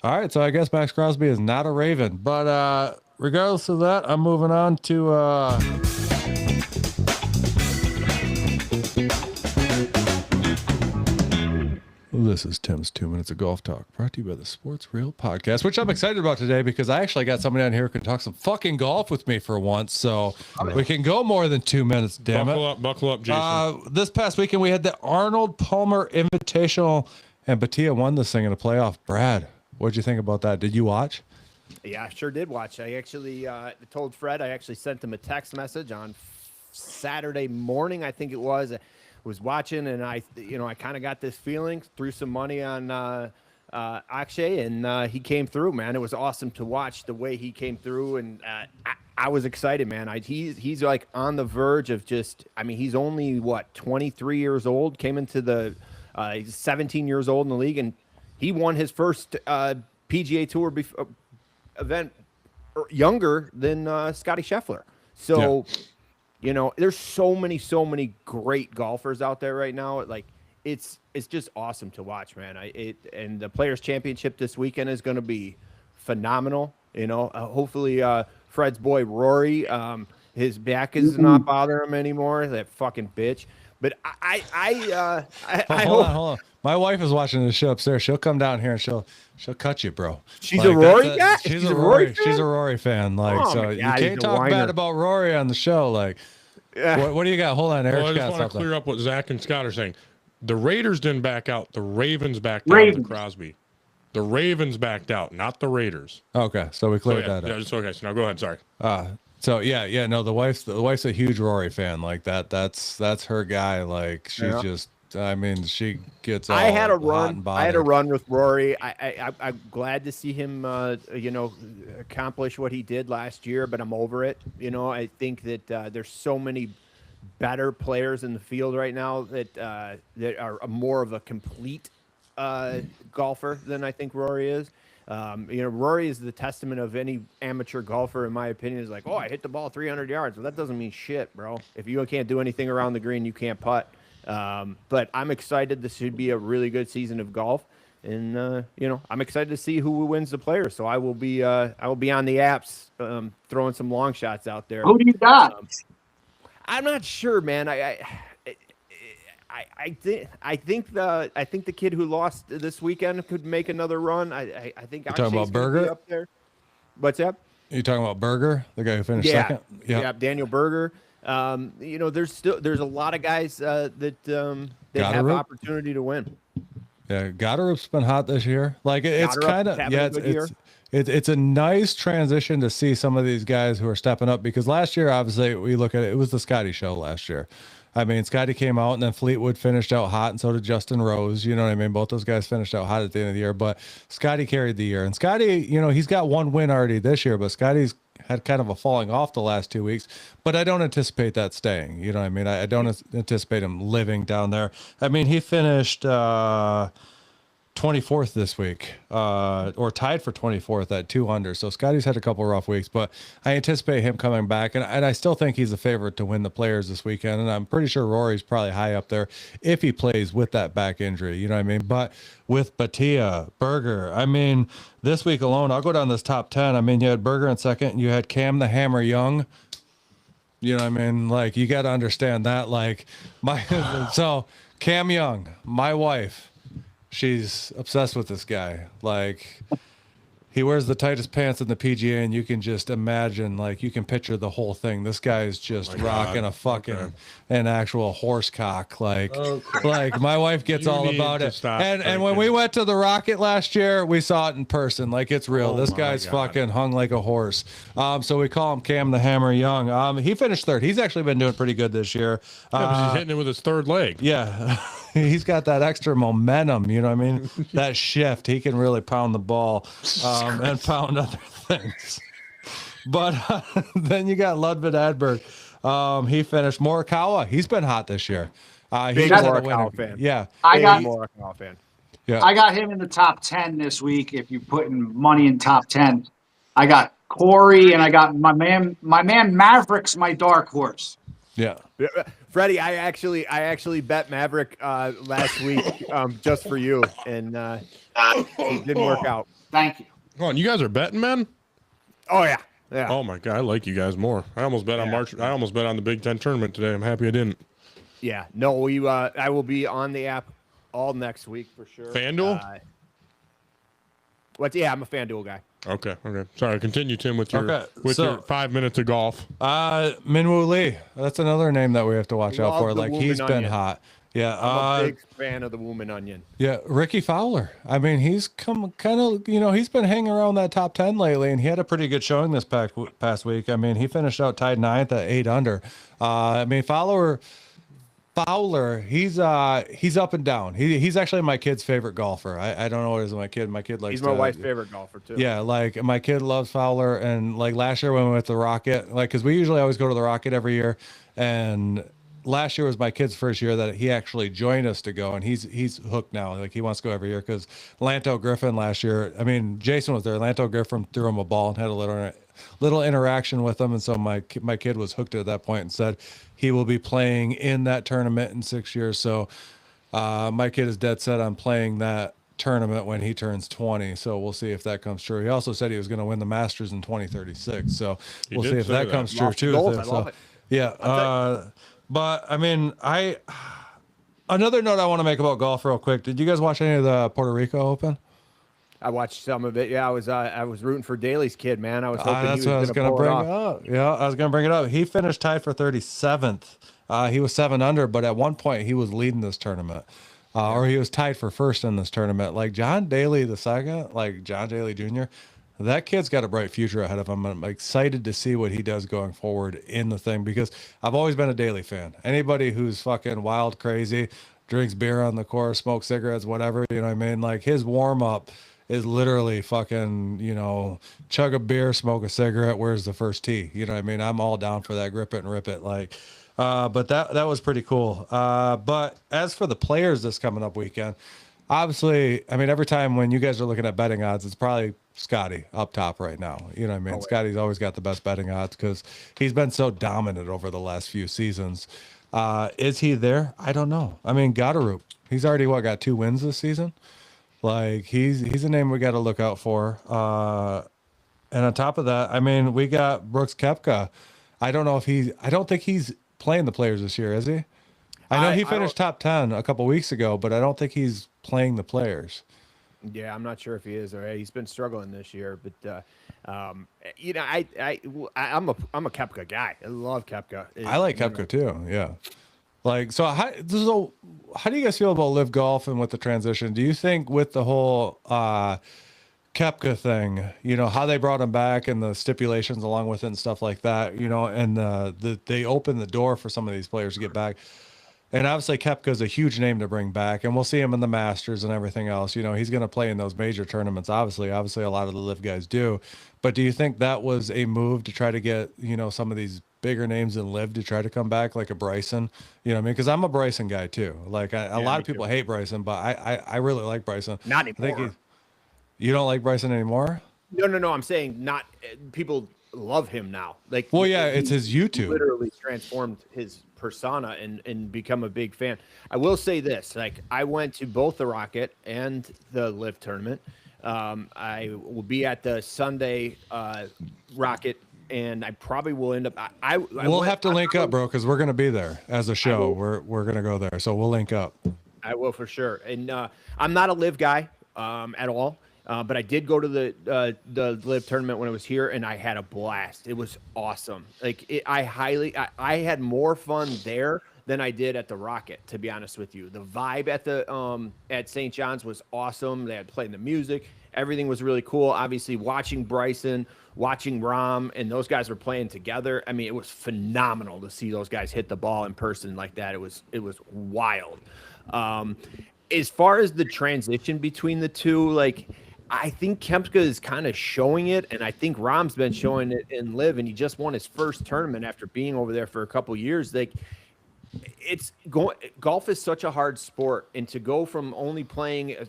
All right, so I guess Max Crosby is not a Raven, but regardless of that, I'm moving on to. This is Tim's 2 Minutes of Golf Talk, brought to you by the Sports Reel Podcast, which I'm excited about today because I actually got somebody on here who can talk some fucking golf with me for once. So we can go more than 2 minutes, damn it.
Buckle up, Jason.
This past weekend, we had the Arnold Palmer Invitational, and Batia won this thing in a playoff. Brad, what'd you think about that? Did you watch?
Yeah, I sure did watch. I actually told Fred, I actually sent him a text message on Saturday morning, I think it was. Was watching, and I kind of got this feeling, threw some money on Akshay, and he came through, man. It was awesome to watch the way he came through, and I was excited, man. He's like on the verge of just, I mean, he's only 23 years old, came into the he's 17 years old in the league, and he won his first PGA Tour event younger than Scotty Scheffler. So. Yeah. There's so many great golfers out there right now. Like, it's just awesome to watch, man. And the Players Championship this weekend is going to be phenomenal. You know, hopefully Fred's boy Rory, his back is not bothering him anymore. That fucking bitch. But I
hold on. My wife is watching the show upstairs. She'll come down here and she'll cut you, bro.
She's a Rory guy.
She's a Rory. She's a Rory fan. Like,
Oh
so
my
you
God,
can't
he's a
talk bad
whiner.
about Rory on the show. Like, what do you got? Hold on, Eric.
Well, I just want to clear up what Zach and Scott are saying. The Raiders didn't back out. The Ravens backed out of the Crosby. The Ravens backed out, not the Raiders.
Okay, so we cleared that up.
Yeah, okay. So now go ahead. Sorry.
So yeah. No, the wife's a huge Rory fan. Like that's her guy. Like she's just. I mean, she gets. All
I had a
hot
run.
and
I had a
bothered.
run with Rory. I'm glad to see him, accomplish what he did last year. But I'm over it. You know, I think that there's so many better players in the field right now that are more of a complete golfer than I think Rory is. Rory is the testament of any amateur golfer, in my opinion. Is like, oh, I hit the ball 300 yards. Well, that doesn't mean shit, bro. If you can't do anything around the green, you can't putt. But I'm excited. This should be a really good season of golf, and I'm excited to see who wins the Players. So I will be on the apps, throwing some long shots out there.
Who do you got?
I'm not sure, man. I think the kid who lost this weekend could make another run. I think.
You talking about
Akshay's gonna be
Berger?
up there. What's that?
You talking about Berger, the guy who finished second?
Yeah, Daniel Berger. There's a lot of guys that have
Gotterup?
opportunity to win.
Yeah, Gotterup's been hot this year. Like it's
Gotterup
kind of
having a good year.
it's a nice transition to see some of these guys who are stepping up, because last year, obviously, we look at it was the Scotty show last year. I mean, Scotty came out, and then Fleetwood finished out hot, and so did Justin Rose. You know what I mean? Both those guys finished out hot at the end of the year, but Scotty carried the year. And Scotty, he's got one win already this year, but Scotty's had kind of a falling off the last 2 weeks. But I don't anticipate that staying. You know what I mean? I don't anticipate him living down there. I mean, he finished 24th this week, or tied for 24th at 2 under. So Scotty's had a couple rough weeks, but I anticipate him coming back, and I still think he's a favorite to win the Players this weekend. And I'm pretty sure Rory's probably high up there if he plays with that back injury. You know what I mean? But with Batia, Berger, I mean, this week alone, I'll go down this top 10. I mean, you had Berger in second, you had Cam the Hammer Young. You know what I mean? Like, you got to understand that. Like, so Cam Young, my wife, she's obsessed with this guy. Like, he wears the tightest pants in the PGA, and you can just imagine, like, you can picture the whole thing. This guy is just rocking a fucking an actual horse cock. Like, like my wife gets all about it. And when we went to the Rocket last year, we saw it in person. Like, it's real. This guy's fucking hung like a horse. So we call him Cam the Hammer Young. He finished third. He's actually been doing pretty good this year.
He's hitting it with his third leg.
Yeah. He's got that extra momentum, you know what I mean? That shift. He can really pound the ball and pound other things. But then you got Ludwig Adberg. He finished. Morikawa, he's been hot this year.
Big Morikawa fan.
Yeah.
Morikawa fan.
Yeah.
I got him in the top 10 this week. If you're putting money in top 10, I got Corey, and I got my man Maverick's my dark horse.
Yeah.
Freddie, I actually bet Maverick last week just for you, and it didn't work out.
Thank you.
Come on, you guys are betting men?
Oh yeah. Yeah.
Oh my God, I like you guys more. I almost bet on I almost bet on the Big Ten tournament today. I'm happy I didn't.
Yeah. No, I will be on the app all next week for sure.
FanDuel?
Yeah, I'm a FanDuel guy.
Okay. Sorry, continue, Tim, with your
your
5 minutes of golf.
Minwoo Lee. That's another name that we have to watch out for. Like, he's been
Onion.
hot. Yeah.
I'm a big fan of the Woman Onion.
Yeah, Ricky Fowler. I mean, he's come kind of, he's been hanging around that top 10 lately, and he had a pretty good showing this past week. I mean, he finished out tied 9th at 8 under. I mean, Fowler, he's up and down. He's actually my kid's favorite golfer. I don't know what it is with my kid. My kid likes.
He's my wife's favorite golfer too.
Yeah, like my kid loves Fowler, and like last year when we went to the Rocket, like because we usually always go to the Rocket every year, and last year was my kid's first year that he actually joined us to go, and he's hooked now. Like, he wants to go every year because Lanto Griffin last year. I mean, Jason was there. Lanto Griffin threw him a ball and had a little interaction with him, and so my kid was hooked at that point and said he will be playing in that tournament in 6 years. So My kid is dead set on playing that tournament when he turns 20, so we'll see if that comes true. He also said he was going to win the Masters in 2036, so
He
we'll
did
see if
say
that
that.
comes true
Lofty
too.
goals, I
So,
love it.
yeah. But I mean, another note I want to make about golf real quick. Did you guys watch any of the Puerto Rico Open?
I watched some of it. Yeah, I was rooting for Daly's kid, man. I was hoping
That's
he
what I
was
was
going
going
to
to
pull it
bring
off.
up. Yeah, I was going to bring it up. He finished tied for 37th. He was 7 under, but at one point he was leading this tournament, or he was tied for first in this tournament. Like John Daly the second, like John Daly Jr., that kid's got a bright future ahead of him. I'm excited to see what he does going forward in the thing because I've always been a Daly fan. Anybody who's fucking wild, crazy, drinks beer on the course, smokes cigarettes, whatever, you know what I mean? Like his warm up is literally fucking, chug a beer, smoke a cigarette, where's the first tee? You know what I mean? I'm all down for that, grip it and rip it. Like, but that was pretty cool. But as for the players this coming up weekend, obviously, I mean, every time when you guys are looking at betting odds, it's probably Scotty up top right now. You know what I mean? Scotty's always got the best betting odds because he's been so dominant over the last few seasons. Is he there? I don't know. I mean, Gottaroop, he's already got 2 wins this season. Like he's a name we got to look out for. And on top of that, I mean, we got Brooks Koepka. I don't think he's playing the players this year, is he? I know he finished top 10 a couple weeks ago, but I don't think he's playing the players.
Yeah, I'm not sure if he is. Or he's been struggling this year, but I'm a Koepka guy. I love Koepka.
I like Koepka too. Yeah. Like, so how do you guys feel about Live Golf and with the transition? Do you think with the whole Koepka thing, how they brought him back and the stipulations along with it and stuff like that, and they opened the door for some of these players to get back. And obviously Koepka's a huge name to bring back, and we'll see him in the Masters and everything else. He's going to play in those major tournaments. Obviously a lot of the Live guys do. But do you think that was a move to try to get, some of these bigger names in Live to try to come back, like a Bryson? You know what I mean? Because I'm a Bryson guy too. Like a lot of people hate Bryson, but I really like Bryson.
Not anymore.
You don't like Bryson anymore?
No. I'm saying not people love him now. Like,
well, yeah, it's his YouTube.
Literally transformed his persona and become a big fan. I will say this: like, I went to both the Rocket and the Live tournament. I will be at the Sunday Rocket, and I probably will end up. We'll
have to link up, bro, because we're gonna be there as a show. We're gonna go there, so we'll link up.
I will for sure. And I'm not a Live guy at all. But I did go to the Live tournament when it was here, and I had a blast. It was awesome. Like I had more fun there than I did at the Rocket, to be honest with you. The vibe at the at St. John's was awesome. They had playing the music. Everything was really cool. Obviously, watching Bryson, watching Rahm, and those guys were playing together. I mean, it was phenomenal to see those guys hit the ball in person like that. It was wild. As far as the transition between the two, like, I think Koepka is kind of showing it, and I think Rahm's been showing it in Live, and he just won his first tournament after being over there for a couple years. Like, golf is such a hard sport, and to go from only playing a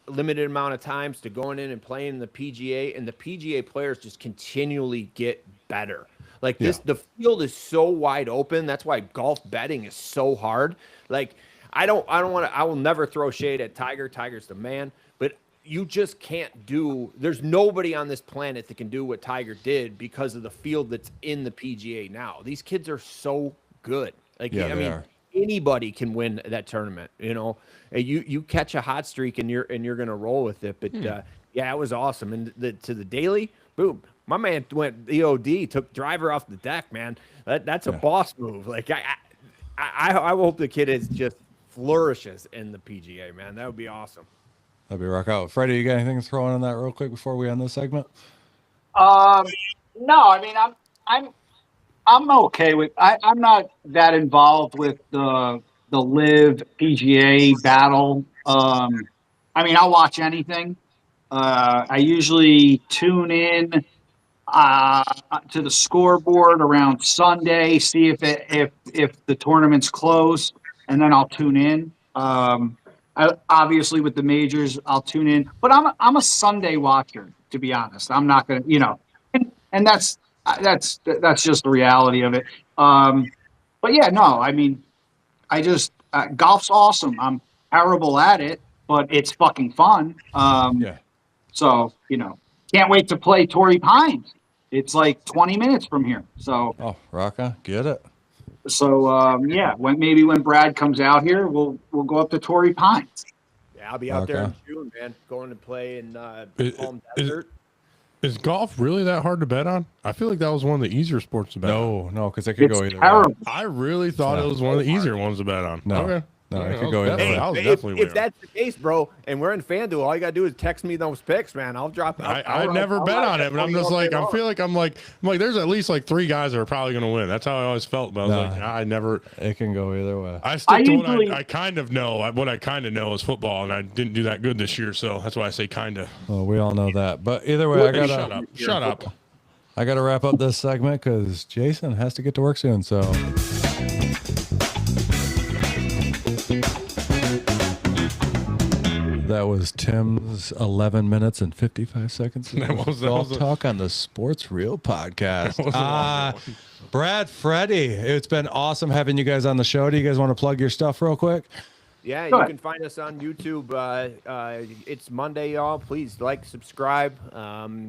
limited amount of times to going in and playing the PGA, and the PGA players just continually get better. Like the field is so wide open. That's why golf betting is so hard. Like, I will never throw shade at Tiger. Tiger's the man, but you just can't there's nobody on this planet that can do what Tiger did because of the field that's in the PGA now. These kids are so good. Like, I mean, anybody can win that tournament, you catch a hot streak and you're going to roll with it. But yeah, it was awesome. And to the Daily, boom, my man went EOD, took driver off the deck, man. That's a boss move. Like, I hope the kid is just flourishes in the PGA, man. That would be awesome.
That'd be rock out. Freddie, you got anything to throw in on that real quick before we end this segment?
No, I mean, I'm okay with. I'm not that involved with the Live PGA battle. I mean, I'll watch anything. I usually tune in to the scoreboard around Sunday, see if the tournament's close, and then I'll tune in. Obviously with the majors, I'll tune in, but I'm a Sunday watcher, to be honest. I'm not gonna, and that's just the reality of it. But yeah, no, I mean, I golf's awesome. I'm terrible at it, but it's fucking fun.
Yeah.
So, can't wait to play Torrey Pines. It's like 20 minutes from here. So,
Oh, Rocca, get it.
yeah, when Brad comes out here, we'll go up to Torrey Pines.
Yeah, I'll be out there in
Okay.
June, man. Going to play in Palm
Is-
Desert.
Is golf really that hard to bet on? I feel like that was one of the easier sports to bet on.
No, because it could
It's
go either
terrible.
way.
I really thought it was one of the easier ones to bet on.
No.
Okay.
No,
Okay,
it could
I
go
was
either
definitely-
way.
I was
If
definitely
if that's the case, bro, and we're in FanDuel, all you gotta do is text me those picks, man. I'll drop.
I never bet on it, but I'm just like, I'm like, there's at least like 3 guys that are probably going to win. That's how I always felt. But I was
Nah.
like, I never.
It can go either way.
I stick to
usually-
what I kind of know. What I kind of know is football, and I didn't do that good this year, so that's why I say kind of.
Well, we all know that. But either way,
Shut up.
I gotta wrap up this segment because Jason has to get to work soon. So that was Tim's 11 minutes and 55 seconds.
That was
talk on the Sports Real podcast.
That was a long one.
Brad, Freddie, it's been awesome having you guys on the show. Do you guys want to plug your stuff real quick?
Yeah,
Go
you
ahead.
can find us on YouTube. It's Monday, y'all. Please like, subscribe.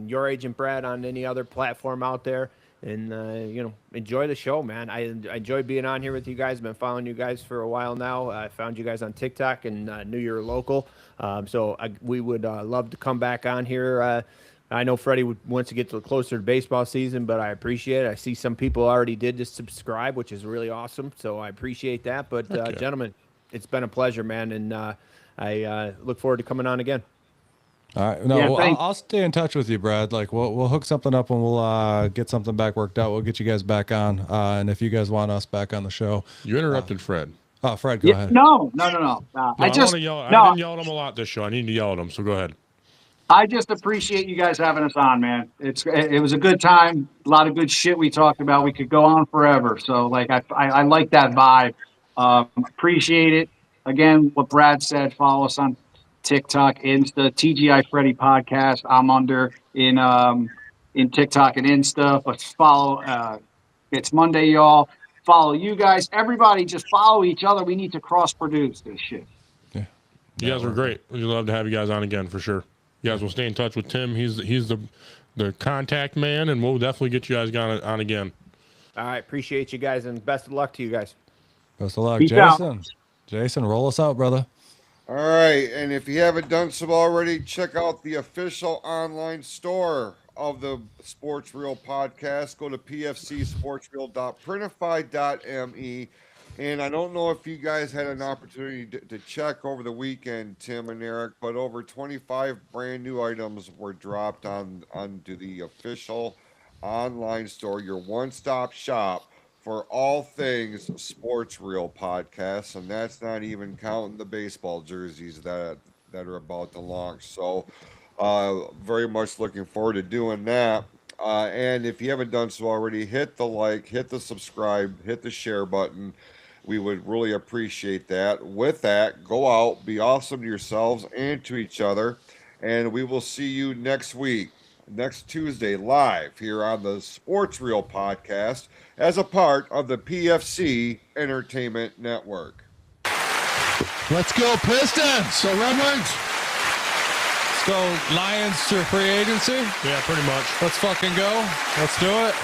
Your Agent Brad on any other platform out there, and enjoy the show, man. I enjoy being on here with you guys. Been following you guys for a while now. I found you guys on TikTok and knew you were local. We would love to come back on here. I know Freddie wants to get closer to baseball season, but I appreciate it. I see some people already did just subscribe, which is really awesome. So I appreciate that. But
yeah.
gentlemen, it's been a pleasure, man, and I look forward to coming on again.
All right. No,
Yeah,
well,
thanks.
I'll stay in touch with you, Brad. Like we'll hook something up and we'll get something back worked out. We'll get you guys back on. And if you guys want us back on the show.
You interrupted Fred.
Oh, Fred, go ahead.
No.
No,
I
I
just
wanna yell.
no.
I've been yelling at him a lot this show. I need to yell at him. So go ahead.
I just appreciate you guys having us on, man. It was a good time. A lot of good shit we talked about. We could go on forever. So like I like that vibe. Appreciate it. Again, what Brad said. Follow us on TikTok, Insta, TGI Freddy Podcast. I'm under in TikTok and Insta. But follow. It's Monday, y'all. Follow you guys. Everybody, just follow each other. We need to cross produce this shit.
Yeah.
You guys were great. We'd love to have you guys on again for sure. You guys will stay in touch with Tim. He's the contact man, and we'll definitely get you guys on again.
All right, appreciate you guys, and best of luck to you guys.
Best of luck,
Peace out.
Jason. Jason, roll us out, brother.
All right, and if you haven't done so already, check out the official online store of the Sports Reel podcast. Go to pfcsportsreel.printify.me. And I don't know if you guys had an opportunity to check over the weekend, Tim and Eric, but over 25 brand new items were dropped onto the official online store, your one-stop shop for all things Sports Reel podcast, and that's not even counting the baseball jerseys that are about to launch. So very much looking forward to doing that. And if you haven't done so already, hit the like, hit the subscribe, hit the share button. We would really appreciate that. With that, go out, be awesome to yourselves and to each other, and we will see you next week, next Tuesday, live here on the Sports Reel podcast as a part of the PFC Entertainment Network.
Let's go Pistons. Go Red Wings. Let's go Lions to free agency.
Yeah, pretty much.
Let's fucking go. Let's do it.